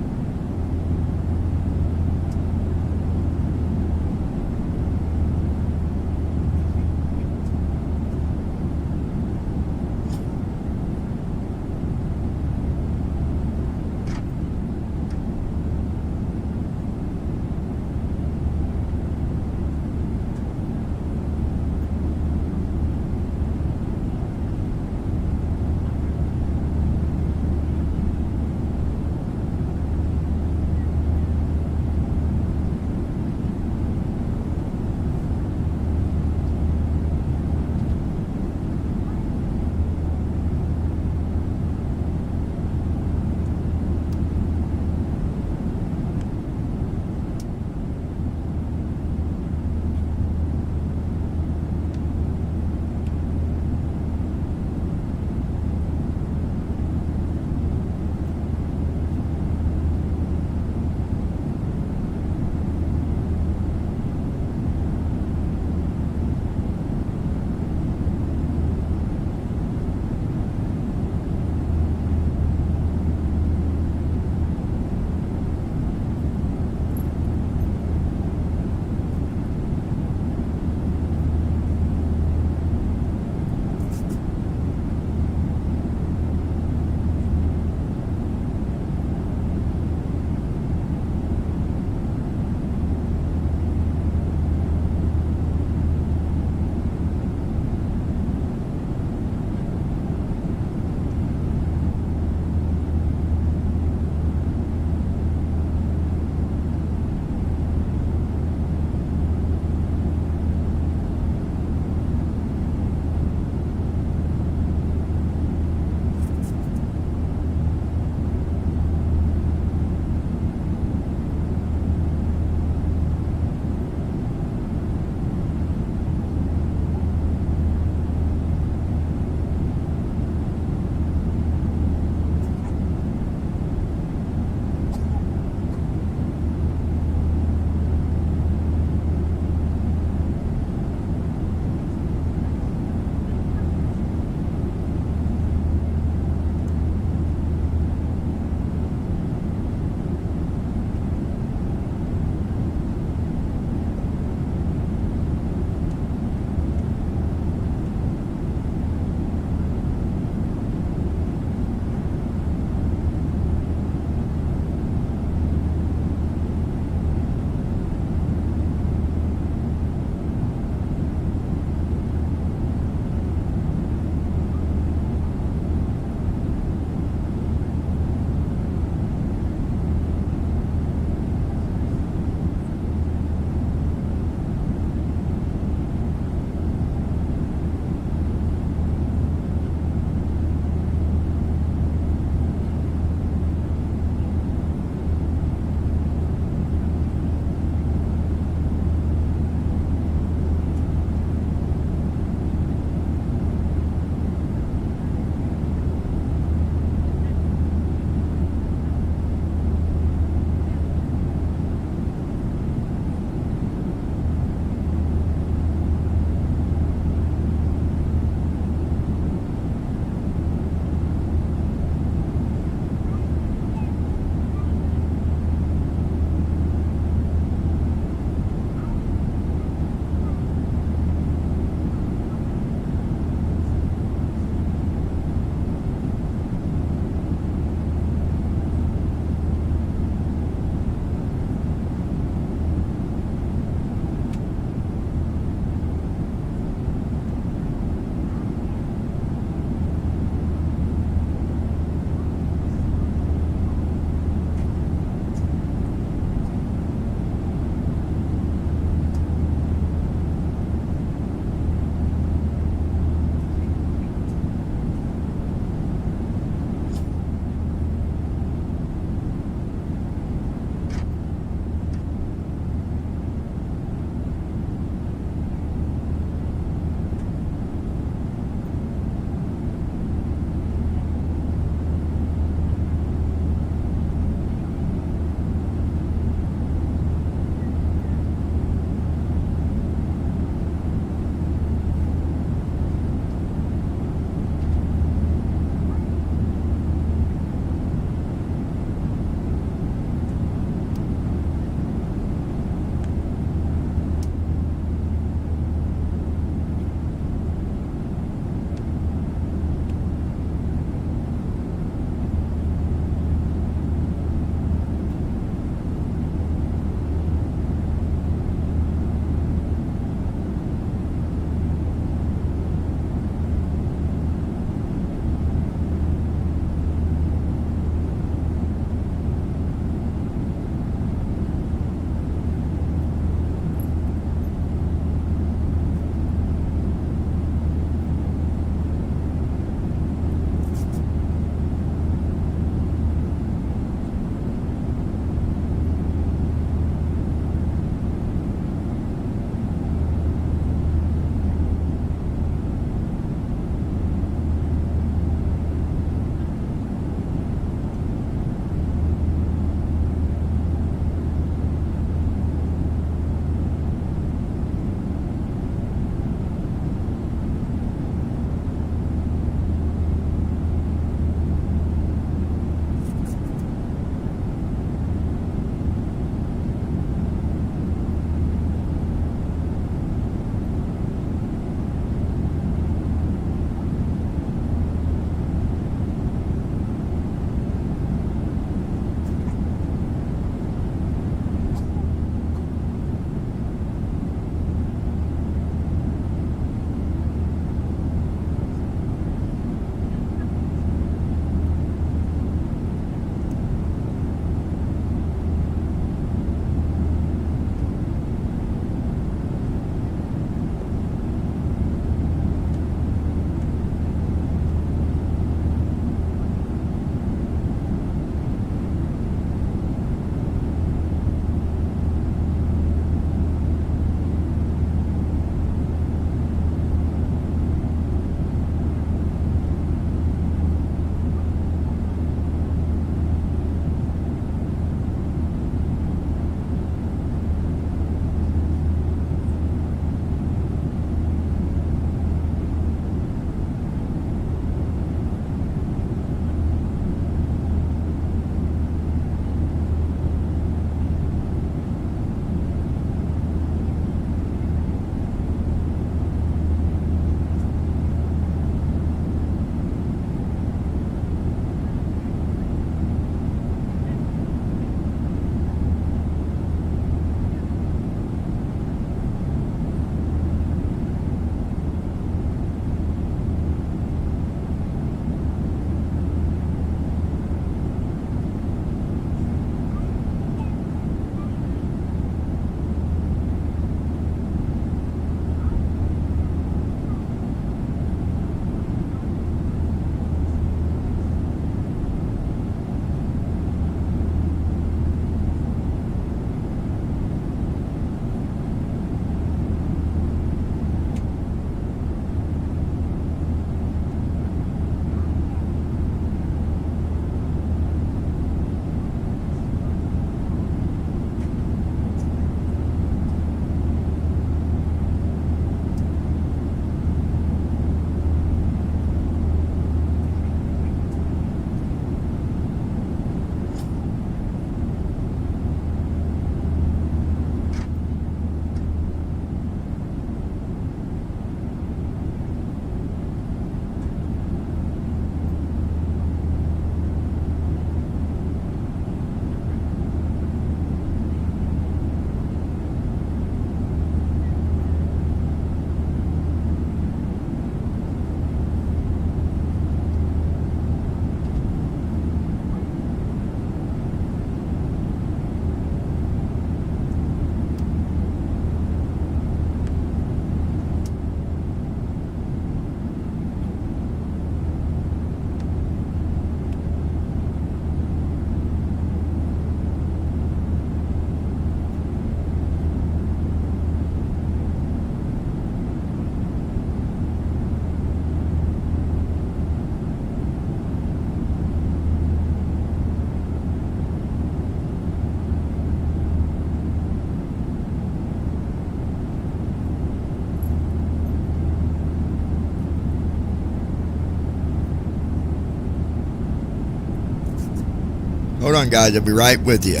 Speaker 1: Hold on, guys. I'll be right with you.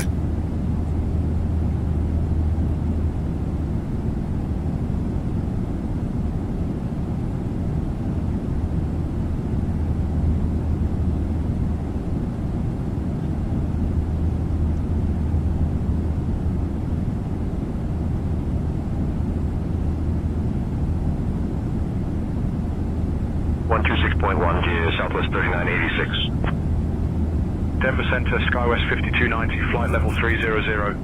Speaker 18: Southwest 3986.
Speaker 15: Denver Center, Skywest 5290, flight level 300.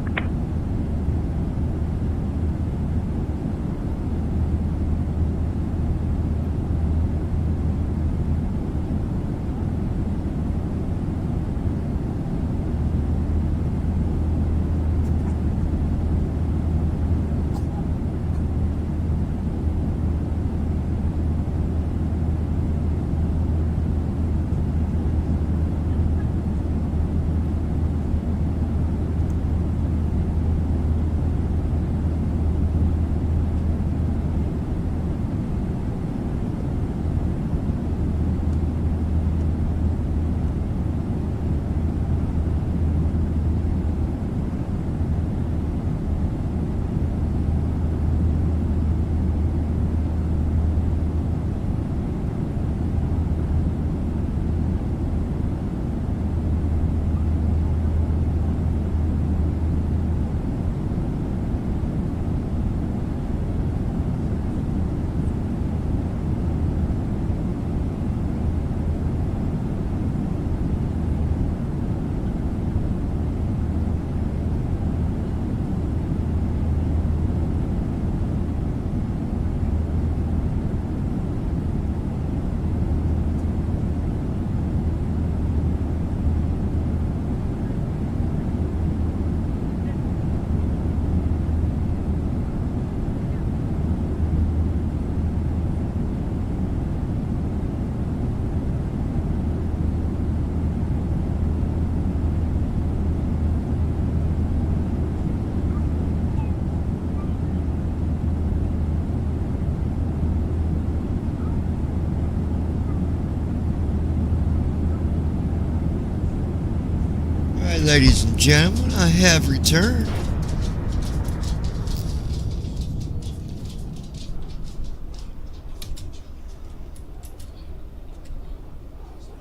Speaker 1: Ladies and gentlemen, I have returned.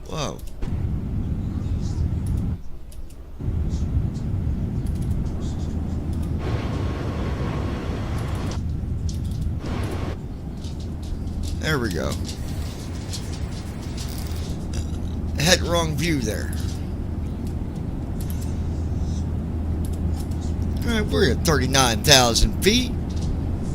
Speaker 1: Whoa. There we go. Had the wrong view there. Alright, we're at 39,000 feet.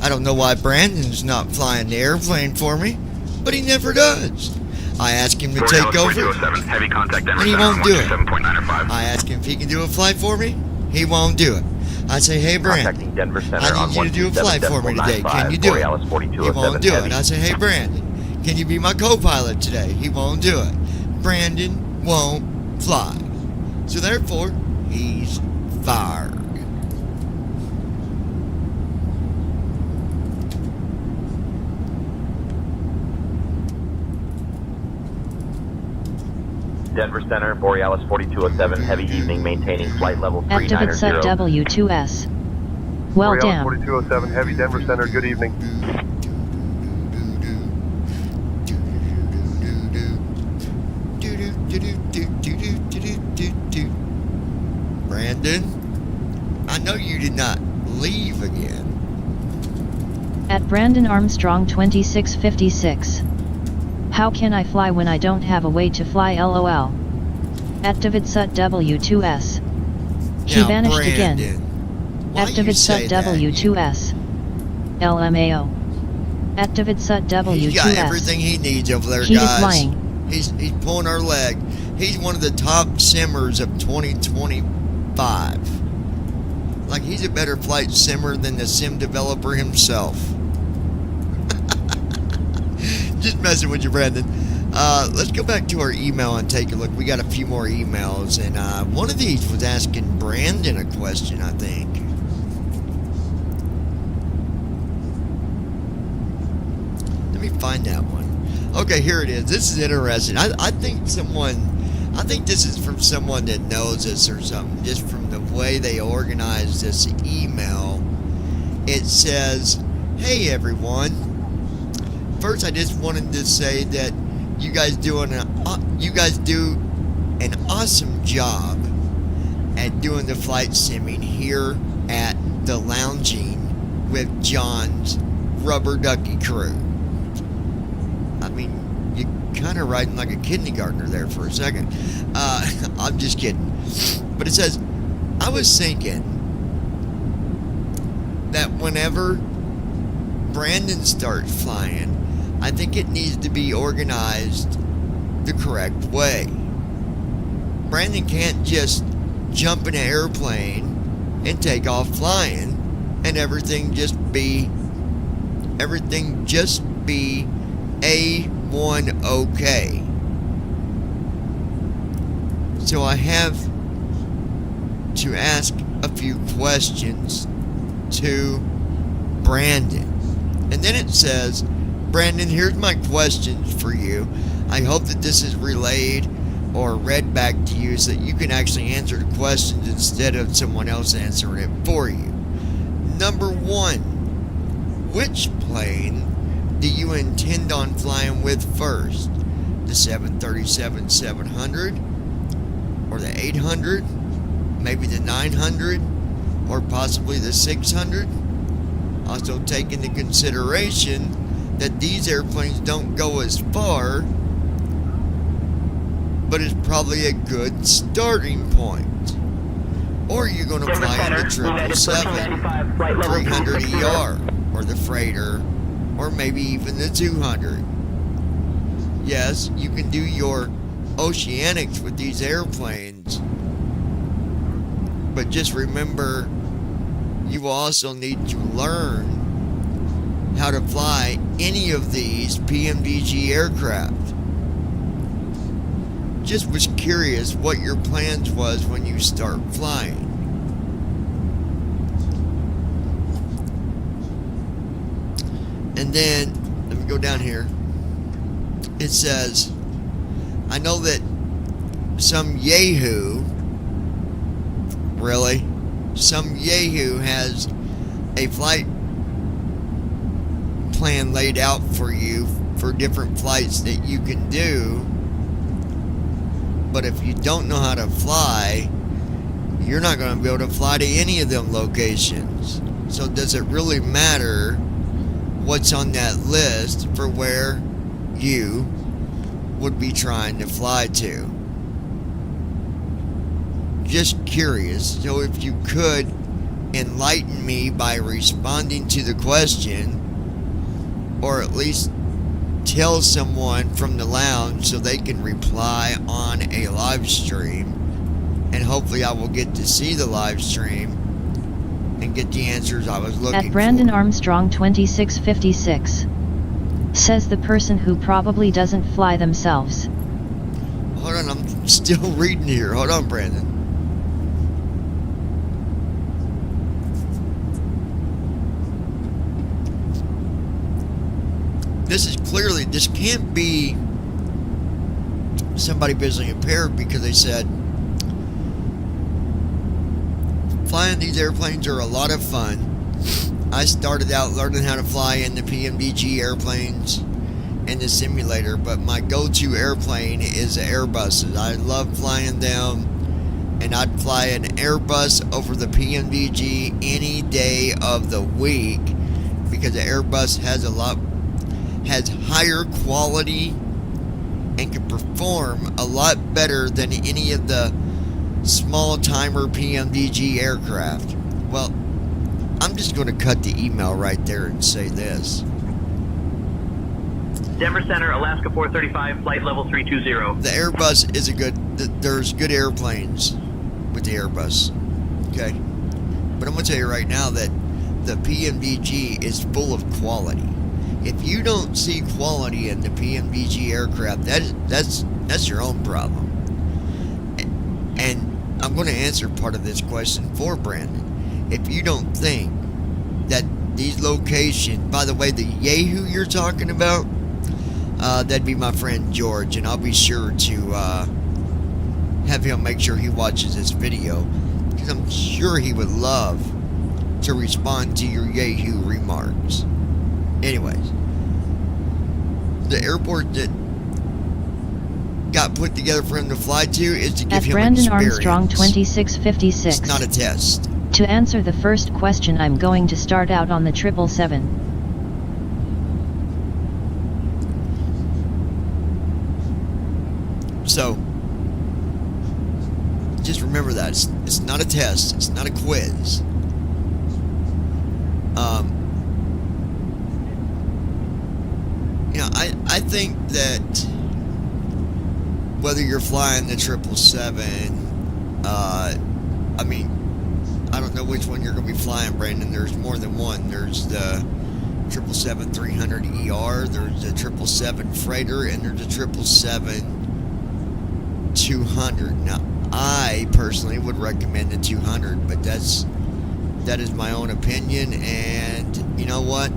Speaker 1: I don't know why Brandon's not flying the airplane for me, but he never does. I ask him to take over,
Speaker 8: heavy contact
Speaker 1: and he won't do it. I ask him if he can do a flight for me, he won't do it. I say, hey Brandon,
Speaker 7: Denver Center
Speaker 1: I need you to do a flight for me today. Can you do it? He won't do it. I say, hey Brandon, can you be my co-pilot today? He won't do it. Brandon won't fly. So therefore, he's fired.
Speaker 7: Denver Center, Borealis 4207, heavy evening, maintaining flight level 390.
Speaker 2: Activate set W2S. Well,
Speaker 15: Borealis
Speaker 2: damn.
Speaker 15: 4207, heavy Denver Center, good evening.
Speaker 1: Brandon, I know you did not leave again.
Speaker 2: At Brandon Armstrong 2656. How can I fly when I don't have a way to fly, lol? Activate set W2S. He
Speaker 1: Now,
Speaker 2: vanished
Speaker 1: Brandon,
Speaker 2: again.
Speaker 1: why you
Speaker 2: Activate
Speaker 1: say
Speaker 2: set
Speaker 1: that?
Speaker 2: W2S. LMAO. Activate set W2S.
Speaker 1: He's got everything he needs over there,
Speaker 2: He
Speaker 1: guys.
Speaker 2: is flying.
Speaker 1: He's pulling our leg. He's one of the top simmers of 2025. Like, he's a better flight simmer than the sim developer himself. Just messing with you, Brandon. Let's go back to our email and take a look. We got a few more emails, and one of these was asking Brandon a question, I think. Let me find that one. Okay, here it is. This is interesting. I think someone I think this is from someone that knows us or something, just from the way they organized this email. It says, "Hey everyone. First, I just wanted to say that you guys do an awesome job at doing the flight simming here at the Lounging with John's Rubber Ducky crew." I mean, you kind of riding like a kindergartner there for a second. I'm just kidding. But it says, "I was thinking that whenever Brandon starts flying, I think it needs to be organized the correct way. Brandon can't just jump in an airplane and take off flying and everything just be A1 okay. So I have to ask a few questions to Brandon." And then it says, "Brandon, here's my questions for you. I hope that this is relayed or read back to you so that you can actually answer the questions instead of someone else answering it for you. Number 1, which plane do you intend on flying with first? The 737-700 or the 800, maybe the 900, or possibly the 600? Also take into consideration that these airplanes don't go as far, but it's probably a good starting point. Or are you going to fly in the 777, 300 ER, or the freighter, or maybe even the 200? Yes, you can do your oceanics with these airplanes, but just remember, you will also need to learn how to fly any of these PMDG aircraft. Just was curious what your plans was when you start flying." And then, let me go down here. It says, "I know that some yahoo, really? Some yahoo has a flight plan laid out for you for different flights that you can do. But if you don't know how to fly, you're not going to be able to fly to any of them locations. So does it really matter what's on that list for where you would be trying to fly to? Just curious. So if you could enlighten me by responding to the question, or at least tell someone from the lounge so they can reply on a live stream, and hopefully I will get to see the live stream and get the answers I was looking for."
Speaker 2: At Brandon Armstrong 2656 says the person who probably doesn't fly themselves.
Speaker 1: Hold on, I'm still reading here. Hold on, Brandon. This can't be somebody visually impaired, because they said flying these airplanes are a lot of fun. I started out learning how to fly in the PMDG airplanes and the simulator, but my go-to airplane is Airbuses. I love flying them, and I'd fly an Airbus over the PMDG any day of the week, because the Airbus has higher quality and can perform a lot better than any of the small timer PMDG aircraft. Well, I'm just going to cut the email right there and say this.
Speaker 12: Denver Center, Alaska 435, flight level 320.
Speaker 1: The Airbus is there's good airplanes with the Airbus. Okay? But I'm going to tell you right now that the PMDG is full of quality. If you don't see quality in the PMDG aircraft, that's your own problem. And I'm going to answer part of this question for Brandon. If you don't think that these locations, by the way, the Yahoo you're talking about, that'd be my friend George, and I'll be sure to have him make sure he watches this video, because I'm sure he would love to respond to your Yahoo remarks. Anyways, the airport that got put together for him to fly to is to give
Speaker 2: At
Speaker 1: him
Speaker 2: Brandon
Speaker 1: experience.
Speaker 2: Armstrong 2656.
Speaker 1: It's not a test.
Speaker 2: To answer the first question, I'm going to start out on the 777.
Speaker 1: So, just remember that. It's not a test. It's not a quiz. You know, I think that whether you're flying the 777, I mean, I don't know which one you're going to be flying, Brandon. There's more than one. There's the 777-300ER, there's the 777 Freighter, and there's the 777-200. Now, I personally would recommend the 200, but that is my own opinion, and you know what?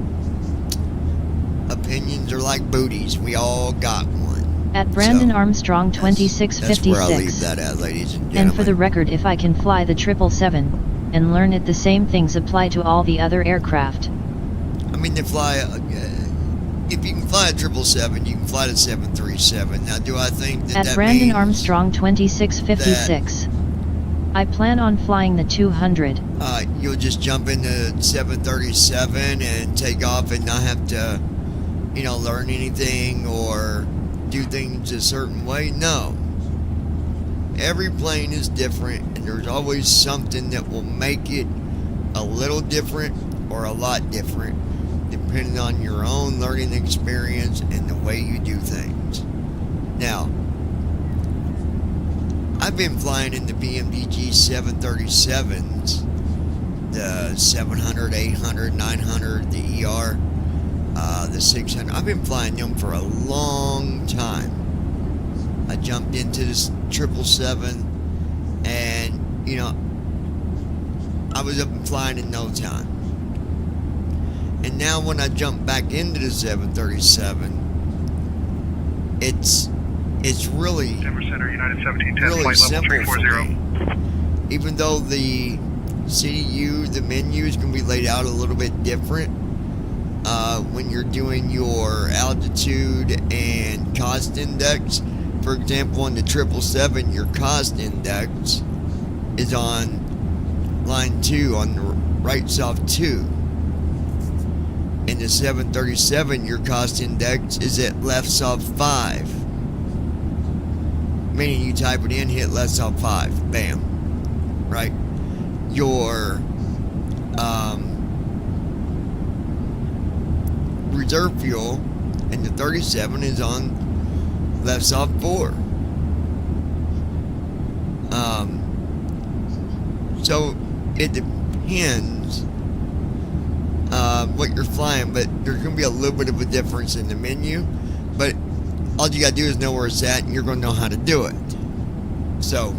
Speaker 1: Opinions are like booties. We all got one.
Speaker 2: At Brandon Armstrong 2656.
Speaker 1: That's where I leave that at, ladies and gentlemen.
Speaker 2: And for the record, if I can fly the 777 and learn it, the same things apply to all the other aircraft.
Speaker 1: I mean, if you can fly a 777, you can fly the 737. Now, do I think that
Speaker 2: At Brandon Armstrong 2656. I plan on flying the 200.
Speaker 1: You'll just jump into 737 and take off and not have to, you know, learn anything or do things a certain way? No. Every plane is different, and there's always something that will make it a little different or a lot different, depending on your own learning experience and the way you do things. Now, I've been flying in the pmdg 737s, the 700, 800, 900, the ER, the 600. I've been flying them for a long time. I jumped into this 777, and, you know, I was up and flying in no time. And now when I jump back into the 737, it's really, really simple for me. Even though the CDU, the menu is going to be laid out a little bit different when you're doing your altitude and cost index. For example, on the 777, your cost index is on line 2, on the right soft 2. In the 737, your cost index is at left soft 5. Meaning you type it in, hit left soft 5. Bam. Right? Your reserve fuel in the 37 is on left soft 4. So it depends what you're flying, but there's going to be a little bit of a difference in the menu, but all you got to do is know where it's at, and you're going to know how to do it. So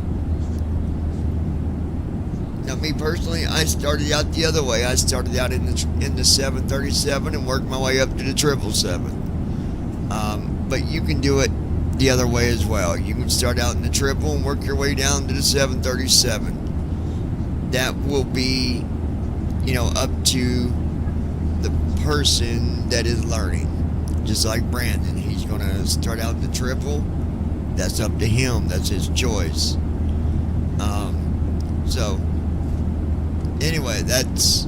Speaker 1: now, me personally, I started out the other way. I started out in the 737 and worked my way up to the 777. But you can do it the other way as well. You can start out in the 777 and work your way down to the 737. That will be, you know, up to the person that is learning. Just like Brandon, he's going to start out in the 777. That's up to him. That's his choice. So anyway, that's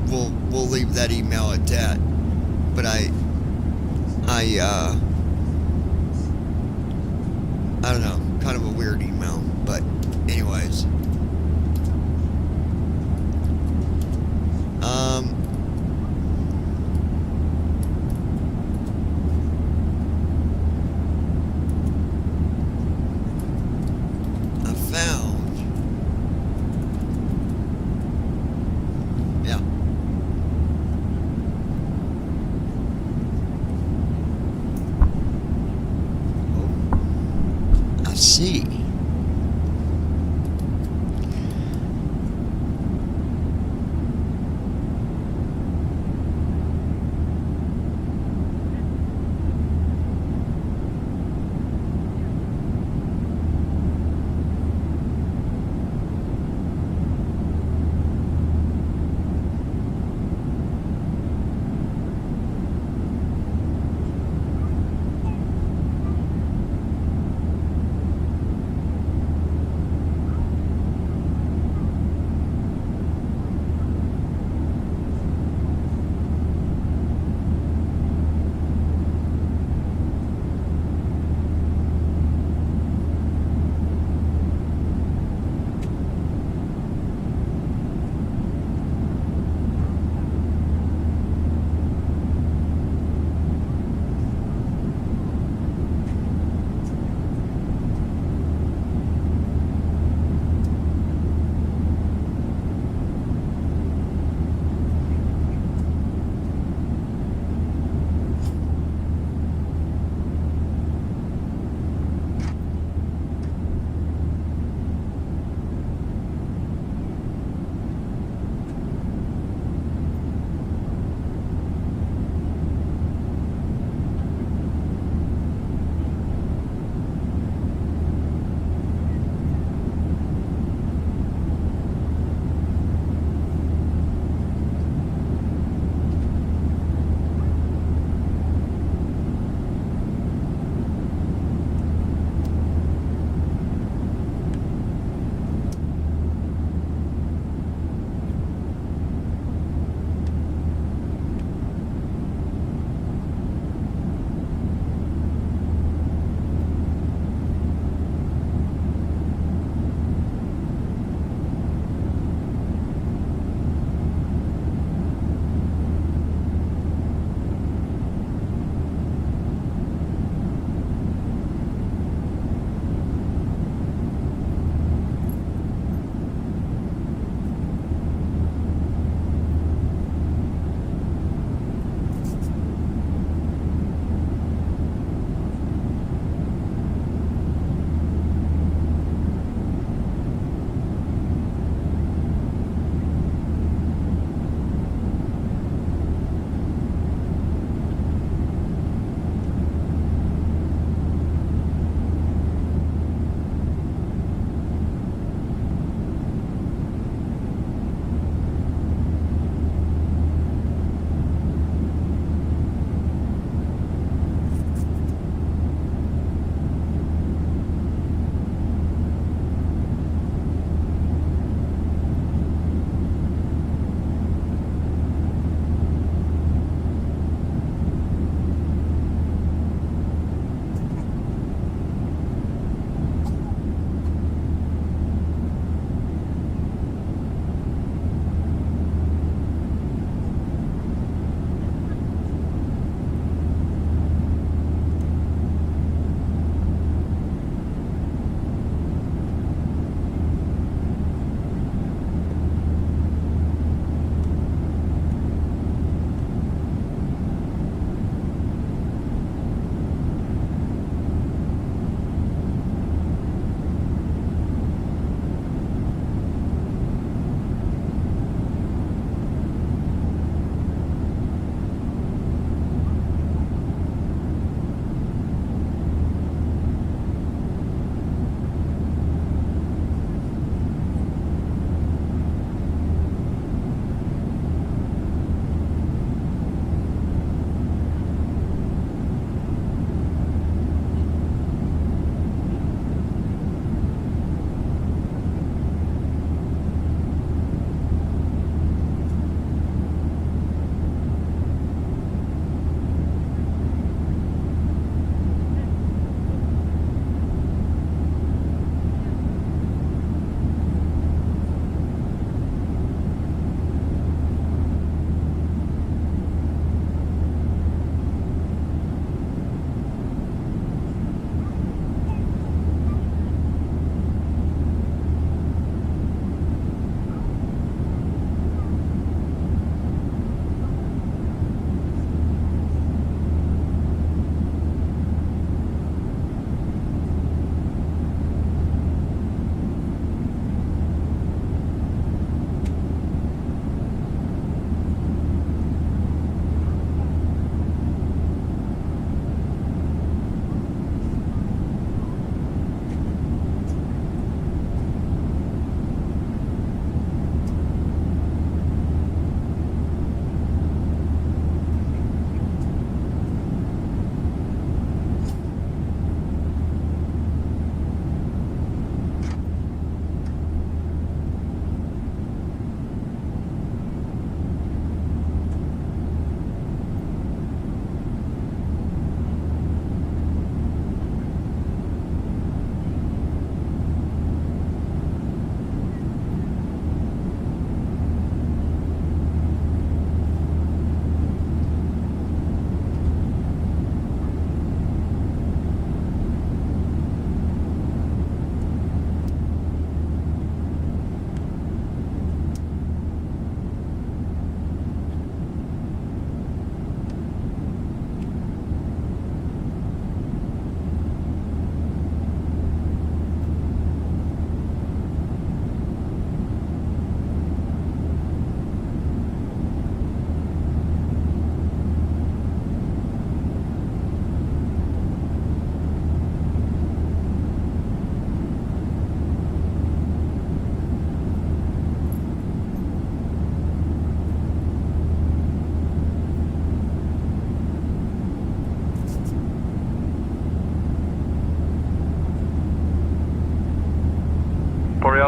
Speaker 1: we'll leave that email at that. But I don't know, kind of a weird email. But anyways, I found, yeah. I see.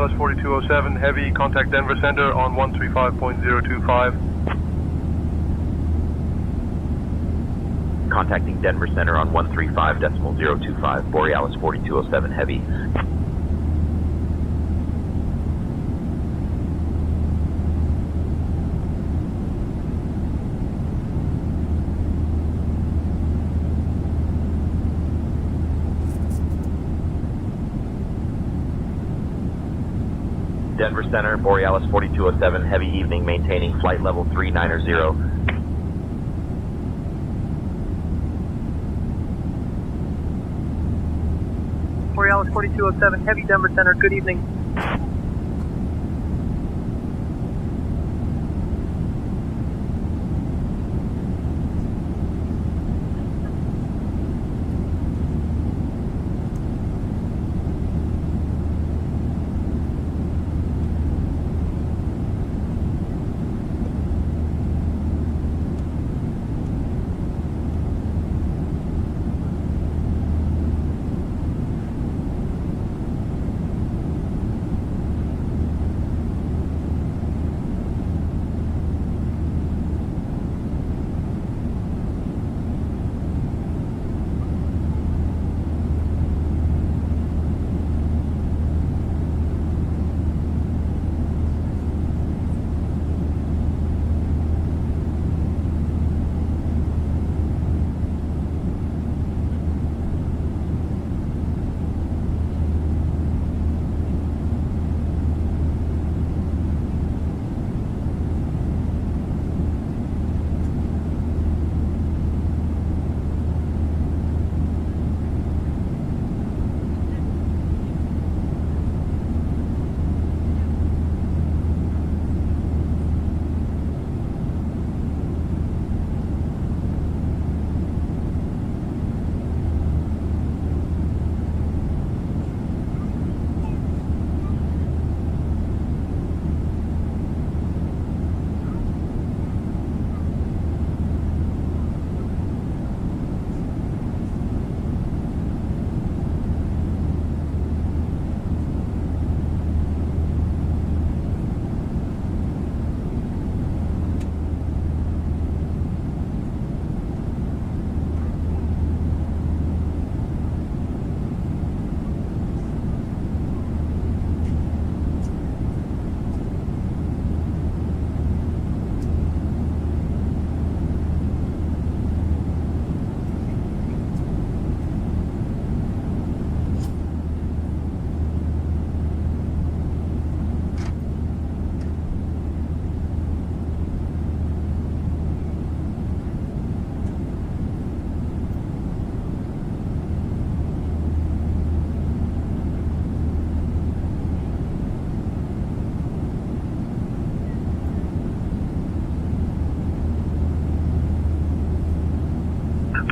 Speaker 15: Borealis 4207, heavy, contact Denver Center on 135.025.
Speaker 7: Contacting Denver Center on 135.025, Borealis 4207 heavy. Denver Center, Borealis 4207 heavy evening, maintaining flight level 390.
Speaker 10: Borealis 4207, heavy Denver Center, good evening.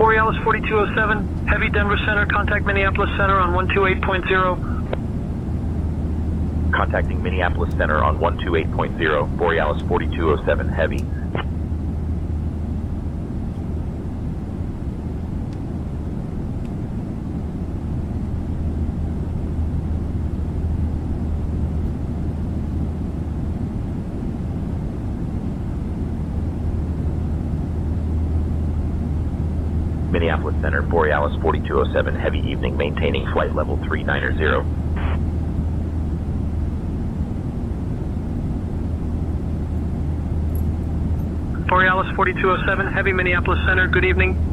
Speaker 10: Borealis 4207, heavy Denver Center, contact Minneapolis Center on 128.0.
Speaker 7: Contacting Minneapolis Center on 128.0, Borealis 4207 heavy. Minneapolis Center, Borealis 4207 heavy evening, maintaining flight level 390.
Speaker 10: Borealis 4207, heavy Minneapolis Center, good evening.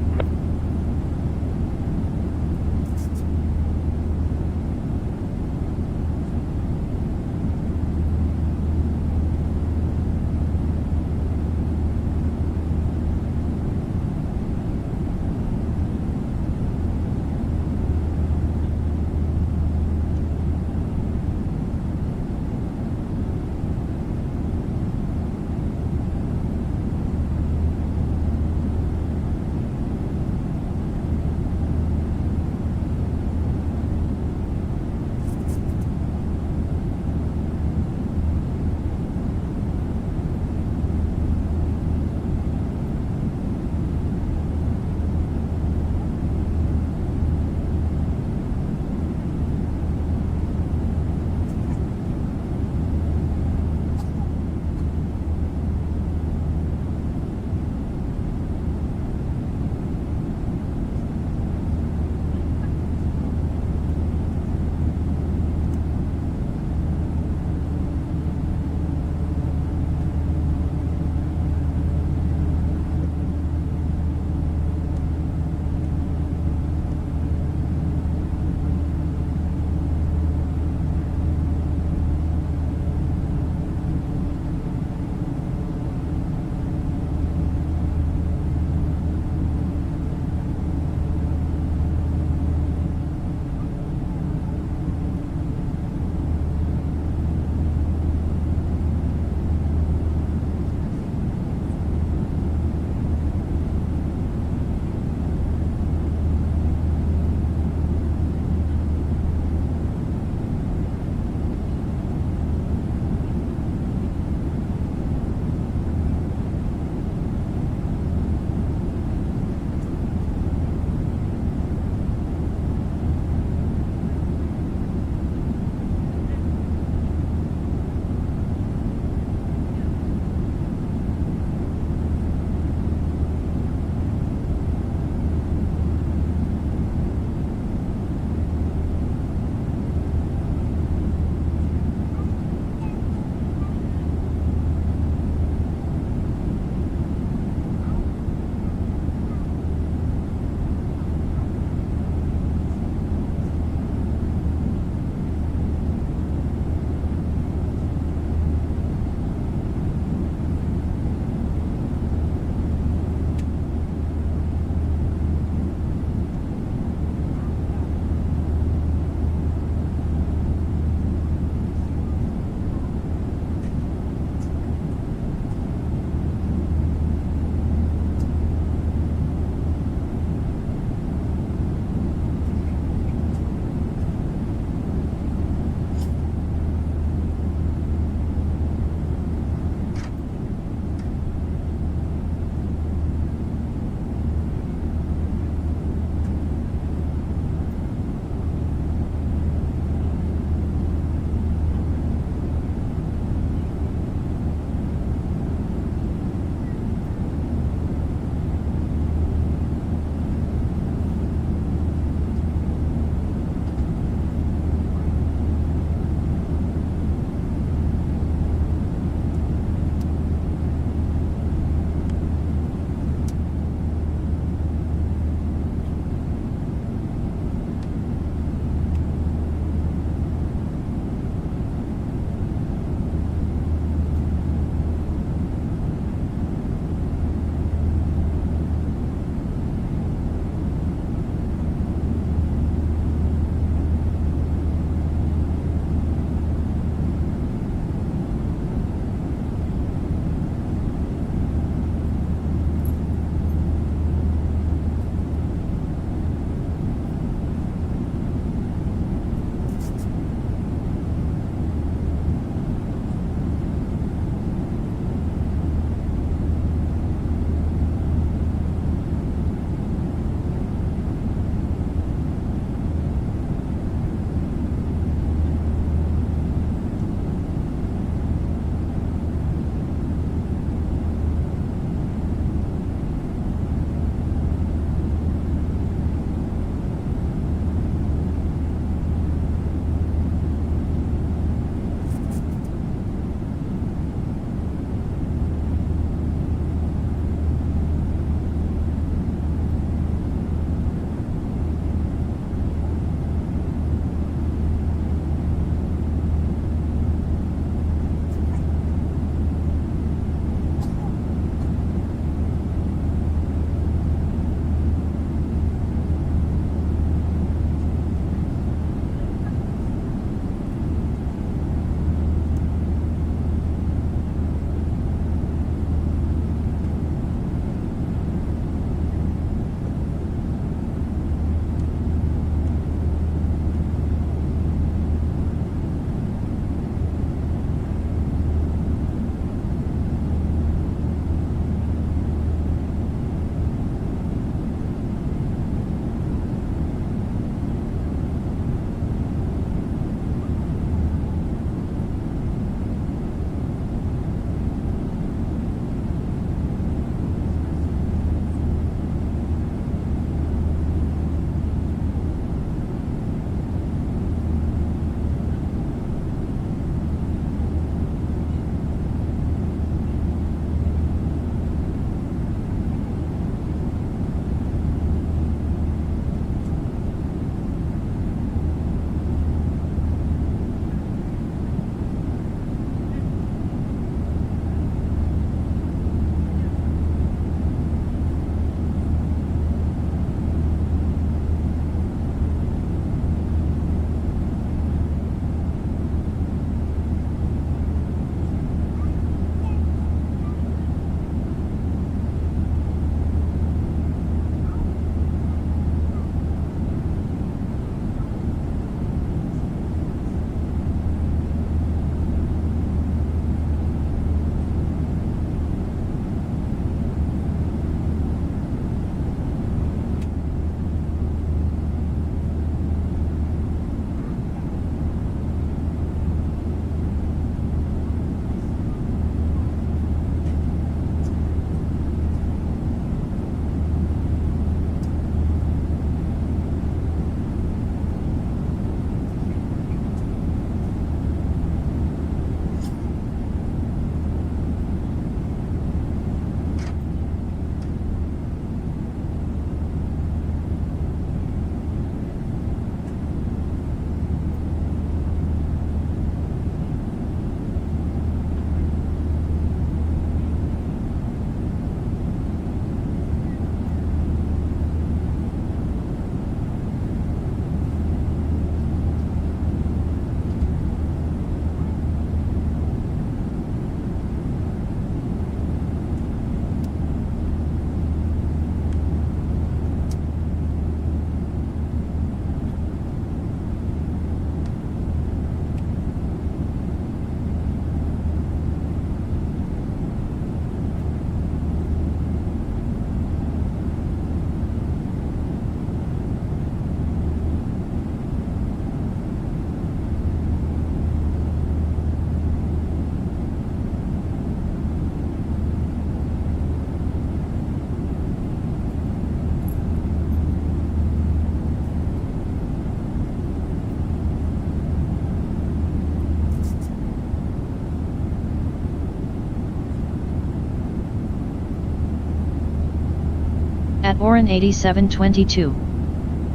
Speaker 2: At Oren 8722.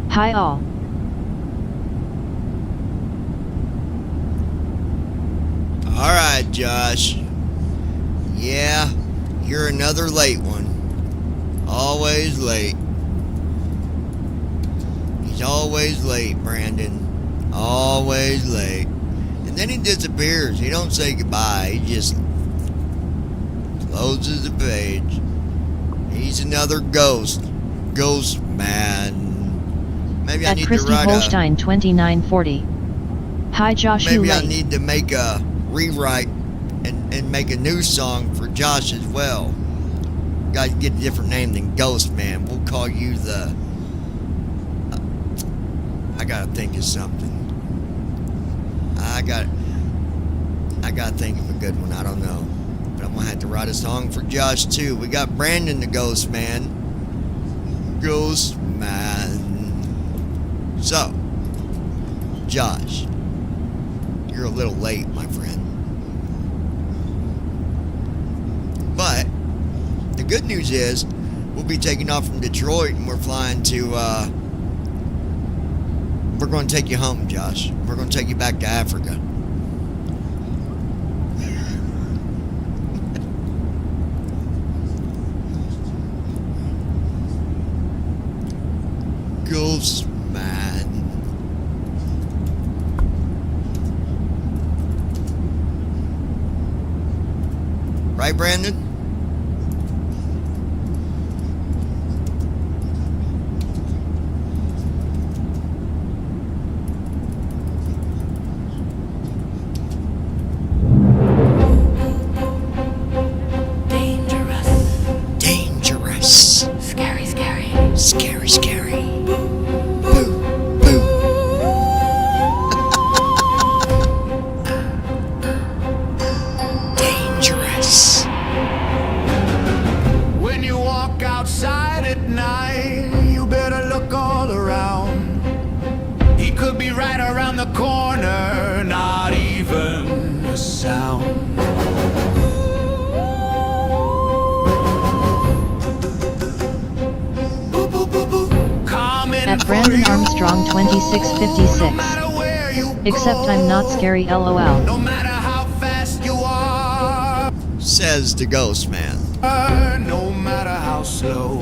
Speaker 2: Hi all.
Speaker 1: Alright, Josh. Yeah, you're another late one. Always late. He's always late, Brandon. Always late. And then he disappears. He don't say goodbye. He just closes the page. He's another ghost. Ghost man. Maybe I
Speaker 2: At
Speaker 1: need
Speaker 2: Christy
Speaker 1: to write
Speaker 2: Holstein 2940. Hi Josh, you
Speaker 1: maybe I
Speaker 2: late.
Speaker 1: need to make a rewrite and make a new song for Josh as well. Gotta get a different name than Ghost Man. We'll call you the... I gotta think of something. I gotta think of a good one. I don't know. But I'm gonna have to write a song for Josh too. We got Brandon the Ghost Man. Ghost Man. So, Josh, you're a little late, my friend. But the good news is we'll be taking off from Detroit and we're flying to we're going to take you home, Josh. We're going to take you back to Africa. Ghost man. Right, Brandon? Dangerous.
Speaker 16: Scary, scary.
Speaker 1: Scary, scary. Boo, boo. Dangerous.
Speaker 16: When you walk outside at night, you better look all around. He could be right around the corner, not even a sound.
Speaker 2: At Brandon Armstrong 2656. Except I'm not scary, lol.
Speaker 16: No matter how fast you are,
Speaker 1: Says the Ghost Man.
Speaker 16: no matter how slow.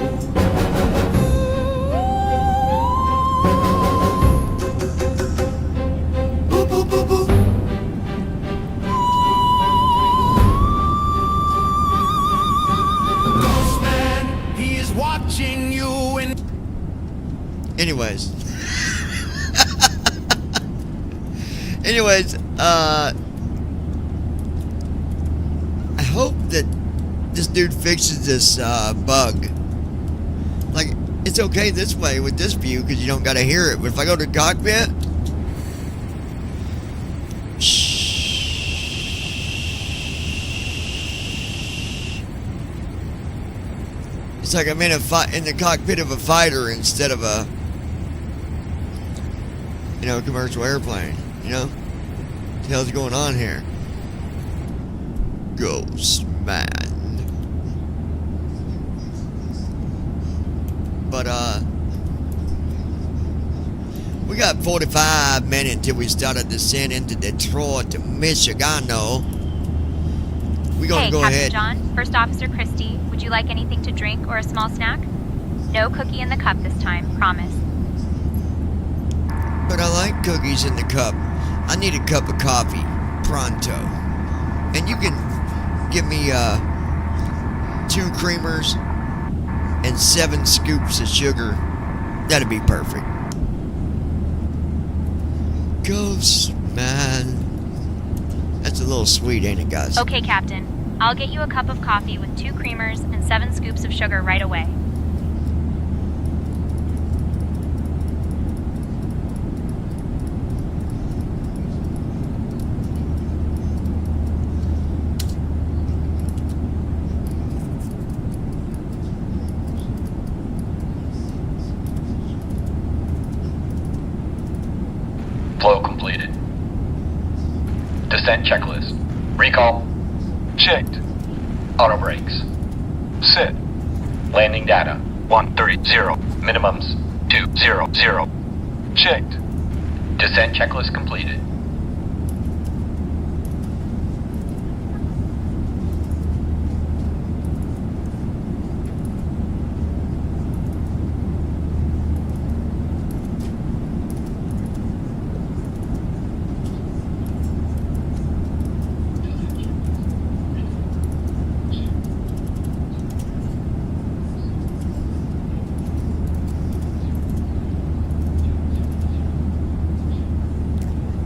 Speaker 16: Boo, boo, boo, boo. Ghost man, he is watching you and
Speaker 1: Anyways, I hope that this dude fixes this bug. Like, it's okay this way with this view because you don't got to hear it. But if I go to cockpit, it's like I'm in the cockpit of a fighter instead of a commercial airplane, What the hell's going on here? Ghost man. But, we got 45 minutes till we start a descent into Detroit, Michigan. We're going to go
Speaker 11: Captain
Speaker 1: ahead.
Speaker 11: John, First Officer Christie, would you like anything to drink or a small snack? No cookie in the cup this time, promise.
Speaker 1: But I like cookies in the cup. I need a cup of coffee, pronto. And you can give me 2 creamers and 7 scoops of sugar. That'd be perfect. Ghost man. That's a little sweet, ain't it, guys?
Speaker 11: Okay, Captain. I'll get you a cup of coffee with 2 creamers and 7 scoops of sugar right away.
Speaker 9: Flow completed. Descent checklist. Recall. Checked. Auto brakes. Set. Landing data. 130. Minimums 200. Checked. Descent checklist completed.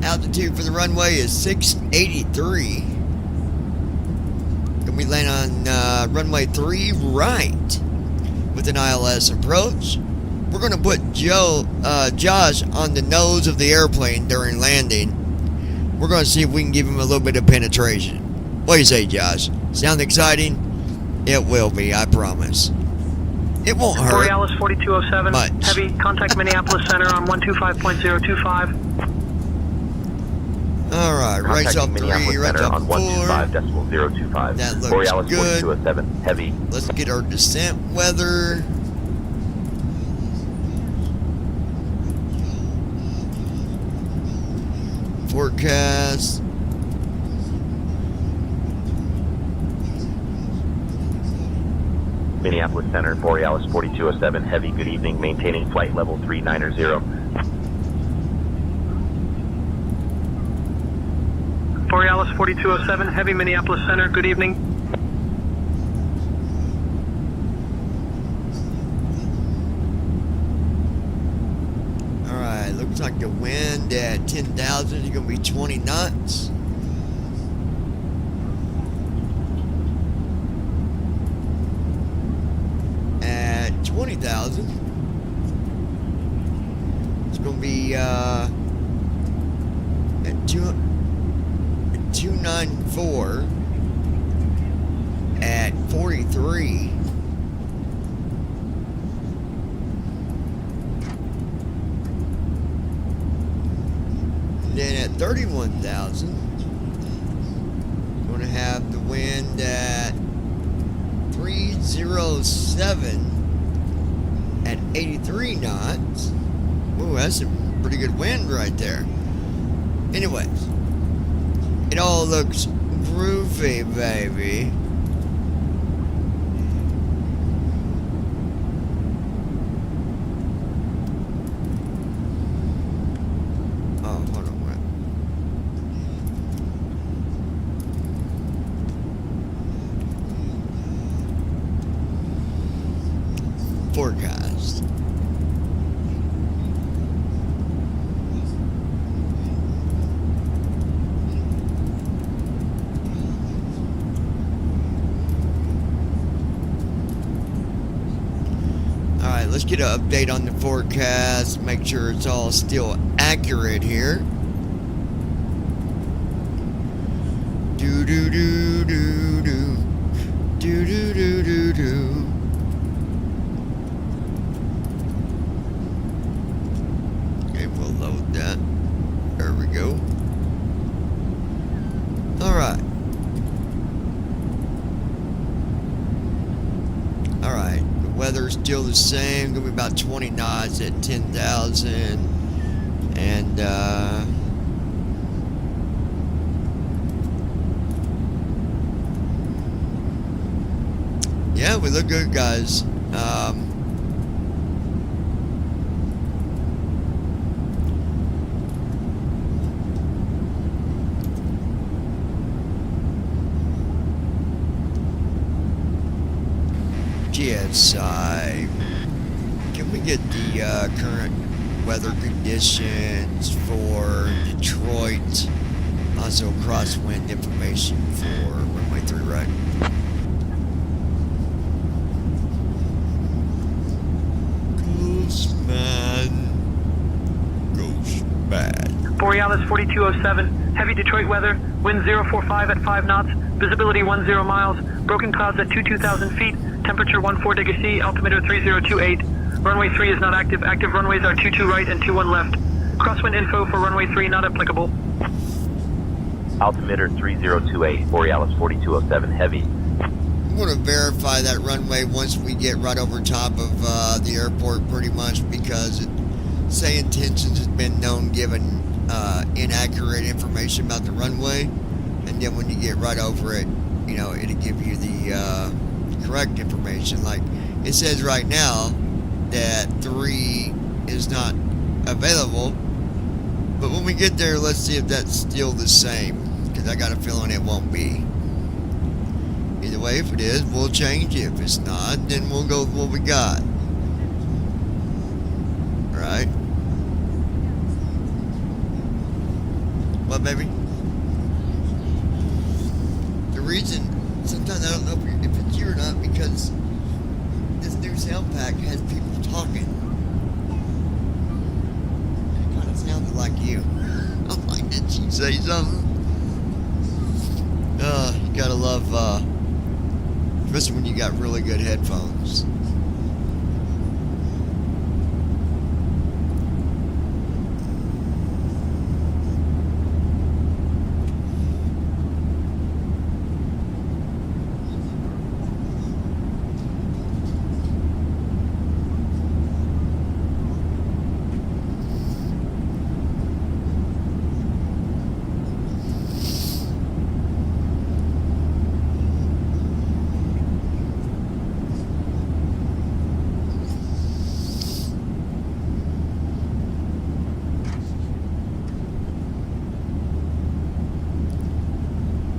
Speaker 1: Altitude for the runway is 683. Gonna be landing on runway 3 right with an ILS approach. We're gonna put Josh on the nose of the airplane during landing. We're gonna see if we can give him a little bit of penetration. What do you say, Josh? Sound exciting? It will be, I promise. It won't hurt.
Speaker 10: Borealis 4207,
Speaker 1: much.
Speaker 10: heavy, contact Minneapolis Center on 125.025.
Speaker 1: Alright, right off 3,
Speaker 7: Minneapolis
Speaker 1: right
Speaker 7: Center
Speaker 1: off
Speaker 7: on
Speaker 1: 4.
Speaker 7: 125.025.
Speaker 1: That looks
Speaker 7: Borealis
Speaker 1: good.
Speaker 7: 4207, heavy.
Speaker 1: Let's get our descent weather. Forecast.
Speaker 7: Minneapolis Center, Borealis 4207, heavy, good evening, maintaining flight level 390.
Speaker 10: Borealis 4207, heavy, Minneapolis Center, good evening.
Speaker 1: Alright, looks like the wind at 10,000 is going to be 20 knots. At 20,000, it's going to be at 294 at 43. Then at 31,000, going to have the wind at 307 at 83 knots. Ooh, that's a pretty good wind right there. Anyways, it all looks groovy, baby. Oh, hold on, wait. Forecast. Alright, let's get an update on the forecast, make sure it's all still accurate here. Do do do do do. Do do do do do. Okay, we'll load that. There we go. Alright. Alright. Weather's still the same, gonna be about 20 knots at 10,000, and yeah, we look good, guys. GSI, can we get the current weather conditions for Detroit? Also crosswind information for runway 3 right. Ghost man. Ghost bad.
Speaker 10: Borealis 4207, heavy Detroit weather, wind 045 at 5 knots, visibility 10 miles, broken clouds at 2,000 feet, temperature 14 degree C, altimeter 3028. Runway 3 is not active. Active runways are 22 right and 21 left. Crosswind info for runway 3 not applicable.
Speaker 7: Altimeter 3028, Borealis 4207, heavy.
Speaker 1: I'm going to verify that runway once we get right over top of the airport, pretty much, because Say Intentions has been known giving inaccurate information about the runway, and then when you get right over it, you know, it'll give you the correct information. Like it says right now that 3 is not available, but when we get there, let's see if that's still the same, because I got a feeling it won't be. Either way, if it is, we'll change it. If it's not, then we'll go with what we got. Alright? What, baby? The reason, sometimes I don't know if it's you or not, because this new sound pack has people talking. It kind of sounded like you. I'm like, did she say something? You gotta love, especially when you got really good headphones.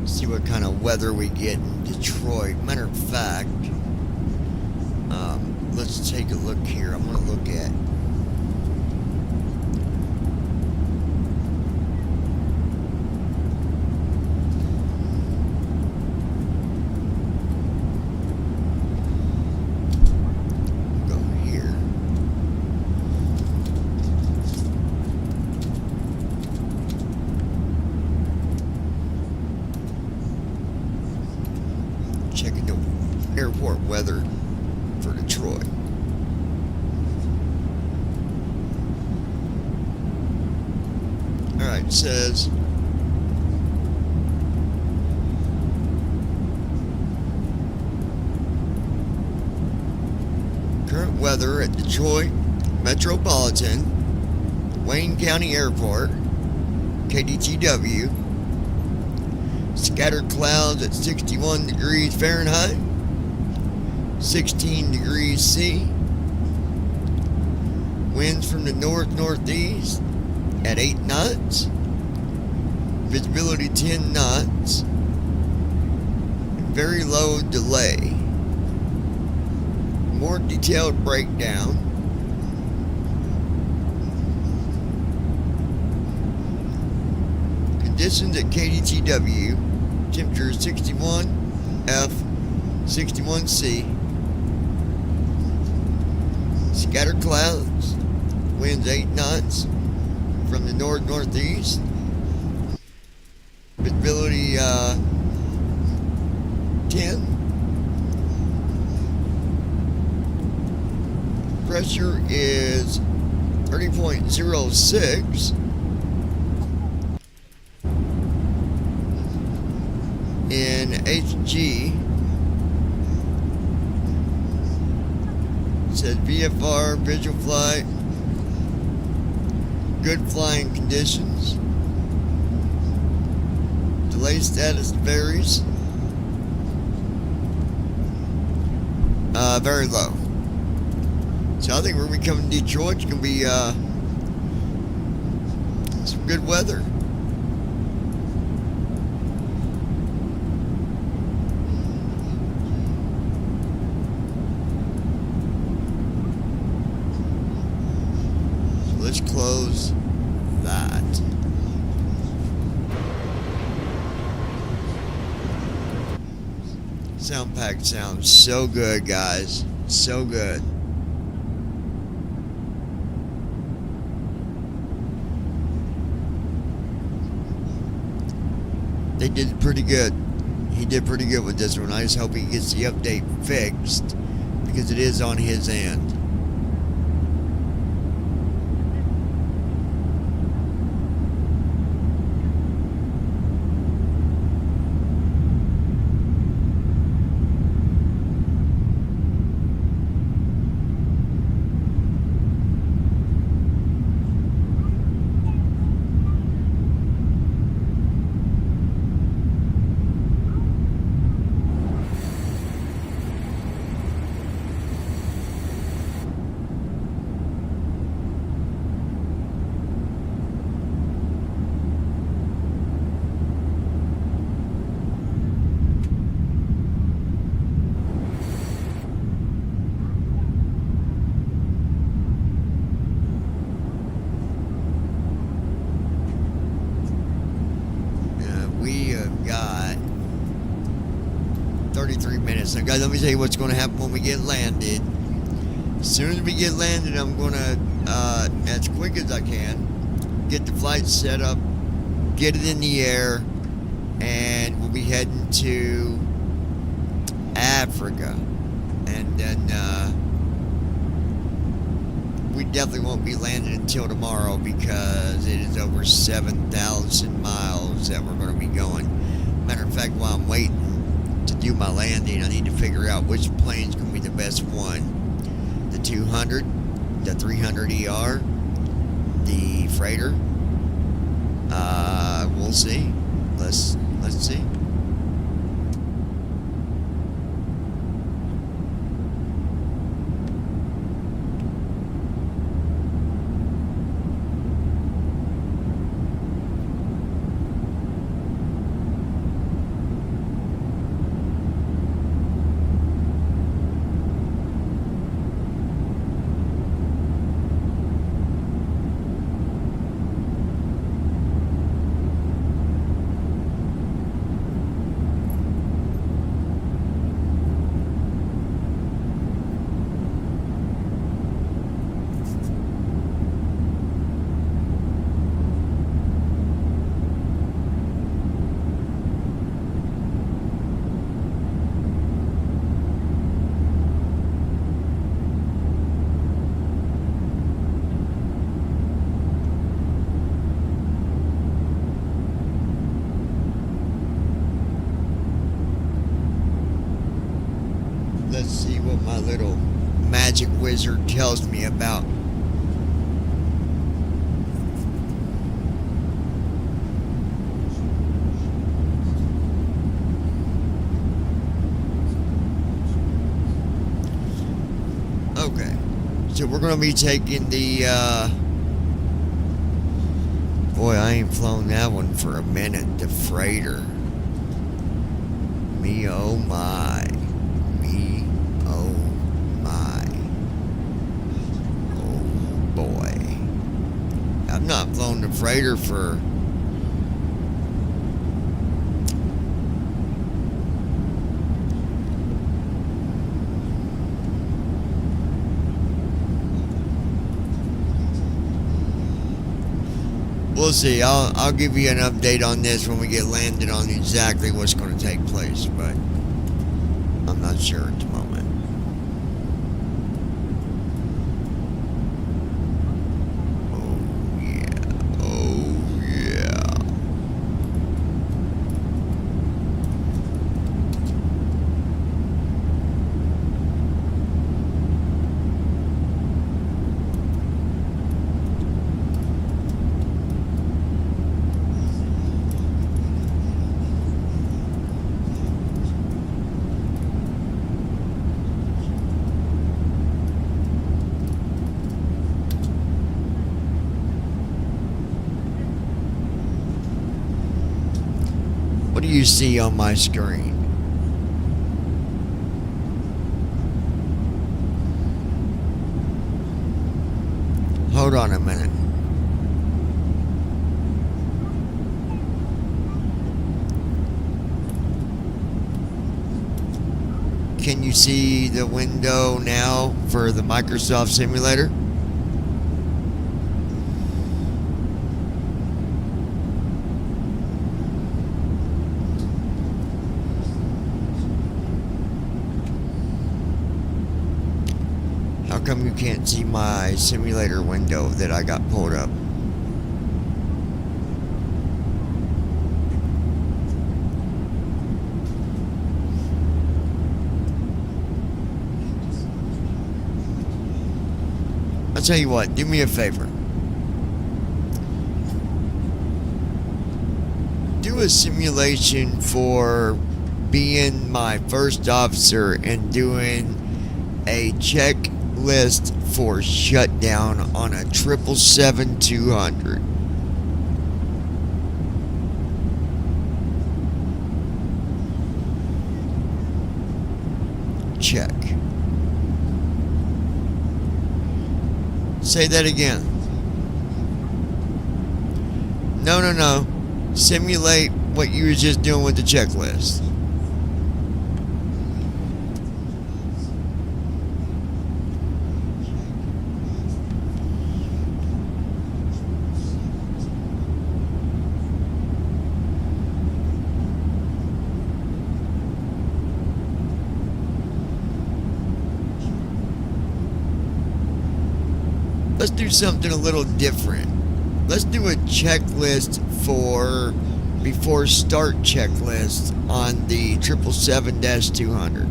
Speaker 1: See what kind of weather we get in Detroit. Matter of fact, let's take a look here. I'm going to look at checking the airport weather for Detroit. Alright, it says current weather at Detroit Metropolitan Wayne County Airport, KDTW. Scattered clouds at 61 degrees Fahrenheit, 16 degrees C. Winds from the north-northeast at 8 knots. Visibility 10 knots. Very low delay. More detailed breakdown. Conditions at KDTW. Temperature 61 F, 61 C. Scattered clouds. Winds 8 knots from the north-northeast. Visibility 10. Pressure is 30.06. In HG, it says VFR, visual flight, good flying conditions, delay status varies, very low. So I think when we come to Detroit, it's going to be some good weather. Let's close that. Sound pack sounds so good, guys. So good. They did pretty good. He did pretty good with this one. I just hope he gets the update fixed, because it is on his end. this. Now, guys, let me tell you what's going to happen when we get landed. As soon as we get landed, I'm going to, as quick as I can, get the flight set up, get it in the air, and we'll be heading to Africa. And then we definitely won't be landing until tomorrow because it is over 7,000 miles that we're going to be going. Matter of fact, while I'm waiting to do my landing, I need to figure out which plane's going to be the best one. The 200, the 300 ER, the freighter. We'll see. Let's see. Let's see what my little magic wizard tells me about. Okay, so we're gonna be taking the boy, I ain't flown that one for a minute, the freighter. Me oh my. Oh my. Oh boy. I've not flown the freighter for we'll see. I'll give you an update on this when we get landed on exactly what's going to take place, but I'm not sure at the moment. Oh yeah. Oh yeah. What do you see on my screen? Hold on a minute. Can you see the window now for the Microsoft Simulator? How come you can't see my simulator window that I got pulled up? I'll tell you what, do me a favor. Do a simulation for being my first officer and doing a checklist for shutdown on a 777-200. Check. Say that again. No. Simulate what you were just doing with the checklist. do something a little different. Let's do a checklist for before start checklist on the 777-200.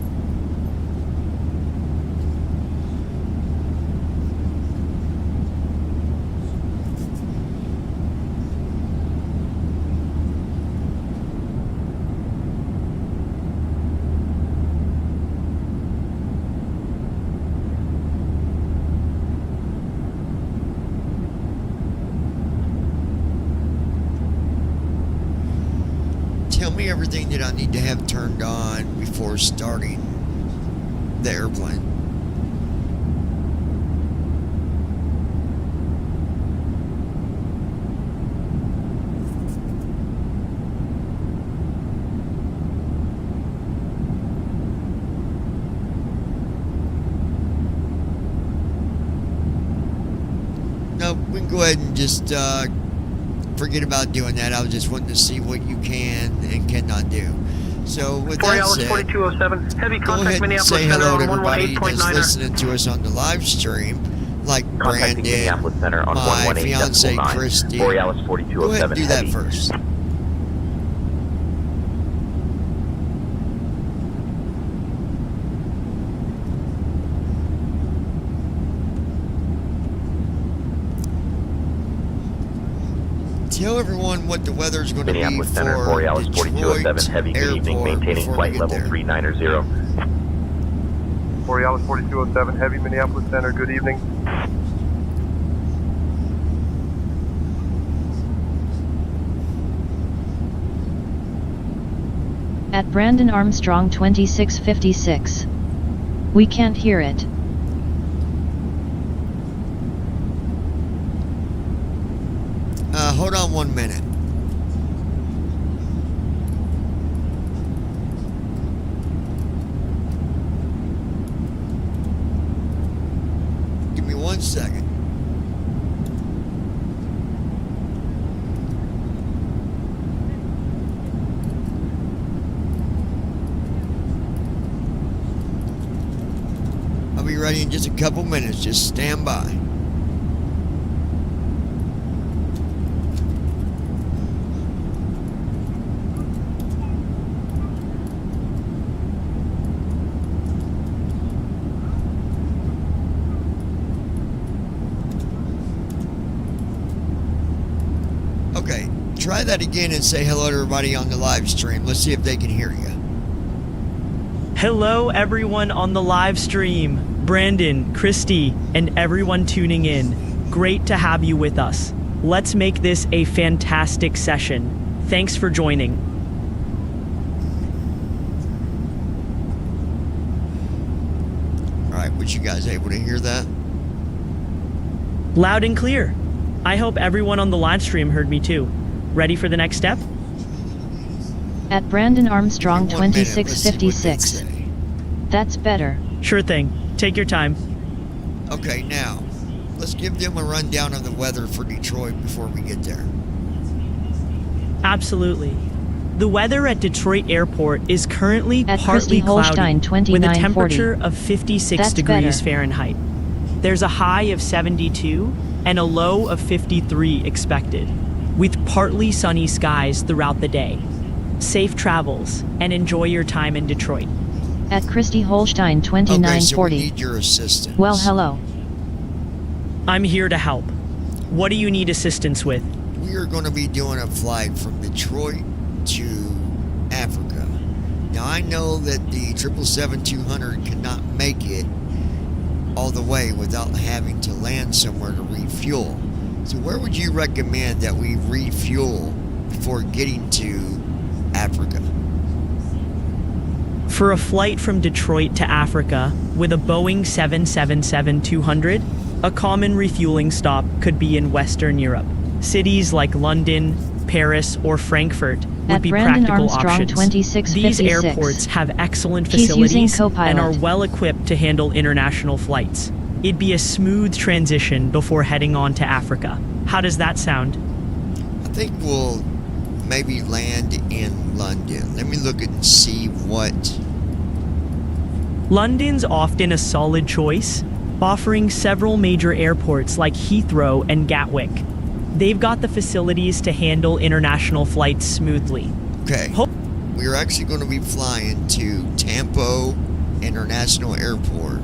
Speaker 1: Tell me everything that I need to have turned on before starting the airplane. No, we can go ahead and just forget about doing that. I was just wanting to see what you can and cannot do. So with that said,
Speaker 10: 4207, heavy
Speaker 1: go
Speaker 10: contact
Speaker 1: ahead and
Speaker 10: Minneapolis
Speaker 1: say
Speaker 10: Center
Speaker 1: hello to
Speaker 10: on
Speaker 1: everybody that's
Speaker 10: 118.9er.
Speaker 1: listening to us on the live stream, like
Speaker 7: Contacting
Speaker 1: Brandon,
Speaker 7: Minneapolis Center on
Speaker 1: my
Speaker 7: 118.9.
Speaker 1: fiance Christy.
Speaker 7: Borealis
Speaker 1: Go ahead and
Speaker 7: 4207
Speaker 1: do that
Speaker 7: heavy.
Speaker 1: first. Tell everyone what the weather's going to be
Speaker 7: Minneapolis
Speaker 1: for
Speaker 7: Center, Borealis
Speaker 1: Detroit
Speaker 7: 4207 heavy. Good evening.
Speaker 1: Airport
Speaker 7: Maintaining
Speaker 1: before we
Speaker 7: flight
Speaker 1: get
Speaker 7: level
Speaker 1: there.
Speaker 7: 390.
Speaker 15: Borealis 4207 heavy, Minneapolis Center. Good evening.
Speaker 2: At Brandon Armstrong 2656. We can't hear it.
Speaker 1: Hold on 1 minute. Give me 1 second. I'll be ready in just a couple minutes. Just stand by. Okay, try that again and say hello to everybody on the live stream. Let's see if they can hear you.
Speaker 19: Hello, everyone on the live stream. Brandon, Christy, and everyone tuning in. Great to have you with us. Let's make this a fantastic session. Thanks for joining.
Speaker 1: All right, was you guys able to hear that?
Speaker 19: Loud and clear. I hope everyone on the live stream heard me too. Ready for the next step?
Speaker 2: At Brandon Armstrong
Speaker 1: 1 minute, let's see what they
Speaker 2: 2656.
Speaker 1: say.
Speaker 2: That's better.
Speaker 19: Sure thing. Take your time.
Speaker 1: Okay, now, let's give them a rundown of the weather for Detroit before we get there.
Speaker 19: Absolutely. The weather at Detroit Airport is currently
Speaker 2: At
Speaker 19: partly
Speaker 2: Christy Holstein
Speaker 19: cloudy, with a
Speaker 2: 2940.
Speaker 19: temperature of 56
Speaker 2: That's
Speaker 19: degrees
Speaker 2: better.
Speaker 19: Fahrenheit. There's a high of 72 and a low of 53 expected, with partly sunny skies throughout the day. Safe travels, and enjoy your time in Detroit.
Speaker 2: At Christy Holstein
Speaker 1: Okay, so we
Speaker 2: 2940.
Speaker 1: need your assistance.
Speaker 2: Well, hello.
Speaker 19: I'm here to help. What do you need assistance with?
Speaker 1: We are going to be doing a flight from Detroit to Africa. Now, I know that the 777-200 cannot make it all the way without having to land somewhere to refuel. So where would you recommend that we refuel before getting to Africa?
Speaker 19: For a flight from Detroit to Africa with a Boeing 777-200, a common refueling stop could be in Western Europe. Cities like London, Paris, or Frankfurt would
Speaker 2: At
Speaker 19: be
Speaker 2: Brandon
Speaker 19: practical
Speaker 2: Armstrong
Speaker 19: options.
Speaker 2: 2656.
Speaker 19: These airports have excellent
Speaker 2: He's using
Speaker 19: facilities
Speaker 2: Copilot.
Speaker 19: and are well equipped to handle international flights. It'd be a smooth transition before heading on to Africa. How does that sound?
Speaker 1: I think we'll maybe land in London. Let me look and see what...
Speaker 19: London's often a solid choice. offering several major airports like Heathrow and Gatwick. They've got the facilities to handle international flights smoothly.
Speaker 1: Okay. We're actually going to be flying to Tampa International Airport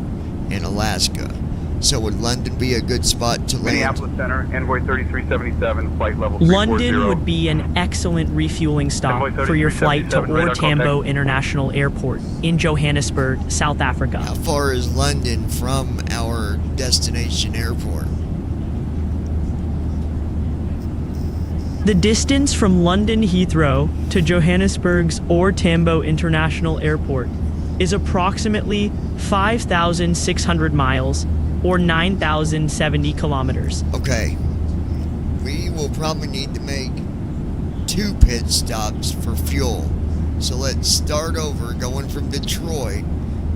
Speaker 1: in Alaska. So would London be a good spot to land?
Speaker 15: Minneapolis Center, Envoy 3377, flight level 340.
Speaker 19: London would be an excellent refueling stop for your flight to Ore Tambo International Airport in Johannesburg, South Africa.
Speaker 1: How far is London from our destination airport?
Speaker 19: The distance from London Heathrow to Johannesburg's Ore Tambo International Airport is approximately 5,600 miles or 9,070 kilometers.
Speaker 1: Okay. We will probably need to make 2 pit stops for fuel. So let's start over going from Detroit.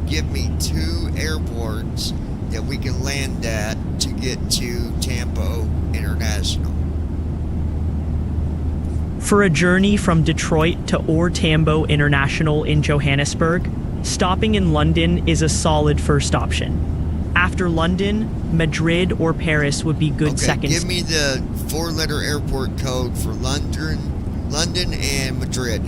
Speaker 1: Give me 2 airports that we can land at to get to Tampa International.
Speaker 19: For a journey from Detroit to Ore Tambo International in Johannesburg, stopping in London is a solid first option. After London, Madrid or Paris would be good seconds.
Speaker 1: Give me the 4-letter airport code for London and Madrid.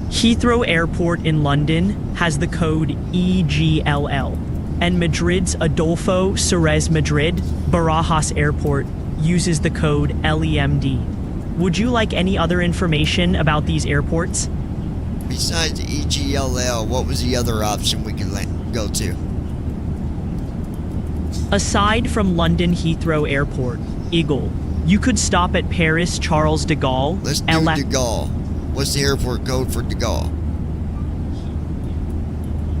Speaker 19: Heathrow Airport in London has the code EGLL, and Madrid's Adolfo Suarez Madrid Barajas Airport uses the code LEMD. Would you like any other information about these airports?
Speaker 1: Besides EGLL, what was the other option we could go to?
Speaker 19: Aside from London Heathrow Airport, Eagle, you could stop at Paris Charles de Gaulle.
Speaker 1: Let's do de Gaulle. What's the airport code for de Gaulle?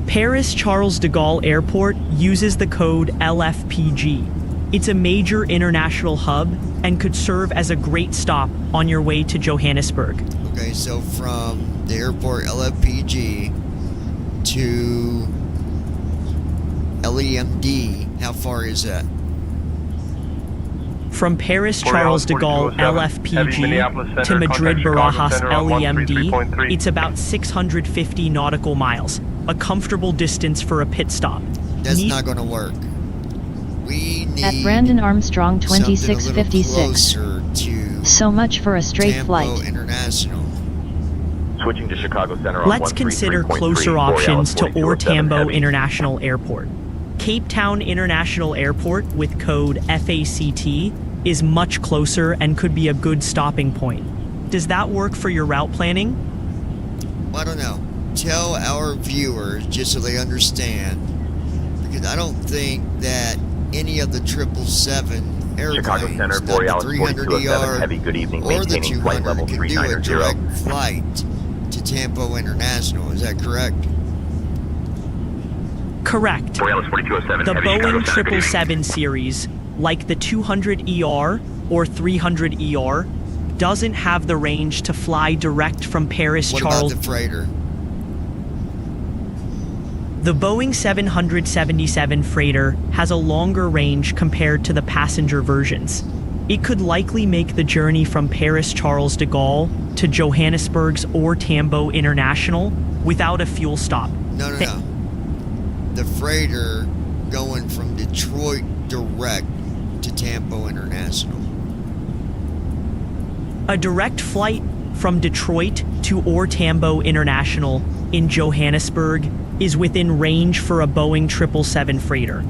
Speaker 19: Paris Charles de Gaulle Airport uses the code LFPG. It's a major international hub and could serve as a great stop on your way to Johannesburg.
Speaker 1: Okay, so from the airport LFPG to LEMD, how far is that?
Speaker 19: From Paris Charles de Gaulle LFPG to Madrid Barajas LEMD, it's about 650 nautical miles, a comfortable distance for a pit stop.
Speaker 1: That's not going to work. We need
Speaker 2: at Brandon Armstrong
Speaker 1: something a
Speaker 2: 2656.
Speaker 1: little closer to
Speaker 2: So much for a straight
Speaker 1: Tampa
Speaker 2: flight.
Speaker 1: International.
Speaker 7: Switching to Chicago Center on
Speaker 19: Let's consider
Speaker 7: 133.3,
Speaker 19: closer options to
Speaker 7: Borealis
Speaker 19: Ore
Speaker 7: 4207
Speaker 19: Tambo
Speaker 7: Heavy.
Speaker 19: International Airport. Cape Town International Airport with code FACT is much closer and could be a good stopping point. Does that work for your route planning?
Speaker 1: Well, I don't know. Tell our viewers just so they understand, because I don't think that any of the 777 airplanes,
Speaker 7: Chicago Center,
Speaker 1: not the
Speaker 7: Borealis
Speaker 1: 300
Speaker 7: 4207 Heavy, good evening,
Speaker 1: or the
Speaker 7: maintaining flight
Speaker 1: 200,
Speaker 7: level
Speaker 1: can do a
Speaker 7: 390.
Speaker 1: direct flight to Tampa International. Is that correct?
Speaker 19: Correct.
Speaker 8: Borealis 4207
Speaker 19: The
Speaker 8: Heavy, Chicago
Speaker 19: Boeing
Speaker 8: Center, good evening.
Speaker 19: 777 series, like the 200ER or 300ER, doesn't have the range to fly direct from Paris
Speaker 1: What
Speaker 19: Charles.
Speaker 1: about the freighter?
Speaker 19: The Boeing 777 freighter has a longer range compared to the passenger versions. It could likely make the journey from Paris Charles de Gaulle to Johannesburg's Ore Tambo International without a fuel stop.
Speaker 1: No. The freighter going from Detroit direct to Tampa International.
Speaker 19: A direct flight from Detroit to Ore Tambo International in Johannesburg is within range for a Boeing 777 freighter.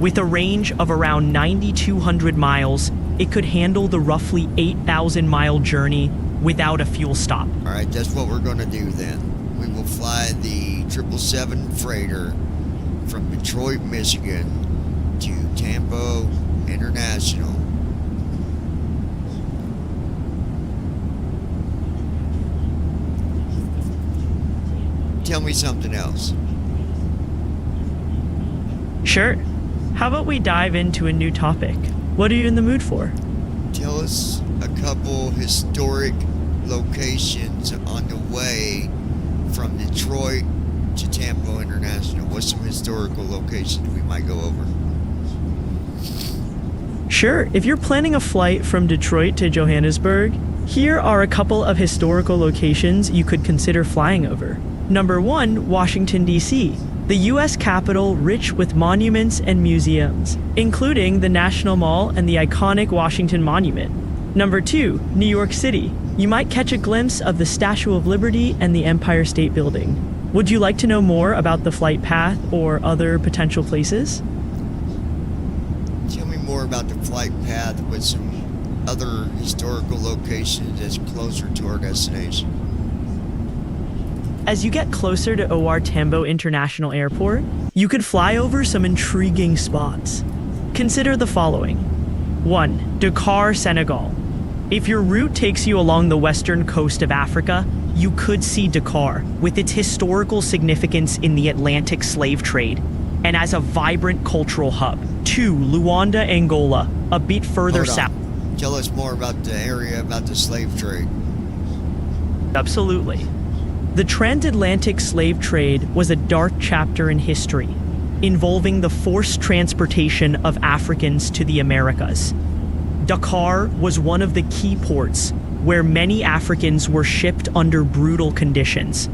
Speaker 19: With a range of around 9,200 miles, it could handle the roughly 8,000-mile journey without a fuel stop.
Speaker 1: All right, that's what we're going to do then. We will fly the 777 freighter from Detroit, Michigan to Tampa International. Tell me something else.
Speaker 19: Sure. How about we dive into a new topic? What are you in the mood for?
Speaker 1: Tell us a couple historic locations on the way from Detroit to Tampa International. What's some historical locations we might go over?
Speaker 19: Sure. If you're planning a flight from Detroit to Johannesburg, here are a couple of historical locations you could consider flying over. Number 1, Washington, D.C. The US capital rich with monuments and museums, including the National Mall and the iconic Washington Monument. Number 2, New York City. You might catch a glimpse of the Statue of Liberty and the Empire State Building. Would you like to know more about the flight path or other potential places?
Speaker 1: Tell me more about the flight path with some other historical locations that's closer to our destination.
Speaker 19: As you get closer to OR Tambo International Airport, you could fly over some intriguing spots. Consider the following. 1. Dakar, Senegal. If your route takes you along the western coast of Africa, you could see Dakar, with its historical significance in the Atlantic slave trade, and as a vibrant cultural hub. 2. Luanda, Angola, a bit further south.
Speaker 1: Tell us more about the area about the slave trade.
Speaker 19: Absolutely. The transatlantic slave trade was a dark chapter in history, involving the forced transportation of Africans to the Americas. Dakar was one of the key ports where many Africans were shipped under brutal conditions.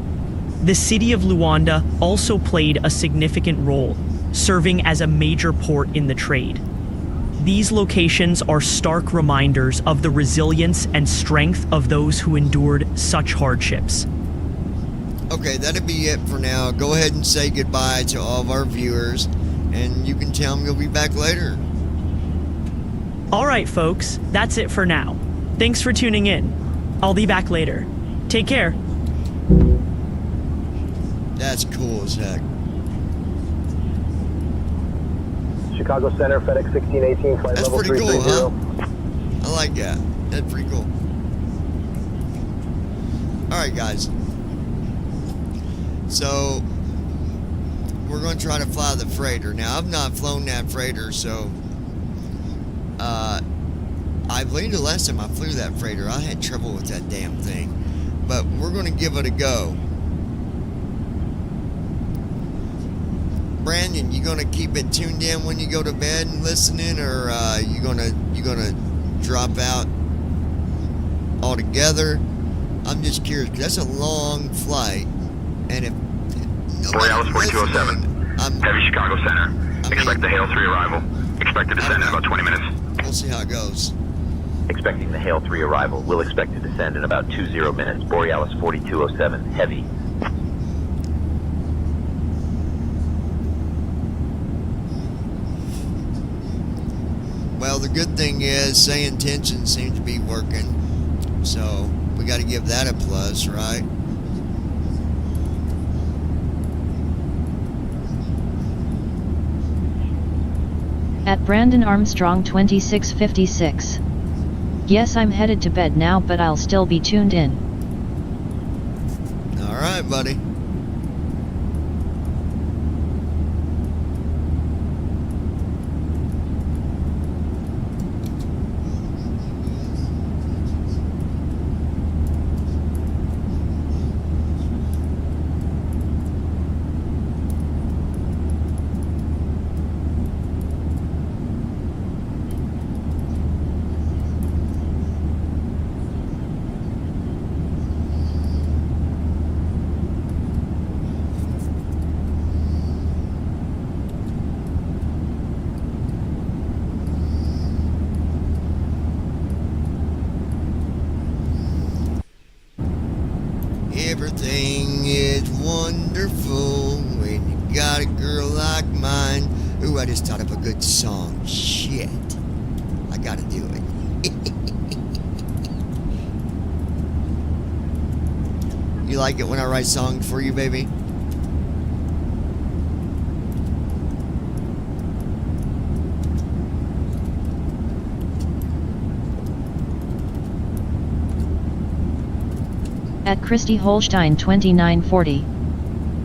Speaker 19: The city of Luanda also played a significant role, serving as a major port in the trade. These locations are stark reminders of the resilience and strength of those who endured such hardships.
Speaker 1: Okay, that'll be it for now. Go ahead and say goodbye to all of our viewers, and you can tell them you'll be back later.
Speaker 19: All right, folks, that's it for now. Thanks for tuning in. I'll be back later. Take care.
Speaker 1: That's cool as heck.
Speaker 18: Chicago Center, FedEx 1618, flight
Speaker 1: That's
Speaker 18: level
Speaker 1: pretty cool,
Speaker 18: 330.
Speaker 1: huh? I like that. That's pretty cool. All right, guys. So, we're going to try to fly the freighter. Now, I've not flown that freighter, so I believe the last time I flew that freighter, I had trouble with that damn thing. But we're going to give it a go. Brandon, you going to keep it tuned in when you go to bed and listening, or you gonna drop out altogether? I'm just curious, 'cause that's a long flight, and if
Speaker 8: Borealis 4207, heavy Chicago Center. Expect the Hail 3 arrival. Expect to descend in about 20 minutes.
Speaker 1: We'll see how it goes.
Speaker 7: Expecting the Hail 3 arrival. Will expect to descend in about 20 minutes. Borealis 4207, heavy.
Speaker 1: Well, the good thing is, say intention seems to be working, so we got to give that a plus, right?
Speaker 2: At Brandon Armstrong 2656. Yes, I'm headed to bed now, but I'll still be tuned in.
Speaker 1: All right, buddy. Everything is wonderful when you got a girl like mine. Ooh, I just thought of a good song. Shit. I gotta do it. You like it when I write songs for you, baby?
Speaker 2: At Christy Holstein 2940.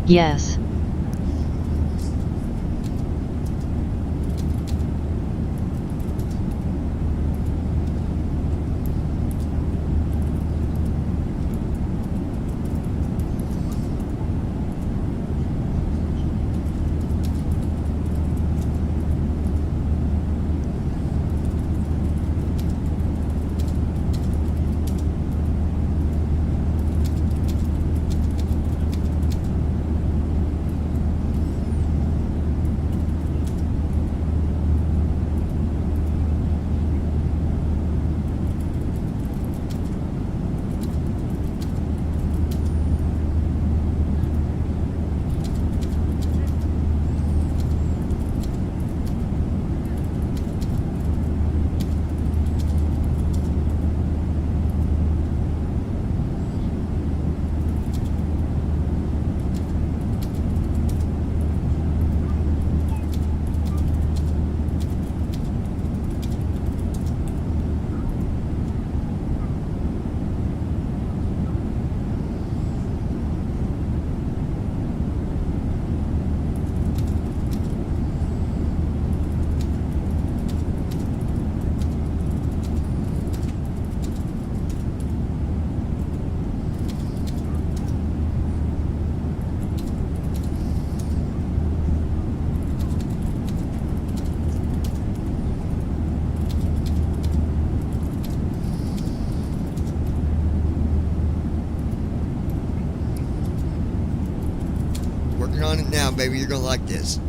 Speaker 2: Yes.
Speaker 1: Turn on it now, baby. You're gonna like this.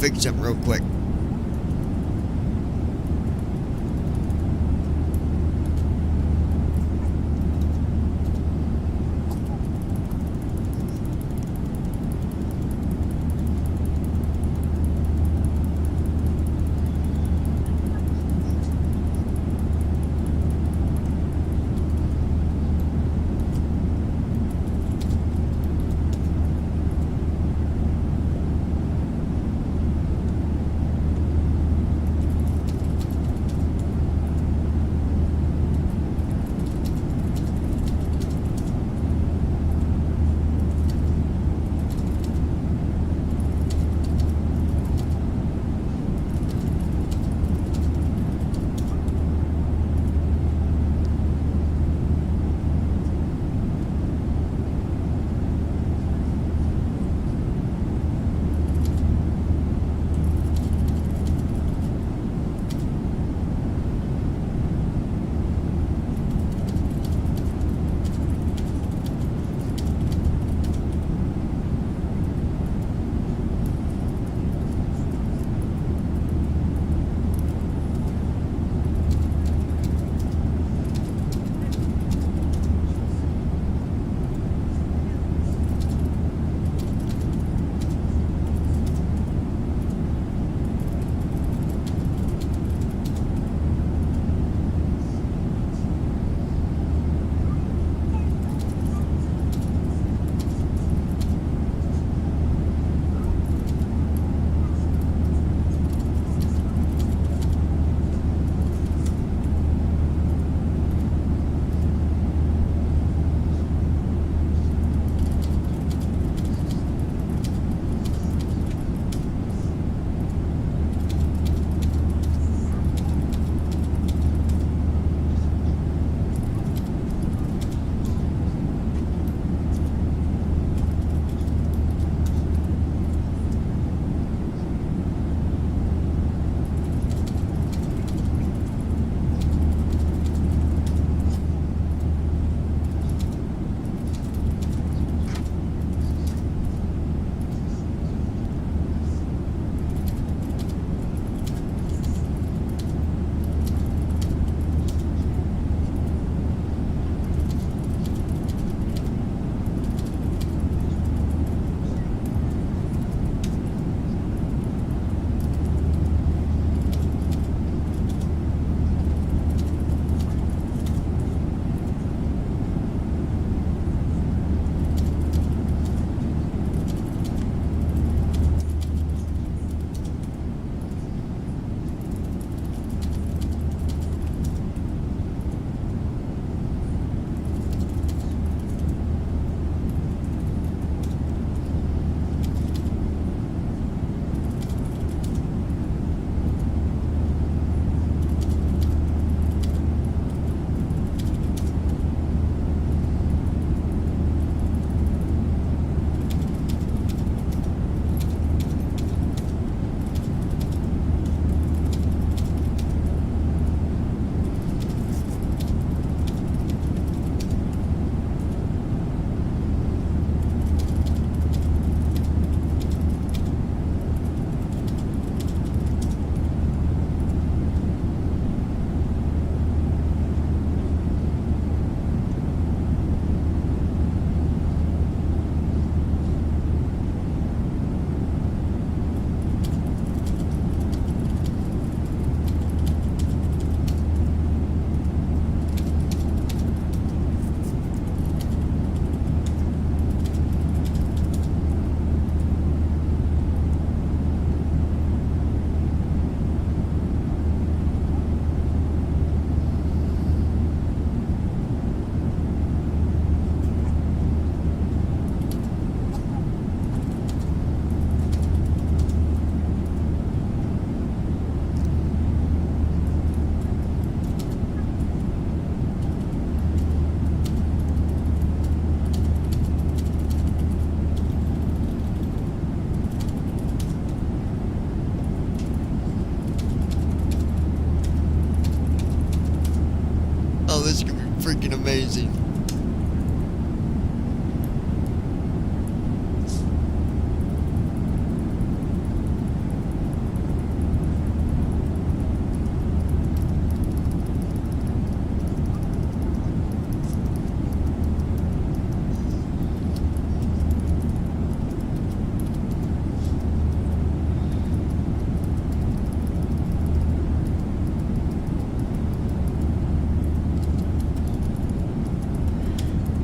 Speaker 1: fix something real quick.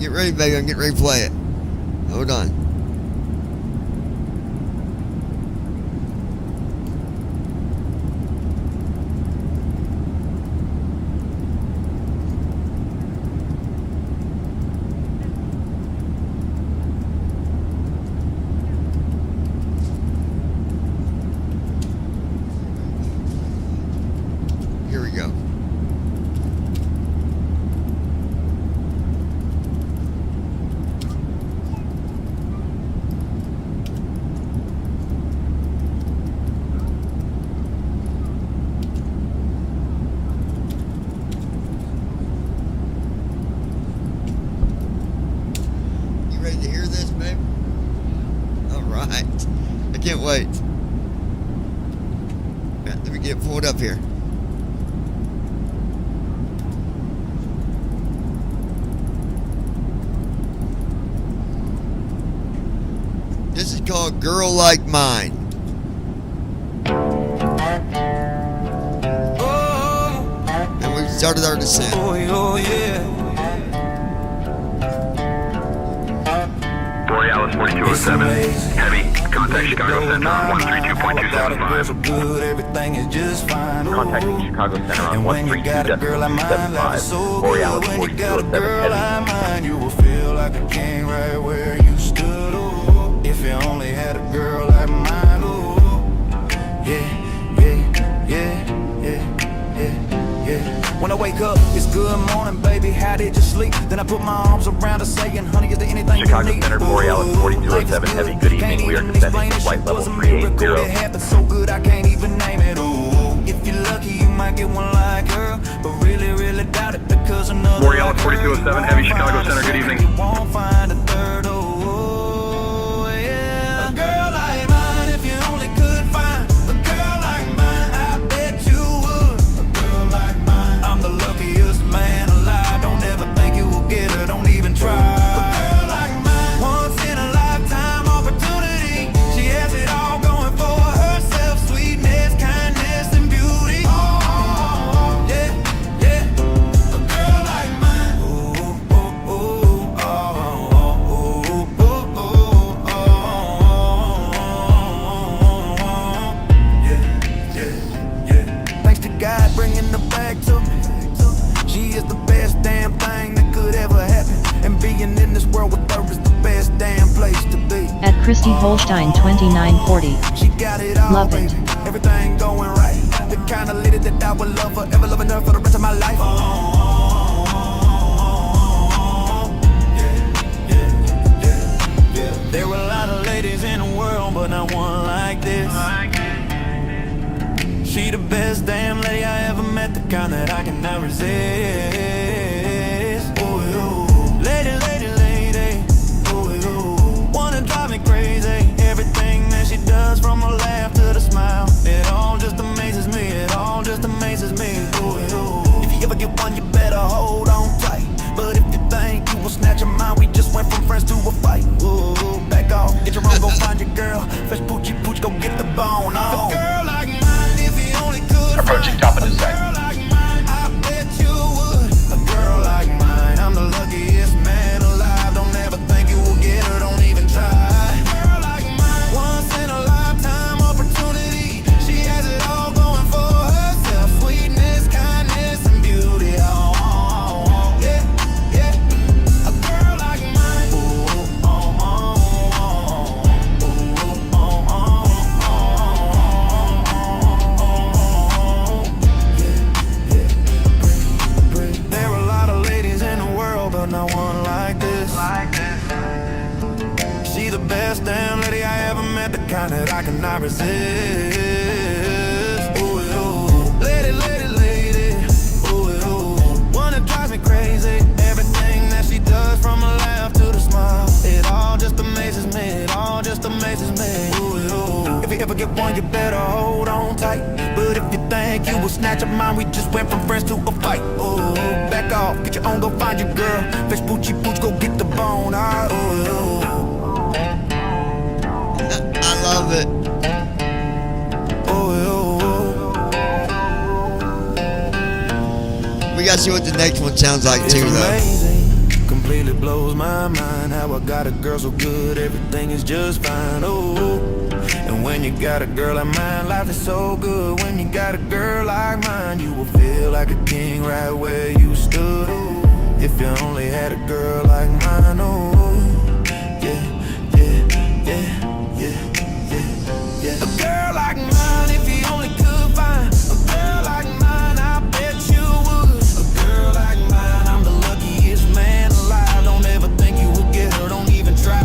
Speaker 1: Get ready, baby. I'm getting ready to play it. Hold on. Here we go. You ready to hear this, babe? All right. I can't wait. Yeah, let me get it pulled up here. This is called Girl Like Mine. And we've started our descent.
Speaker 16: Oh yeah.
Speaker 8: Borealis 4207, heavy, contact Chicago Center on 132.275.
Speaker 16: Everything is just fine.
Speaker 7: Contacting Chicago Center on 132.275. Borealis 4207 heavy.
Speaker 16: You will feel like a king right where you stood. Oh, if you only had a girl like mine. Oh, yeah. When I wake up, it's good morning, baby. How did you sleep? Then I put my arms around her, saying, honey, is there anything
Speaker 7: Chicago
Speaker 16: you need?
Speaker 7: Center, Borealis 4207 heavy. Good evening. We are descending to flight level 380.
Speaker 16: It happened so good I can't even name it. Oh, if you're lucky, you might get one like her, but really doubt it because another.
Speaker 8: Borealis 4207, heavy, Chicago Center. Good evening.
Speaker 16: You won't find a third. Oh, yeah. A girl like mine, if you only could find a girl like mine, I bet you would. A girl like mine, I'm the luckiest man alive. Don't ever think you will get her, don't even try. A girl like mine, once in a lifetime opportunity. She has it all going for herself: sweetness, kindness, and beauty. Oh, yeah. A girl like mine. Thanks to God bringing her back to me. She is the best damn thing that could ever happen. And being in this world with her is the best damn place to be.
Speaker 2: At Christy Holstein 2940.
Speaker 16: She got it all,
Speaker 2: Love
Speaker 16: baby.
Speaker 2: it.
Speaker 16: Everything going right. The kind of lady that I would love her, ever loving her for the rest of my life. There are a lot of ladies in the world, but not one like this. She the best damn lady I ever met, the kind that I cannot resist. Oh, lady, oh, wanna drive me crazy. Everything that she does, from her laugh to the smile, it all just amazes me. It all just amazes me. Oh, if you ever get one, you better hold on tight. But if you think you will snatch her mind, we just went from friends to a fight. Ooh, back off, get your own, go find your girl. Fresh poochie pooch, go get the bone on. A girl like mine, if you only could.
Speaker 9: Approaching top of the set.
Speaker 16: I bet you would. A girl like mine, I'm the luckiest man alive. Don't ever think you will get her, don't even try. A girl like mine, once in a lifetime opportunity. She has it all going for herself: sweetness, kindness, and beauty. Oh, yeah. A girl like mine. There are a lot of ladies in the world, but not one like this. She the best damn lady I ever met, the kind that I cannot resist. Ooh, lady. Ooh, one that drives me crazy. Everything that she does, from her laugh to the smile, it all just amazes me. It all just amazes me. Ooh, if you ever get one, you better hold on tight. But if you think you will snatch her mind, we just went from friends to a fight. Ooh, back off, get your own, go find your girl. Fresh poochie pooch, go get the bone. I
Speaker 1: love it. We gotta see what the next one sounds like too, though.
Speaker 16: Completely blows my mind how I got a girl so good, everything is just fine. Oh, and when you got a girl like mine, life is so good. When you got a girl like mine, you will feel like a king right where you stood. Oh, if you only had a girl like mine. Oh, yeah, yeah, yeah, yeah, yeah, yeah. A girl like mine, if you only could find a girl like mine, I bet you would. A girl like mine, I'm the luckiest man alive. Don't ever think you will get her, don't even try. A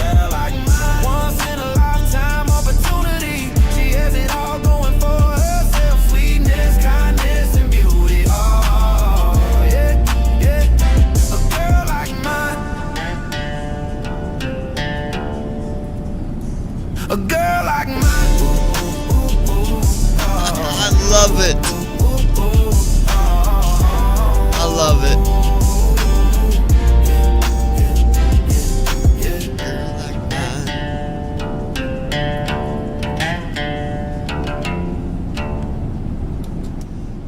Speaker 16: girl like mine, once in a lifetime opportunity. She has it all going for herself. Sweetness, kindness, and beauty. Oh, yeah, yeah. A girl like mine. A girl like mine.
Speaker 1: I love it. I love it.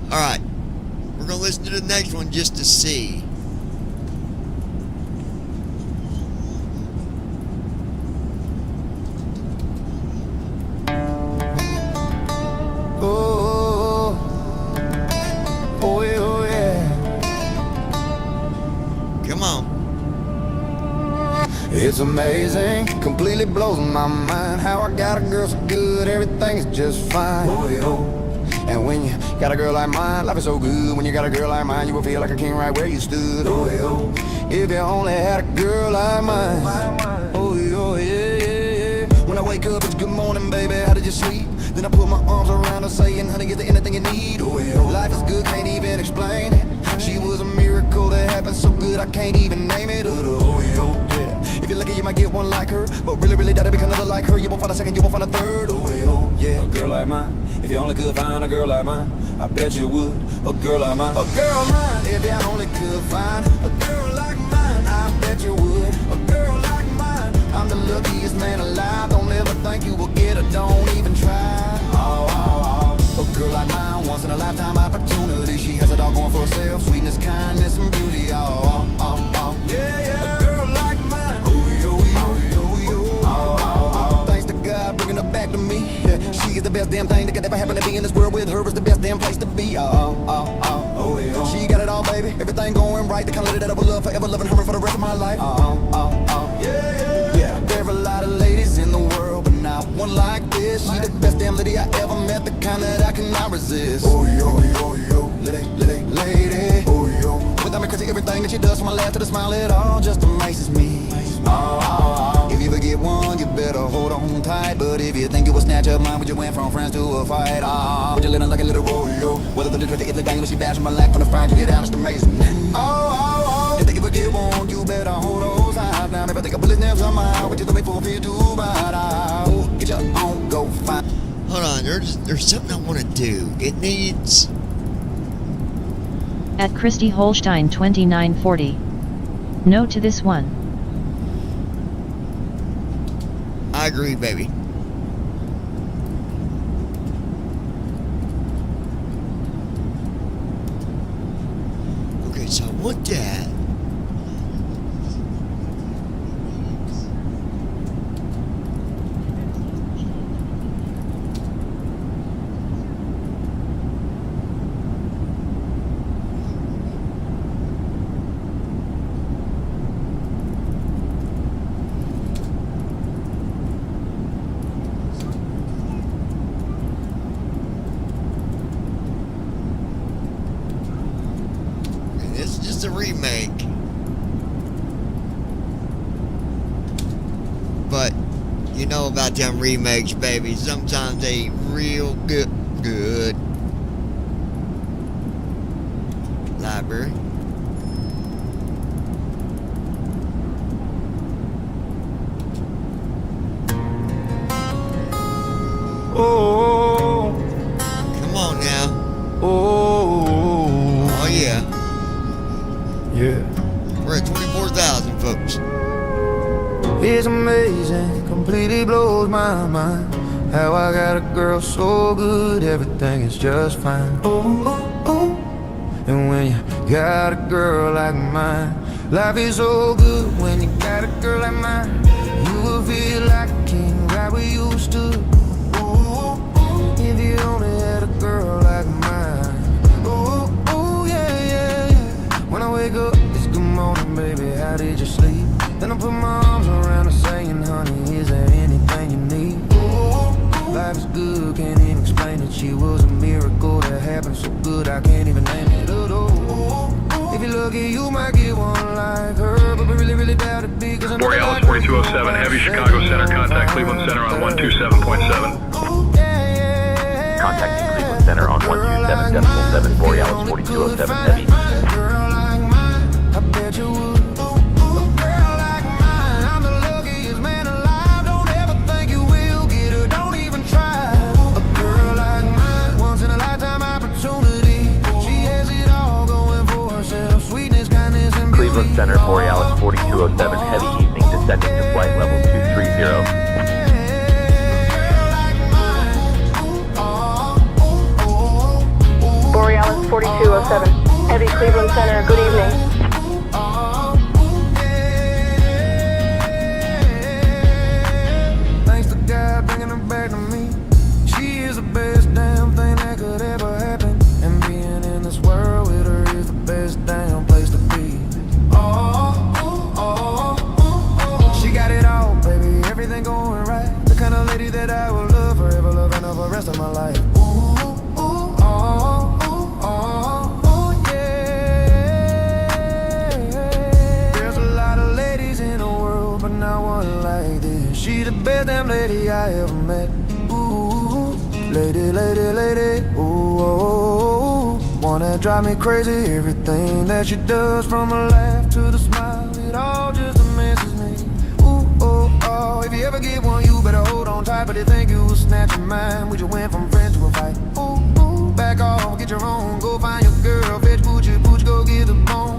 Speaker 1: All right, we're gonna listen to the next one just to see. Come on.
Speaker 16: It's amazing, completely blows my mind how I got a girl so good, everything's just fine. And when you got a girl like mine, life is so good. When you got a girl like mine, you will feel like a king right where you stood. If you only had a girl like mine. Yeah. When I wake up, it's good morning, baby, how did you sleep? Then I put my arms around her saying, honey, is there anything you need? Life is good, can't even explain it. She was a miracle that happened so good, I can't even name it. If you're lucky, you might get one like her, but really, that'll be another like her. You won't find a second, you won't find a third. Yeah, a girl like mine. If you only could find a girl like mine, I bet you would. A girl like mine. A girl like mine. If you only could find a girl like mine, I bet you would. A girl like mine. I'm the luckiest man alive. Don't ever think you will get her, don't even try. A girl like mine, once in a lifetime opportunity. She has it all going for herself. Sweetness, kindness, and beauty. Yeah. A girl like mine. Thanks to God bringing her back to me. Yeah, she is the best damn thing that could ever happen to be in this world. With her is the best damn place to be. She got it all, baby. Everything going right. The kind of lady that I would love forever, loving her for the rest of my life. Yeah. There are a lot of ladies in the world, but not one like this. She the best damn lady I ever met, the kind that I cannot resist. Lady. Without me crazy, everything that she does, from my laugh to the smile, it all just amazes me. If you ever get one, you better hold on tight. But if you think you will snatch up mine, would you went from friends to a fight? Would you let her like a little rodeo? Whether the little is the game, when she bash my life from the front, you get down, it's amazing. If you ever get one, you better hold those eyes down. If I think I put his nails on mine, would you let me for you to bite out? Get your own, go find.
Speaker 1: Hold on, there's something I want to do. It needs.
Speaker 2: At Christy Holstein 2940. No to this one.
Speaker 1: I agree, baby. Okay, so I want that. It's a remake, but you know about them remakes, baby. Sometimes they ain't real good. Library.
Speaker 16: Oh,
Speaker 1: come on now.
Speaker 16: Oh
Speaker 1: yeah.
Speaker 16: Yeah.
Speaker 1: We're at 24,000, folks.
Speaker 16: It's amazing, completely blows my mind how I got a girl so good, everything is just fine. And when you got a girl like mine, Life is so good when you got a girl like mine. You will feel like a king right where you stood. If you only had a girl like mine. Yeah. When I wake up, it's good morning, baby, how did you sleep? Then I put my arms around her saying, honey, is there anything you need? Life is good, can't even explain it. She was a miracle that happened so good I can't even name it. If you're lucky, you might get one like her, but we really doubt it because I
Speaker 8: Borealis 4207, heavy Chicago Center, contact Cleveland Center on 127.7.
Speaker 7: Contacting Cleveland Center on 127.7, Borealis 4207, heavy.
Speaker 16: girl like mine, I bet you would. A girl like mine, I'm the luckiest man alive. Don't ever think you will get her, don't even try. A girl like mine, once in a lifetime opportunity. She has it all going for herself, sweetness, kindness, and beauty.
Speaker 7: Cleveland Center, Borealis 4207, heavy evening, descending to flight level 230.
Speaker 17: Borealis 4207, heavy Cleveland Center, good evening.
Speaker 16: Thanks to God bringing her back to me. She is the best damn thing that could ever happen. And being in this world with her is the best damn place to be. She got it all, baby, everything going right. The kind of lady that I will love forever, loving her for the rest of my life. There's a lot of ladies in the world, but not one like this. She the best damn lady I ever met. Ooh, lady, ooh, wanna drive me crazy. Everything that she does, from the laugh to the smile, it all just amazes me. Ooh, oh, if you ever get one, you better hold on tight. But they think you will snatch your mind. We just went from friends to a fight. Ooh, back off, get your own. Go find your girl, fetch pooch, go get the bone.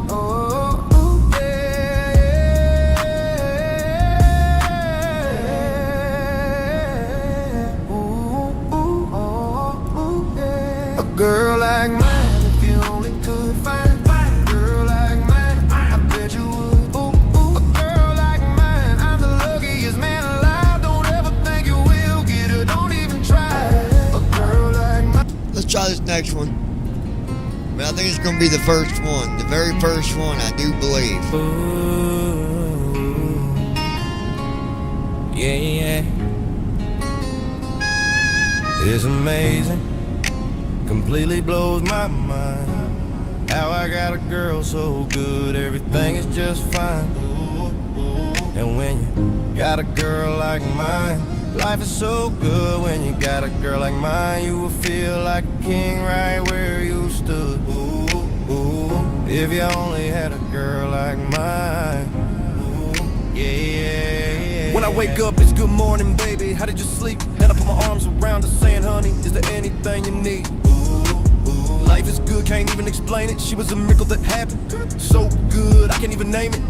Speaker 16: A girl like mine, if you only could find a girl like mine, I bet you would. A girl like mine, I'm the luckiest man alive. Don't ever think you will get her, don't even try. A girl like mine.
Speaker 1: Let's try this next one. I think it's going to be the first one. The very first one, I do believe.
Speaker 16: Yeah. It's amazing. Completely blows my mind. How I got a girl so good, everything is just fine. And when you got a girl like mine, life is so good. When you got a girl like mine, you will feel like a king right where you stood. If you only had a girl like mine. Yeah.
Speaker 20: When I wake up, it's good morning, baby. How did you sleep? And I put my arms around her saying, honey, is there anything you need? Life is good, can't even explain it. She was a miracle that happened. So good, I can't even name it.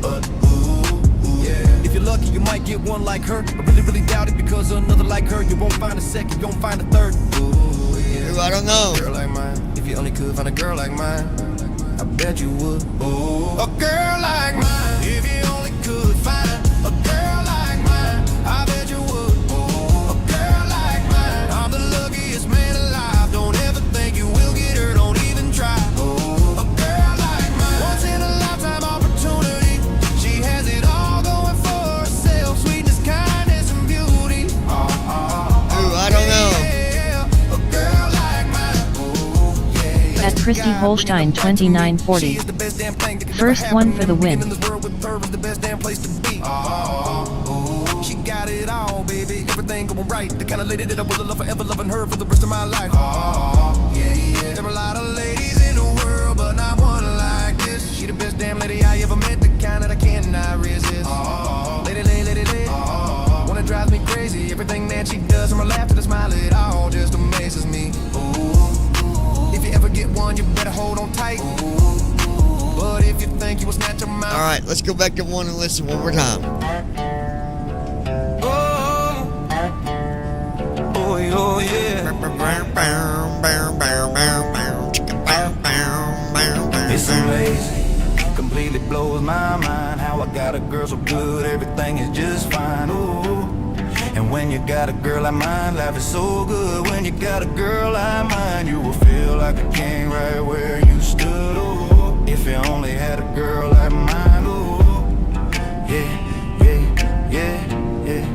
Speaker 20: If you're lucky, you might get one like her. I really doubt it, because another like her, you won't find a second, you won't find a third.
Speaker 1: I don't know.
Speaker 16: A girl like mine, if you only could find a girl like mine, I bet you would. A girl like mine, if you only could find a girl like mine, I bet you would. A girl like mine, I'm the luckiest man alive. Don't ever think you will get her, don't even try. A girl like mine, once in a lifetime opportunity. She has it all going for herself, sweetness, kindness, and beauty.
Speaker 1: I don't know.
Speaker 2: At Christy Holstein 2940. First one for the win.
Speaker 16: She got it all, baby. Everything going right. The kind of lady that I will love forever, loving her for the rest of my life. There are a lot of ladies in the world, but not one like this. She the best damn lady I ever met, the kind that I cannot resist. Lady. One that drives me crazy. Everything that she does, from her laugh to the smile, it all just amazes me. If you ever get one, you better hold on tight. But if you think you will snatch them out.
Speaker 1: Alright, let's go back to one and listen one more time.
Speaker 16: Oh yeah. It's amazing.
Speaker 20: completely blows my mind. How I got a girl so good, everything is just fine. Ooh. And when you got a girl like mine, life is so good. When you got a girl like mine, you will feel like a king right where you stood. Ooh. If you only had a girl like mine. Ooh. Yeah, yeah, yeah, yeah,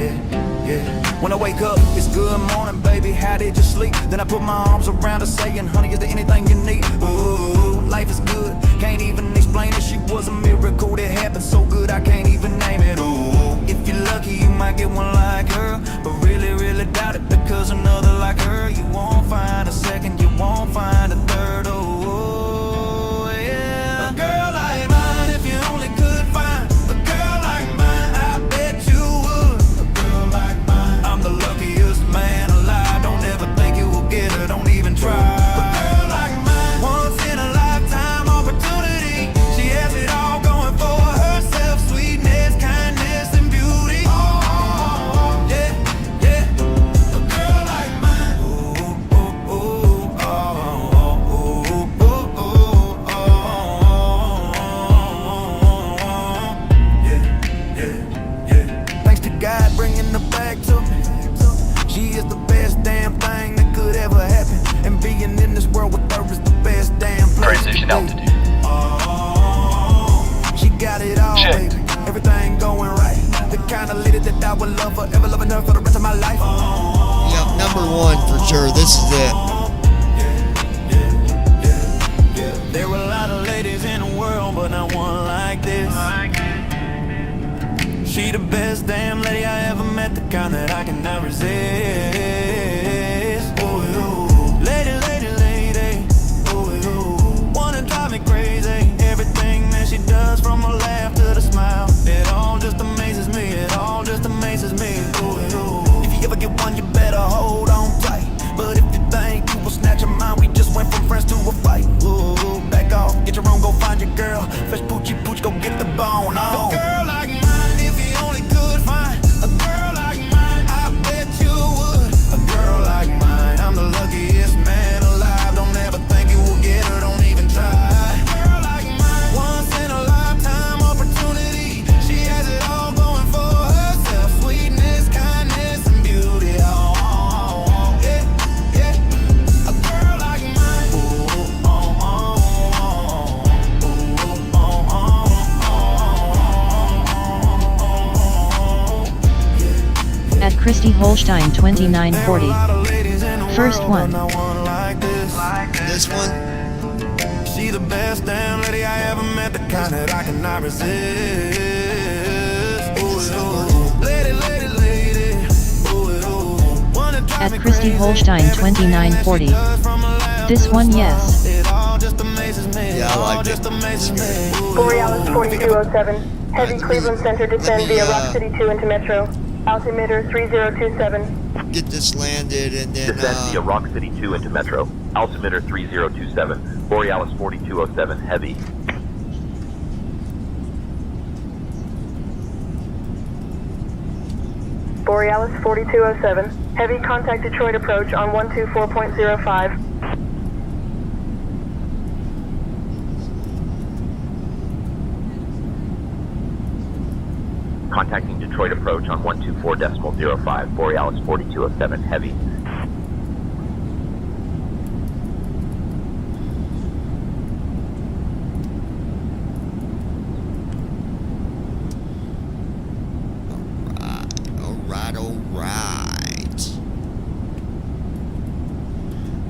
Speaker 20: yeah, yeah. When I wake up, it's good morning, baby, how did you sleep? Then I put my arms around her saying, honey, is there anything you need? Ooh, life is good, can't even explain it. She was a miracle that happened so good I can't even name it. Ooh, if you're lucky you might get one like her, but really, really doubt it, because another like her you won't find a second, you won't find a third. Ooh, yeah. A girl like mine, if you only could find a girl like mine, I bet you would. A girl like mine, I'm the luckiest man alive. Don't ever think you will get her, don't even try. A girl like mine, once in a lifetime opportunity. She has it all going for herself, sweetness, kindness, and beauty. Oh, yeah, yeah. A girl like mine. Ooh, ooh, ooh, oh, ooh, ooh, ooh, oh, yeah, yeah, yeah. Thanks to God bringing her back to me. She is the best damn thing that could ever happen, and being in this world with her is the best damn place.
Speaker 9: Transition altitude.
Speaker 20: She got it all, baby. Everything going right. The kind of lady that I would love forever, loving her for the rest of my life.
Speaker 1: Yep, number one for sure. This is it.
Speaker 20: There were a lot of ladies in the world, but not one like this. She the best damn lady I ever met, the kind that I cannot resist. Ooh, ooh. Lady, lady, lady. Ooh, ooh. Wanna drive me crazy. Everything that she does, from her laugh to the smile, it all just amazes me. It all just amazes me. Ooh, ooh. If you ever get one, you better hold on tight. But if you think you will snatch her mind, we just went from friends to a fight. Ooh, back off, get your own, go find your girl. Fresh poochie pooch, go get the bone on. A girl like mine, if you only could find a girl like mine, I bet you would. A girl like mine, I'm the luckiest man alive. Don't ever think you will get her, don't even try. A girl like mine, once in a lifetime opportunity. She has it all going for herself, sweetness, kindness, and beauty. Oh, yeah, yeah. A girl like mine. Ooh, oh, oh, ooh, oh, oh.
Speaker 2: At Christy Holstein 2940. First one.
Speaker 1: This one.
Speaker 20: She the best damn lady I ever met, the kind that I cannot resist. Ooh, ooh. Lady, lady, lady. Ooh, ooh. Wanna drive
Speaker 2: At
Speaker 20: me
Speaker 2: Christy
Speaker 20: crazy.
Speaker 2: Holstein 2940. This one, yes.
Speaker 20: It all just amazes me.
Speaker 1: Yeah, I like
Speaker 20: just
Speaker 1: it.
Speaker 20: amazes me.
Speaker 17: Borealis 4207, heavy Cleveland Center descend via Rock City 2 into Metro. Altimeter 3027.
Speaker 1: Get this landed and then
Speaker 7: Descend via Rock City 2 into Metro. Altimeter 3027. Borealis 4207 heavy.
Speaker 17: Borealis 4207, heavy contact Detroit approach on 124.05.
Speaker 7: Contacting Detroit approach on 124.05. Borealis 4207 heavy.
Speaker 1: Alright.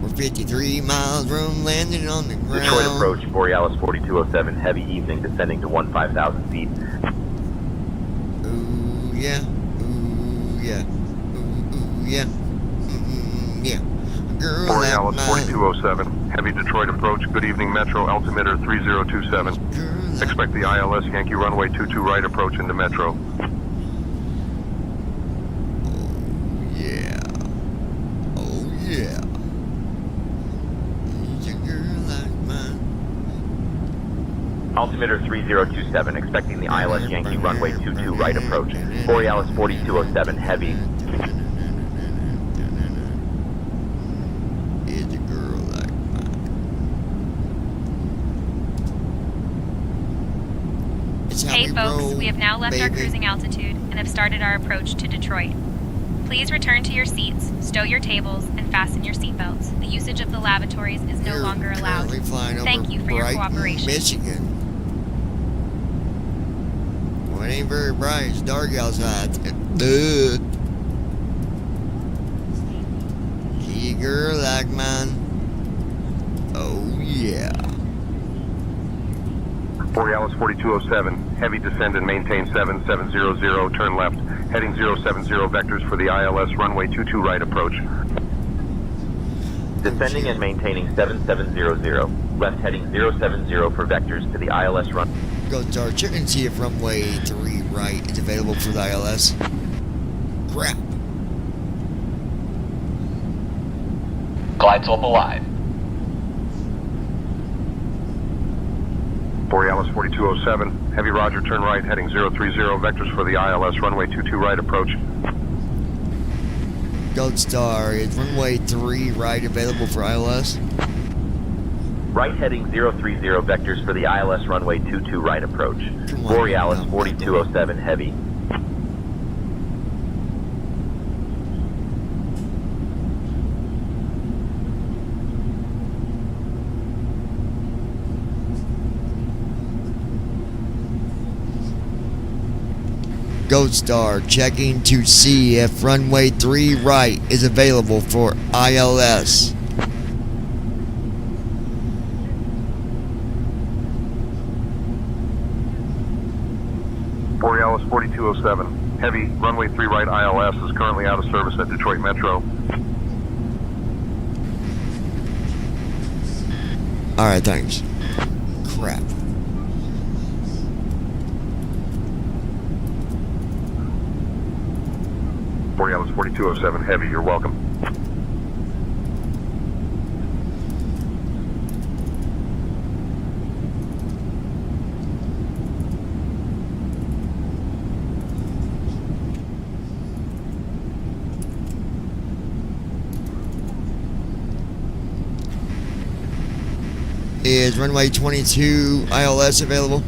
Speaker 1: We're 53 miles from landing on the ground.
Speaker 7: Detroit approach, Borealis 4207 heavy evening, descending to 15,000 feet.
Speaker 1: Ooh, yeah. Ooh, yeah. Ooh, yeah. Yeah. Girl,
Speaker 8: Borealis
Speaker 1: that mine.
Speaker 8: 4207, heavy Detroit approach, good evening Metro, altimeter 3027. Expect the ILS Yankee runway 22 right approach into Metro.
Speaker 1: Yeah. Oh, yeah. He's a girl like mine.
Speaker 7: Altimeter 3027, expecting the ILS Yankee runway 22 right approach. Borealis 4207 heavy.
Speaker 1: Is a girl like mine.
Speaker 11: Hey
Speaker 1: we
Speaker 11: folks,
Speaker 1: roll,
Speaker 11: we have now left our
Speaker 1: baby.
Speaker 11: cruising altitude and have started our approach to Detroit. Please return to your seats, stow your tables, and fasten your seatbelts. The usage of the lavatories is no
Speaker 1: We're
Speaker 11: longer allowed.
Speaker 1: currently flying over
Speaker 11: Thank you for your
Speaker 1: Brighton,
Speaker 11: cooperation.
Speaker 1: Michigan. Well, it ain't very bright. It's dark outside. Duh. Eager like mine. Oh, yeah.
Speaker 8: Borealis 4207, heavy descend and maintain 7700, turn left, heading 070 vectors for the ILS runway 22 right approach.
Speaker 7: Descending and maintaining 7700, left heading 070 for vectors to the ILS run.
Speaker 1: Go Star, check and see if runway 3 right is available for the ILS. Crap.
Speaker 9: Glide slope alive.
Speaker 8: Borealis 4207, heavy roger, turn right, heading 030 vectors for the ILS runway 22 right approach.
Speaker 1: Gold Star, is runway 3 right available for ILS?
Speaker 7: Right heading 030 vectors for the ILS runway 22 right approach. Borealis 4207 heavy.
Speaker 1: Gold Star, checking to see if runway 3 right is available for ILS.
Speaker 8: Borealis 4207, heavy, runway 3 right ILS is currently out of service at Detroit Metro.
Speaker 1: Alright, thanks. Crap.
Speaker 8: Borealis 4207, heavy, you're welcome.
Speaker 1: Is runway 22 ILS available?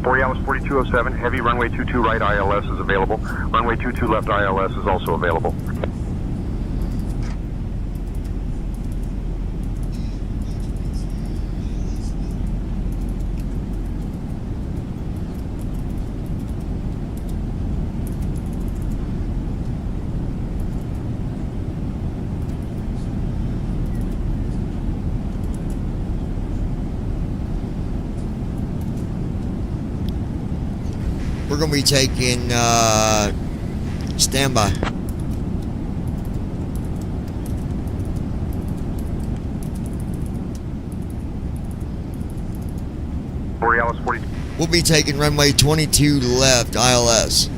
Speaker 8: Borealis 4207, heavy, runway 22 right ILS is available. Runway 22 left ILS is also available.
Speaker 1: We're going to be taking standby.
Speaker 8: Borealis 40.
Speaker 1: We'll be taking runway 22 left ILS.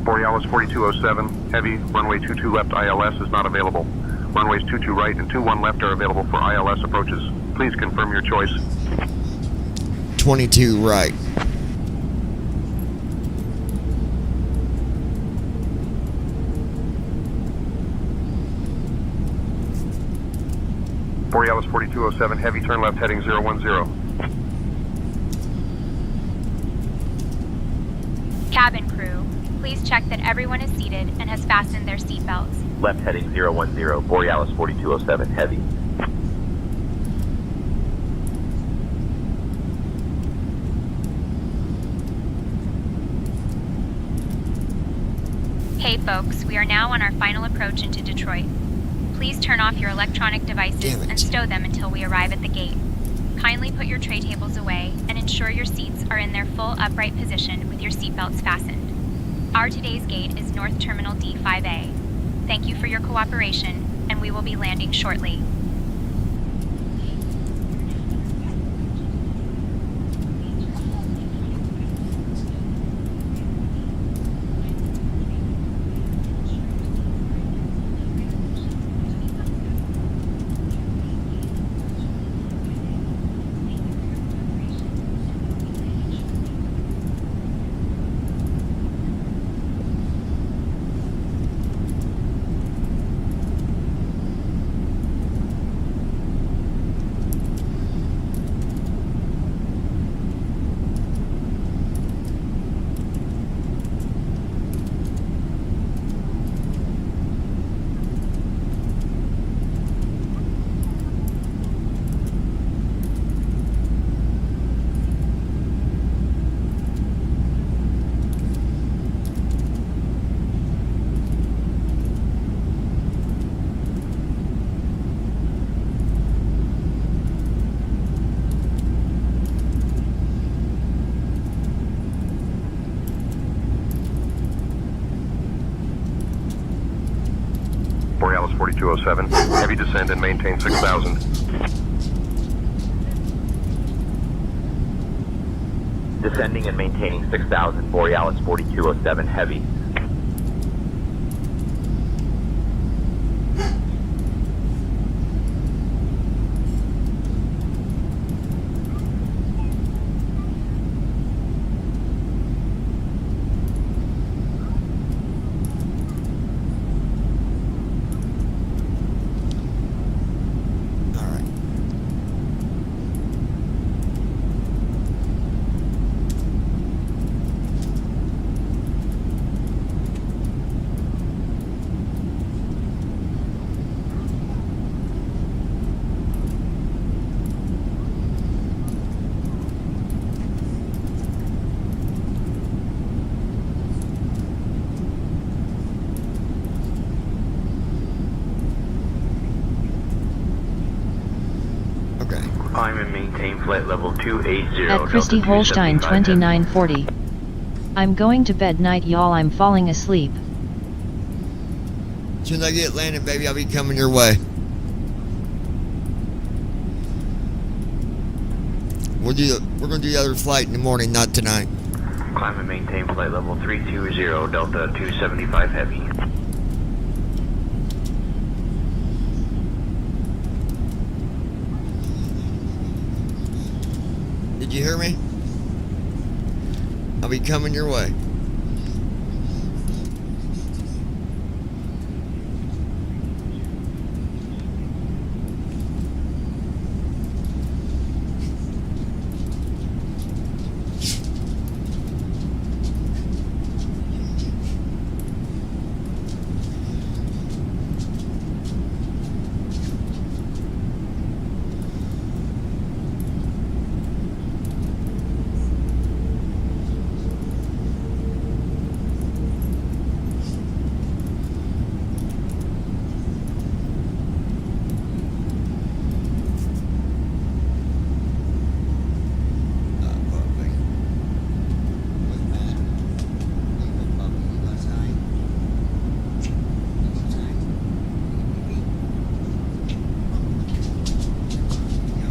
Speaker 8: Borealis 4207, heavy, runway 22 left ILS is not available. Runways 22 right and 21 left are available for ILS approaches. Please confirm your choice.
Speaker 1: 22 right.
Speaker 8: Borealis 4207, heavy, turn left heading 010.
Speaker 11: Cabin crew, please check that everyone is seated and has fastened their seatbelts.
Speaker 7: Left heading 010, Borealis 4207 heavy.
Speaker 11: Hey folks, we are now on our final approach into Detroit. Please turn off your electronic devices and stow them until we arrive at the gate. Kindly put your tray tables away and ensure your seats are in their full upright position with your seatbelts fastened. Our today's gate is North Terminal D5A. Thank you for your cooperation, and we will be landing shortly.
Speaker 8: 4207. Heavy descend and maintain 6,000.
Speaker 7: Descending and maintaining 6,000, Borealis 4207 heavy.
Speaker 12: Climb and maintain flight level 280.
Speaker 2: At Christy Holstein 2940. I'm going to bed night, y'all. I'm falling asleep.
Speaker 1: As soon as I get landed, baby, I'll be coming your way. We're gonna do the other flight in the morning, not tonight.
Speaker 12: Climb and maintain flight level 320, Delta 275 heavy.
Speaker 1: Did you hear me? I'll be coming your way.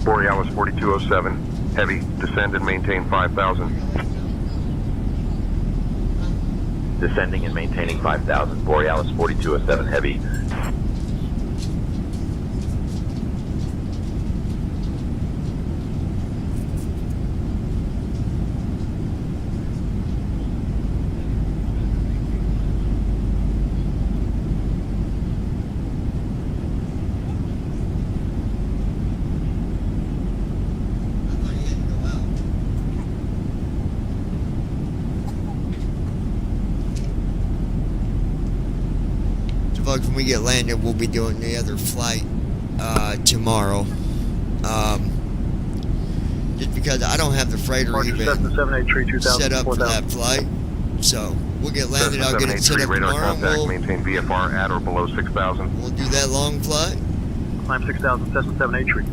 Speaker 8: Borealis 4207, heavy, descend and maintain 5,000.
Speaker 7: Descending and maintaining 5,000, Borealis 4207 heavy.
Speaker 1: Folks, when we get landed, we'll be doing the other flight tomorrow. Just because I don't have the freighter even set up for that flight. So we'll get landed, I'll get it set up
Speaker 8: radar
Speaker 1: tomorrow.
Speaker 8: contact, maintain VFR at or below 6,000.
Speaker 1: We'll do that long flight.
Speaker 15: Climb 6,000, Cessna 783.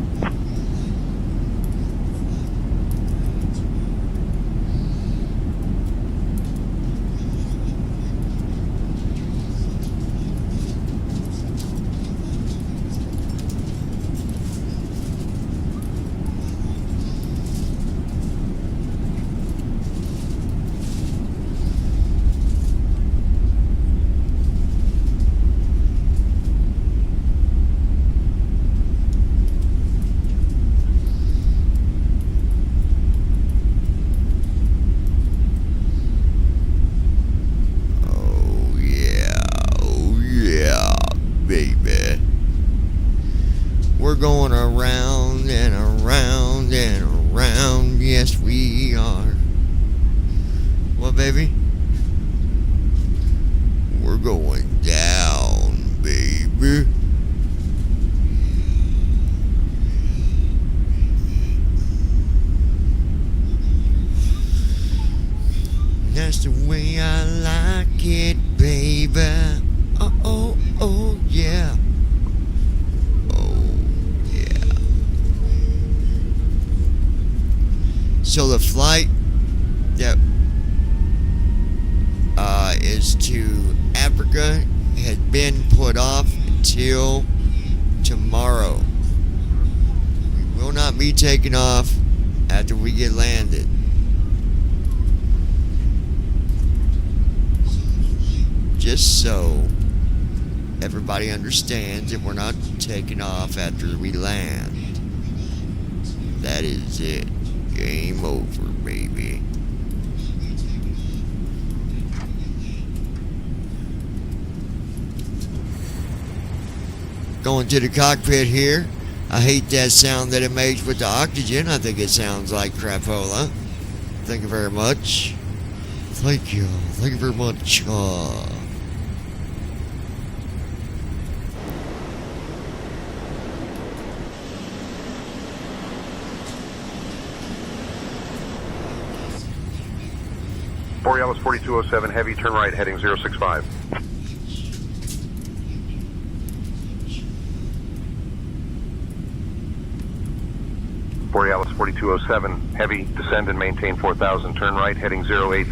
Speaker 1: We're going around and around and around. Yes, we are. What, baby? We're going down, baby. That's the way I like it, baby. Oh, oh, oh, yeah. So the flight that is to Africa had been put off until tomorrow. We will not be taking off after we get landed. Just so everybody understands that we're not taking off after we land. That is it. Game over, baby. Going to the cockpit here. I hate that sound that it makes with the oxygen. I think it sounds like crapola. Thank you very much. Thank you. Thank you very much.
Speaker 8: Borealis 4207, heavy, turn right, heading 065. Borealis 4207, heavy, descend and maintain 4000, turn right, heading 080.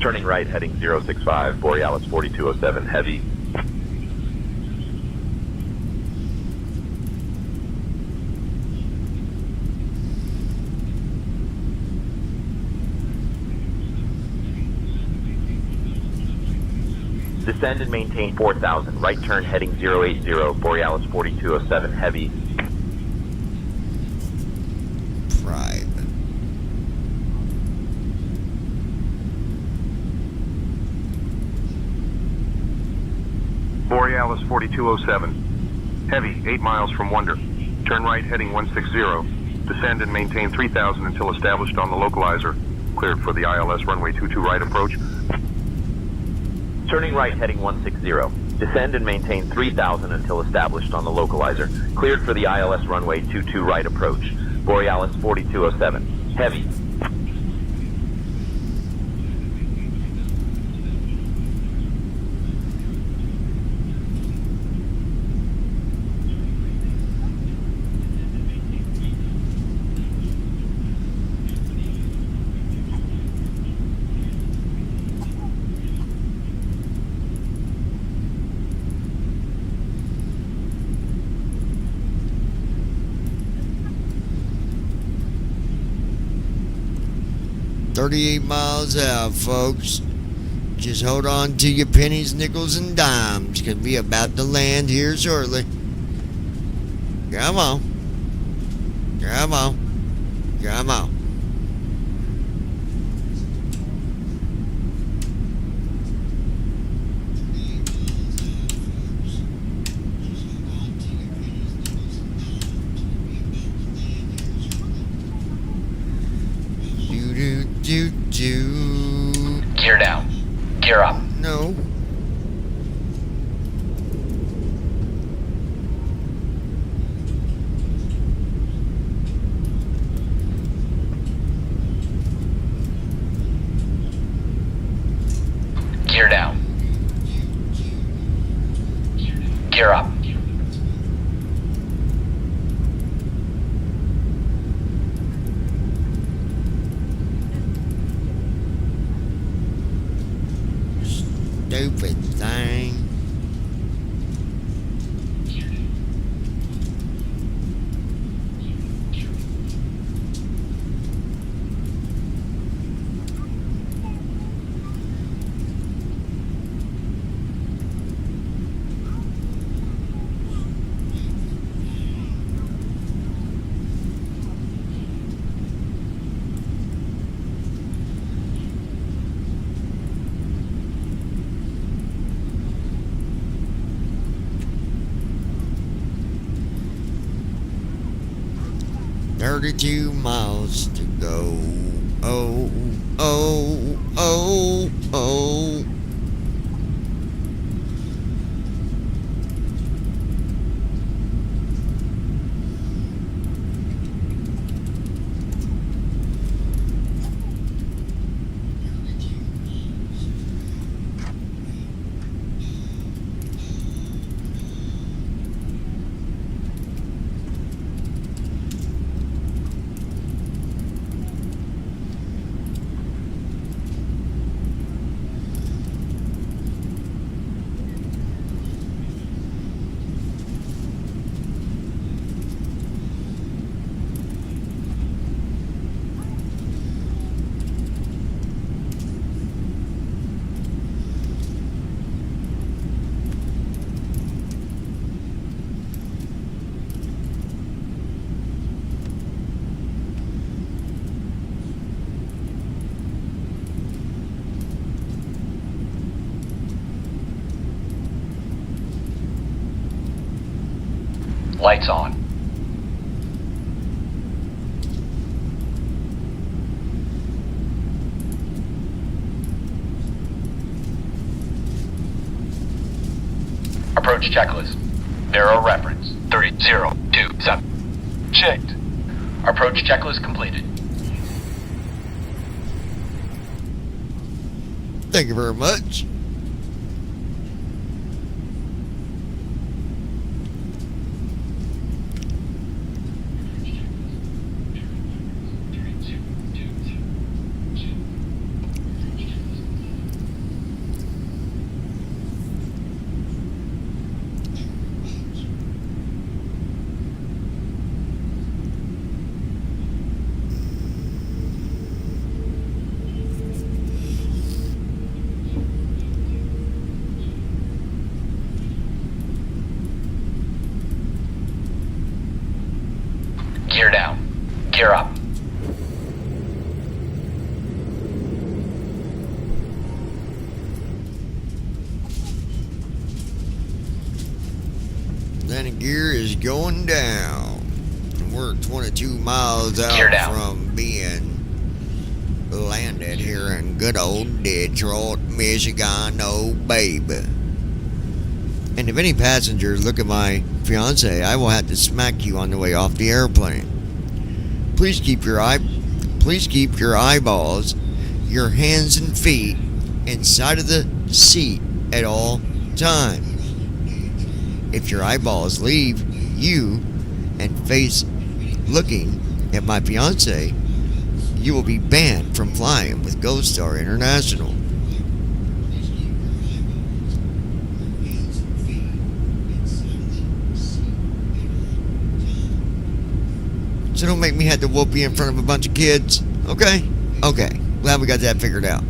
Speaker 7: Turning right, heading 065, Borealis 4207, heavy. Descend and maintain 4000, right turn heading 080, Borealis 4207, heavy.
Speaker 1: Prime.
Speaker 8: Borealis 4207, heavy, 8 miles from Wonder. Turn right, heading 160. Descend and maintain 3000 until established on the localizer. Cleared for the ILS runway 22 right approach.
Speaker 7: Turning right, heading 160. Descend and maintain 3000 until established on the localizer. Cleared for the ILS runway 22 right approach. Borealis 4207, heavy.
Speaker 1: $38 miles out, folks. Just hold on to your pennies, nickels, and dimes. Gonna be about to land here shortly. Come on. Come on. Come on. Do.
Speaker 9: Gear down. Gear up.
Speaker 1: No.
Speaker 9: Gear down. Gear up.
Speaker 1: Stupid thing. $32 miles to go. Oh, oh, oh, oh.
Speaker 9: Lights on. Approach checklist. Narrow reference. 30027. Checked. Approach checklist completed.
Speaker 1: Thank you very much.
Speaker 9: Gear down. Gear up.
Speaker 1: Landing gear is going down. We're 22 miles
Speaker 9: Gear
Speaker 1: out
Speaker 9: down.
Speaker 1: from being landed here in good old Detroit, Michigan, oh baby. And if any passengers look at my fiance, I will have to smack you on the way off the airplane. Please keep your eyeballs, your hands and feet inside of the seat at all times. If your eyeballs leave you and face looking at my fiance, you will be banned from flying with Ghost Star International. So don't make me have to whoop you in front of a bunch of kids, okay? Okay, glad we got that figured out.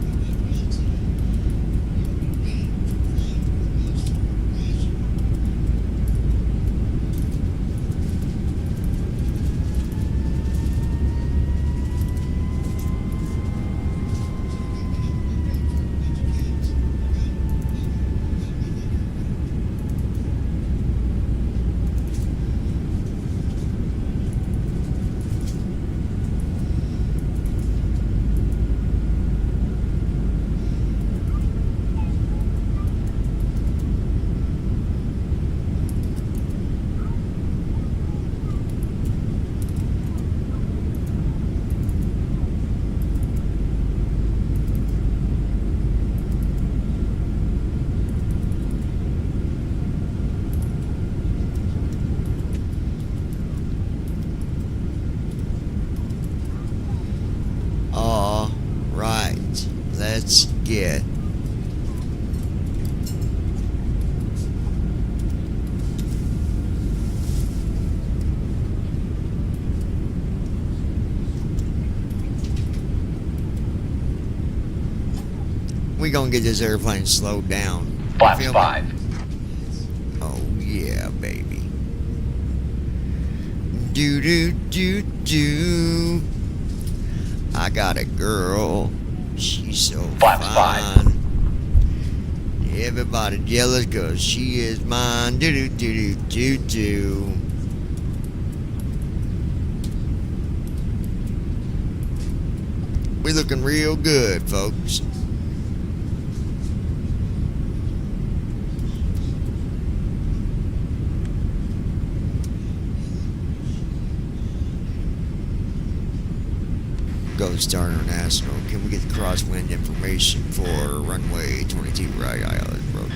Speaker 1: Let's get we gonna get this airplane slowed down.
Speaker 9: Flaps 5.
Speaker 1: Oh yeah, baby. Do do do do. I got a girl. She's so
Speaker 9: Flaps
Speaker 1: fine. Everybody jealous cause she is mine. Do do do do do do. We looking real good, folks. Ghost Star International. Can we get the crosswind information for runway 22 right island approach?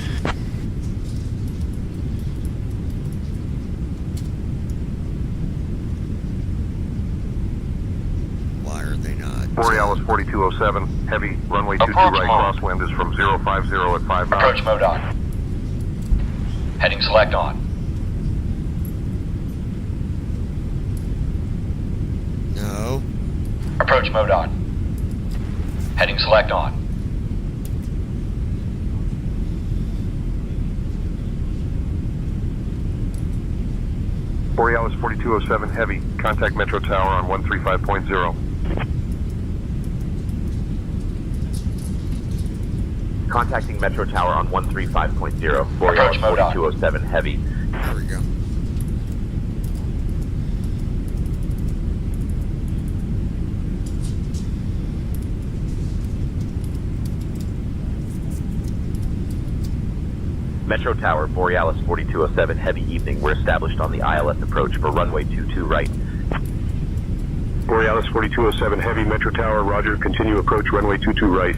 Speaker 1: Why are they not?
Speaker 8: Borealis 4207, heavy, runway 22 right, crosswind is from 050 at 5 knots.
Speaker 9: Approach mode on. Heading select on.
Speaker 1: No.
Speaker 9: Approach mode on. Heading select on.
Speaker 8: Borealis 4207, heavy, contact Metro Tower on 135.0.
Speaker 7: Contacting Metro Tower on 135.0. Borealis 4207, heavy.
Speaker 1: There we go.
Speaker 7: Metro Tower, Borealis 4207, heavy evening. We're established on the ILS approach for runway 22 right.
Speaker 8: Borealis 4207, heavy Metro Tower, roger, continue approach runway 22 right.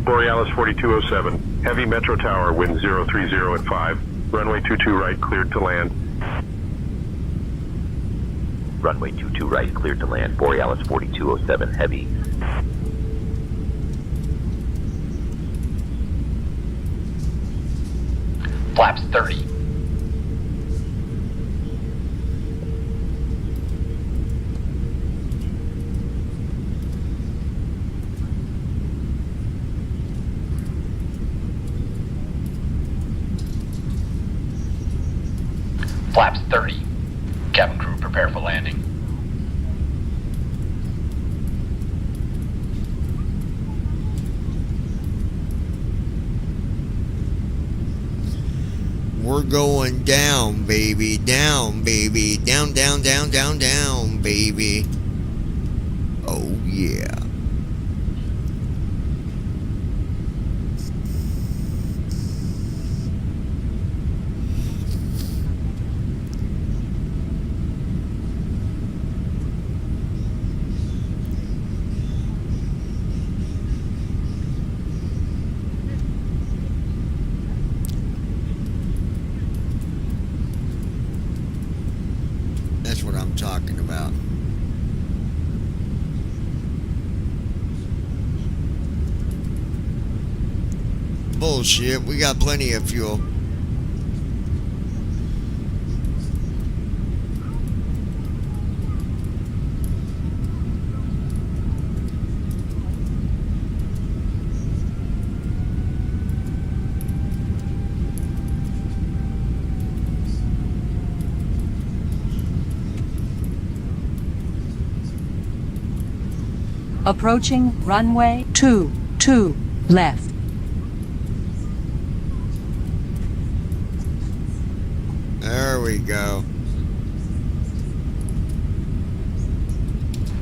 Speaker 8: Borealis 4207, heavy Metro Tower, wind 030 at 5, runway 22 right, cleared to land.
Speaker 7: Runway 22 right, cleared to land. Borealis 4207, heavy.
Speaker 9: Flaps 30. Flaps 30. Cabin crew, prepare for landing.
Speaker 1: We're going down, baby. Down, baby. Down, down, down, down, down, baby. Oh, yeah. That's what I'm talking about. Bullshit, we got plenty of fuel.
Speaker 14: Approaching runway 22 left.
Speaker 1: There we go.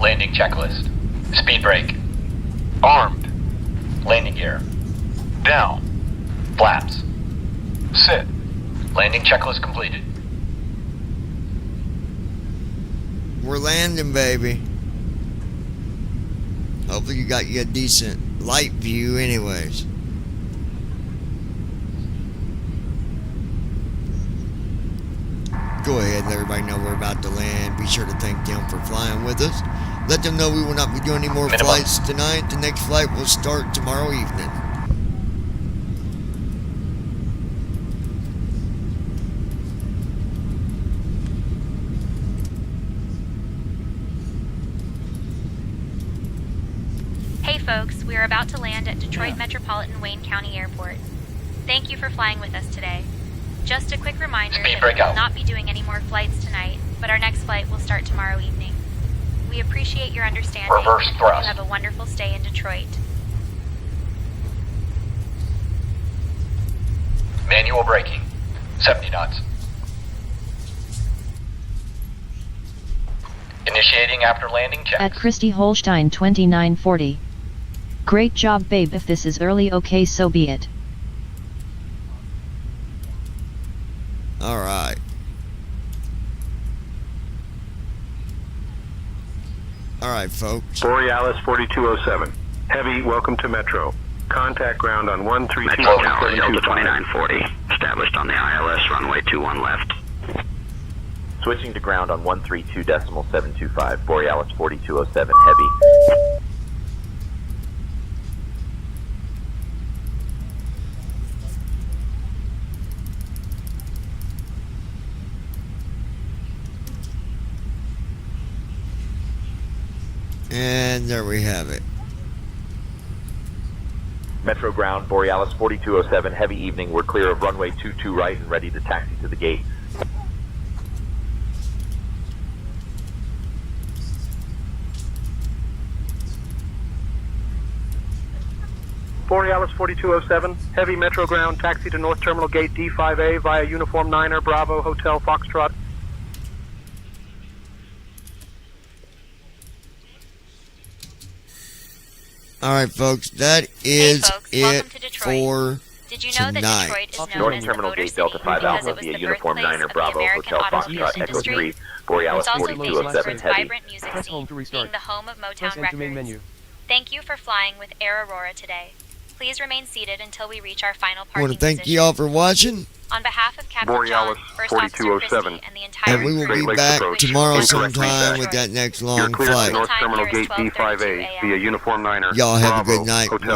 Speaker 9: Landing checklist. Speed brake. Armed. Landing gear. Down. Flaps. Sit. Landing checklist completed.
Speaker 1: We're landing, baby. Hopefully you got you a decent light view anyways. Go ahead and let everybody know we're about to land. Be sure to thank them for flying with us. Let them know we will not be doing any more flights tonight. The next flight will start tomorrow evening.
Speaker 11: Hey folks, we are about to land at Detroit Metropolitan Wayne County Airport. Thank you for flying with us today. Just a quick reminder that we will not be doing any more flights tonight, but our next flight will start tomorrow evening. We appreciate your understanding and hope you have a wonderful stay in Detroit.
Speaker 9: Manual braking. 70 knots. Initiating after landing checks.
Speaker 2: At Christy Holstein 2940. Great job, babe. If this is early, okay, so be it.
Speaker 1: Alright. Alright, folks.
Speaker 8: Borealis 4207, heavy, welcome to Metro. Contact ground on 132.
Speaker 6: Metro Tower, Delta 2940, established on the ILS, runway 21 left.
Speaker 7: Switching to ground on 132.725, Borealis 4207, heavy.
Speaker 1: And there we have it.
Speaker 7: Metro ground, Borealis 4207, heavy evening. We're clear of runway 22 right and ready to taxi to the gate.
Speaker 15: Borealis 4207, heavy Metro ground, taxi to North Terminal Gate D5A via Uniform Niner, Bravo, Hotel, Foxtrot.
Speaker 1: Alright, folks, that is
Speaker 11: Hey folks, welcome
Speaker 1: it
Speaker 11: to Detroit.
Speaker 1: for
Speaker 11: Did you know that
Speaker 1: tonight.
Speaker 11: Detroit is known
Speaker 7: North
Speaker 11: as the
Speaker 7: Terminal
Speaker 11: Motor
Speaker 7: Gate
Speaker 11: City
Speaker 7: Delta 5
Speaker 11: because
Speaker 7: Alpha
Speaker 11: it was
Speaker 7: via
Speaker 11: the
Speaker 7: Uniform
Speaker 11: birthplace
Speaker 7: 9er
Speaker 11: of the
Speaker 7: Bravo
Speaker 11: American
Speaker 7: Hotel
Speaker 11: automobile
Speaker 7: Foxtrot Echo
Speaker 11: industry?
Speaker 7: 3, Borealis
Speaker 11: It's also famous for
Speaker 7: 4207
Speaker 11: its
Speaker 7: Heavy.
Speaker 11: vibrant music
Speaker 3: Press home
Speaker 11: scene,
Speaker 3: to restart.
Speaker 11: being the home of
Speaker 3: Press
Speaker 11: Motown
Speaker 3: enter main
Speaker 11: Records.
Speaker 3: menu.
Speaker 11: Thank you for flying with Air Aurora today. Please remain seated until we reach our final
Speaker 1: I want
Speaker 11: parking
Speaker 1: to thank
Speaker 11: position.
Speaker 1: you all for watching.
Speaker 11: On behalf of Captain
Speaker 8: Borealis
Speaker 11: John, First Officer
Speaker 8: 4207.
Speaker 11: Christie, and the entire
Speaker 1: And we will
Speaker 11: crew,
Speaker 1: be
Speaker 8: Lakes
Speaker 1: back
Speaker 8: approach.
Speaker 1: tomorrow
Speaker 8: Incorrect
Speaker 1: sometime
Speaker 8: reset.
Speaker 1: with that next
Speaker 8: You're
Speaker 1: long
Speaker 8: clear to
Speaker 1: flight.
Speaker 8: North
Speaker 11: Time
Speaker 8: Terminal
Speaker 11: here is
Speaker 8: Gate
Speaker 11: 12:32
Speaker 8: D5A
Speaker 11: a.m.
Speaker 8: via Uniform 9er
Speaker 1: Y'all have a
Speaker 8: Bravo
Speaker 1: good night.
Speaker 8: Hotel